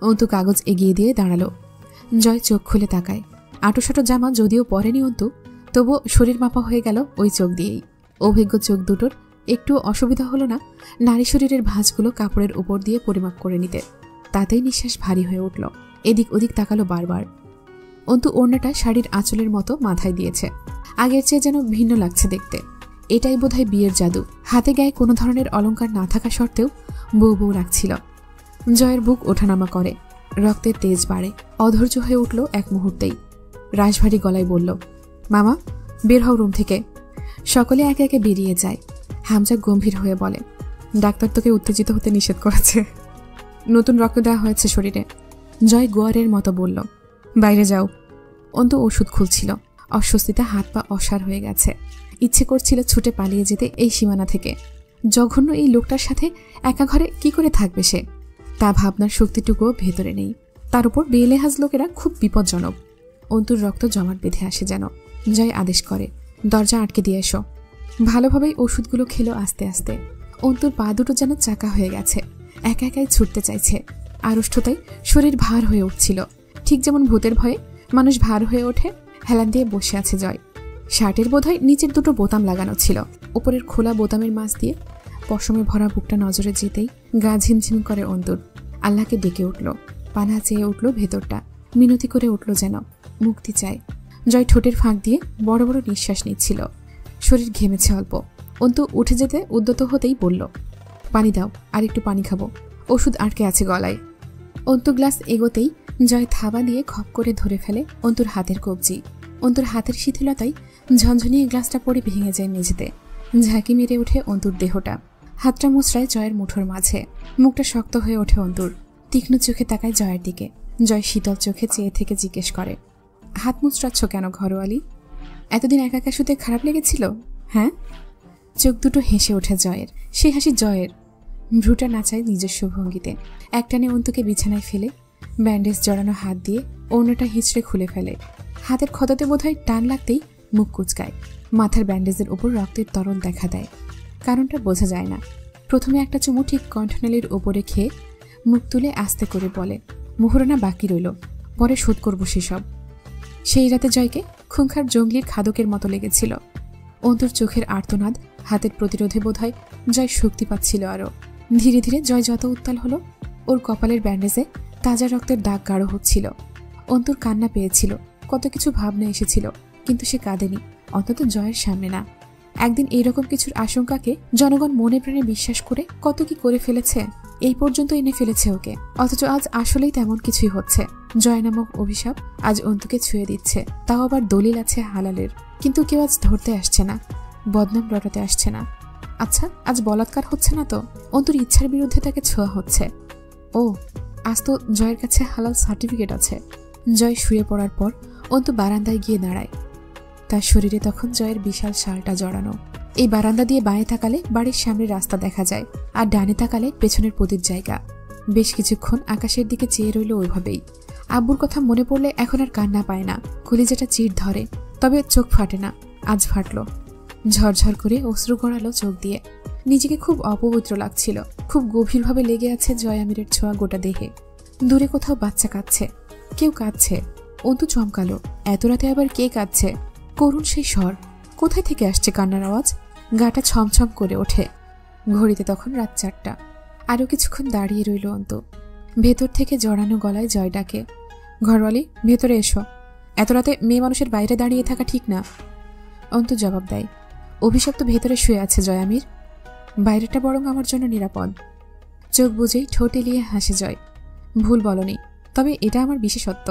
অন্তু কাগজ এগিয়ে দিয়ে দাঁড়ালো। জয় চোখ খুলে তাকায়। আঁটোসাঁটো জামা যদিও পরেনি অন্তু, তবুও শরীর মাপা হয়ে গেল ওই চোখ দিয়েই। অভিজ্ঞ চোখ দুটোর একটু অসুবিধা হলো না নারী শরীরের ভাঁজগুলো কাপড়ের উপর দিয়ে পরিমাপ করে নিতে। তাতেই নিঃশ্বাস ভারী হয়ে উঠল। এদিক ওদিক তাকালো বারবার। অন্তু ওড়নাটা শাড়ির আঁচলের মতো মাথায় দিয়েছে। আগের চেয়ে যেন ভিন্ন লাগছে দেখতে। এটাই বোধহয় বিয়ের জাদু। হাতে গায়ে কোনো ধরনের অলংকার না থাকা সত্ত্বেও বউ বউ লাগছিল। জয়ের বুক ওঠানামা করে, রক্তের তেজ বাড়ে। অধৈর্য হয়ে উঠল এক মুহূর্তেই। রাশভারী গলায় বলল, মামা বের হও রুম থেকে। সকলে একে একে বেরিয়ে যায়। হামজা গম্ভীর হয়ে বলে, ডাক্তার তোকে উত্তেজিত হতে নিষেধ করেছে। নতুন রক্ত দেওয়া হয়েছে শরীরে। জয় গোয়ারের মতো বলল, বাইরে যাও। অন্তু ওষুধ খুলছিল। অস্বস্তিতে হাত পা অসাড় হয়ে গেছে। ইচ্ছে করছিল ছুটে পালিয়ে যেতে এই সীমানা থেকে। জঘন্য এই লোকটার সাথে একা ঘরে কি করে থাকবে সে, তা ভাবনার শক্তিটুকুও ভেতরে নেই। তার উপর বেলেহাজ লোকেরা খুব বিপজ্জনক। অন্তুর রক্ত জমাট বেঁধে আসে যেন। জয় আদেশ করে, দরজা আটকে দিয়ে এসো। ভালোভাবেই ওষুধগুলো খেলো আস্তে আস্তে। অন্তুর পা দুটো যেন চাকা হয়ে গেছে। একা একাই ছুটতে চাইছে। আড়ষ্টতায় শরীর ভার হয়ে উঠছিল। ঠিক যেমন ভূতের ভয়ে মানুষ ভার হয়ে ওঠে, হেলান দিয়ে বসে আছে জয়। শার্টের বোধহয় নিচের দুটো বোতাম লাগানো ছিল। উপরের খোলা বোতামের মাছ দিয়ে পশমে ভরা বুকটা নজরে যেতেই গা ঝিমঝিম করে অন্তুর। আল্লাহকে ডেকে উঠল। পানা চেয়ে উঠল ভেতরটা। মিনতি করে উঠল যেন, মুক্তি চায়। জয় ঠোঁটের ফাঁক দিয়ে বড় বড় নিঃশ্বাস নিচ্ছিল। শরীর ঘেমেছে অল্প। অন্তু উঠে যেতে উদ্যত হতেই বলল, পানি দাও, আর একটু পানি খাবো। ওষুধ আটকে আছে গলায়। অন্তু গ্লাস এগোতেই জয় থাবা দিয়ে খপ করে ধরে ফেলে অন্তুর হাতের কবজি। অন্তুর হাতের শিথিলতায় ঝনঝনিয়ে গ্লাসটা পড়ে ভেঙে যায় মেঝেতে। ঝাঁকি মেরে ওঠে অন্তুর দেহটা। হাতটা মুচড়ায় জয়ের মুঠোর মাঝে। মুখটা শক্ত হয়ে ওঠে অন্তুর। তীক্ষ্ণ চোখে তাকায় জয়ের দিকে। জয় শীতল চোখে চেয়ে থেকে জিজ্ঞেস করে, হাত মুচড়াচ্ছ কেন ঘরোয়ালি? এতদিন একা একা শুতে খারাপ লেগেছিল? হ্যাঁ? চোখ দুটো হেসে ওঠে জয়ের। সেই হাসি জয়ের। ভ্রুটা নাচায় নিজস্ব ভঙ্গিতে। একটানে অন্তুকে বিছানায় ফেলে ব্যান্ডেজ জড়ানো হাত দিয়ে ওড়নাটা হিঁচড়ে খুলে ফেলে। হাতের ক্ষততে বোধহয় টান লাগতেই মুখ কুচকায়। মাথার ব্যান্ডেজের উপর রক্তের তরল দেখা দেয়। কারণটা বোঝা যায় না। প্রথমে একটা চুমু ঠিক কণ্ঠনালীর ওপরে খেয়ে মুখ তুলে আস্তে করে বলে, মোহরানা বাকি রইল, পরে শোধ করব সেসব। সেই রাতে জয়কে খুঙ্খার জঙ্গলির খাদকের মতো লেগেছিল। অন্তুর চোখের আর্তনাদ, হাতের প্রতিরোধে বোধহয় জয় শক্তি পাচ্ছিল আরও। ধীরে ধীরে জয় যত উত্তাল হলো, ওর কপালের ব্যান্ডেজে তাজা রক্তের দাগ গাঢ় হচ্ছিল। অন্তুর কান্না পেয়েছিল, কত কিছু ভাবনা এসেছিল, কিন্তু সে কাঁদেনি, অন্তত জয়ের সামনে না। একদিন এইরকম কিছুর আশঙ্কাকে জনগণ মনে প্রাণে বিশ্বাস করে কত কি করে ফেলেছে, এই পর্যন্ত এনে ফেলেছে ওকে। অথচ আজ আসলেই তেমন কিছুই হচ্ছে। জয় নামক অভিশাপ আজ অন্তুকে ছুঁয়ে দিচ্ছে। তাও আবার দলিল আছে হালালের। কিন্তু কেউ আজ ধরতে আসছে না, বদনাম রটাতে আসছে না। আচ্ছা, আজ বলাৎকার হচ্ছে না তো? অন্তুর ইচ্ছার বিরুদ্ধে তাকে ছোঁয়া হচ্ছে। ও, আজ তো জয়ের কাছে হালাল সার্টিফিকেট আছে। জয় শুয়ে পড়ার পর অন্তু বারান্দায় গিয়ে দাঁড়ায়। তার শরীরে তখন জয়ের বিশাল শালটা জড়ানো। এই বারান্দা দিয়ে বাঁয়ে তাকালে বাড়ির সামনে রাস্তা দেখা যায়, আর ডানে তাকালে পেছনের প্রদীপ জায়গা। বেশ কিছুক্ষণ আকাশের দিকে চেয়ে রইল ওইভাবেই। আব্বুর কথা মনে পড়লে এখন আর কান্না পায় না, কলিজাটা চির ধরে। তবে চোখ ফাটে না, আজ ফাটল। ঝরঝর করে অশ্রু গড়ালো চোখ দিয়ে। নিজেকে খুব অপবিত্র লাগছিল। খুব গভীরভাবে লেগে আছে জয় আমিরের ছোঁয়া গোটা দেহে। দূরে কোথাও বাচ্চা কাঁদছে, কেউ কাঁদছে। অন্তু চমকালো, এত রাতে আবার কে কাঁদছে? করুণ সেই স্বর। কোথায় থেকে আসছে কান্নার আওয়াজ? গাটা ছমছম করে ওঠে। ঘড়িতে তখন রাত 4টা। আরও কিছুক্ষণ দাঁড়িয়ে রইল অন্তু। ভেতর থেকে জড়ানো গলায় জয় ডাকে, ঘরওয়ালি ভেতরে এসো। এত রাতে মেয়ে মানুষের বাইরে দাঁড়িয়ে থাকা ঠিক না। অন্তু জবাব দেয়, অভিশপ্ত ভেতরে শুয়ে আছে জয় আমির, বাইরেটা বরং আমার জন্য নিরাপদ। চোখ বুঝেই ঠোঁট এলিয়ে হাসে জয়, ভুল বলনি, তবে এটা আমার বিশেষত্ব।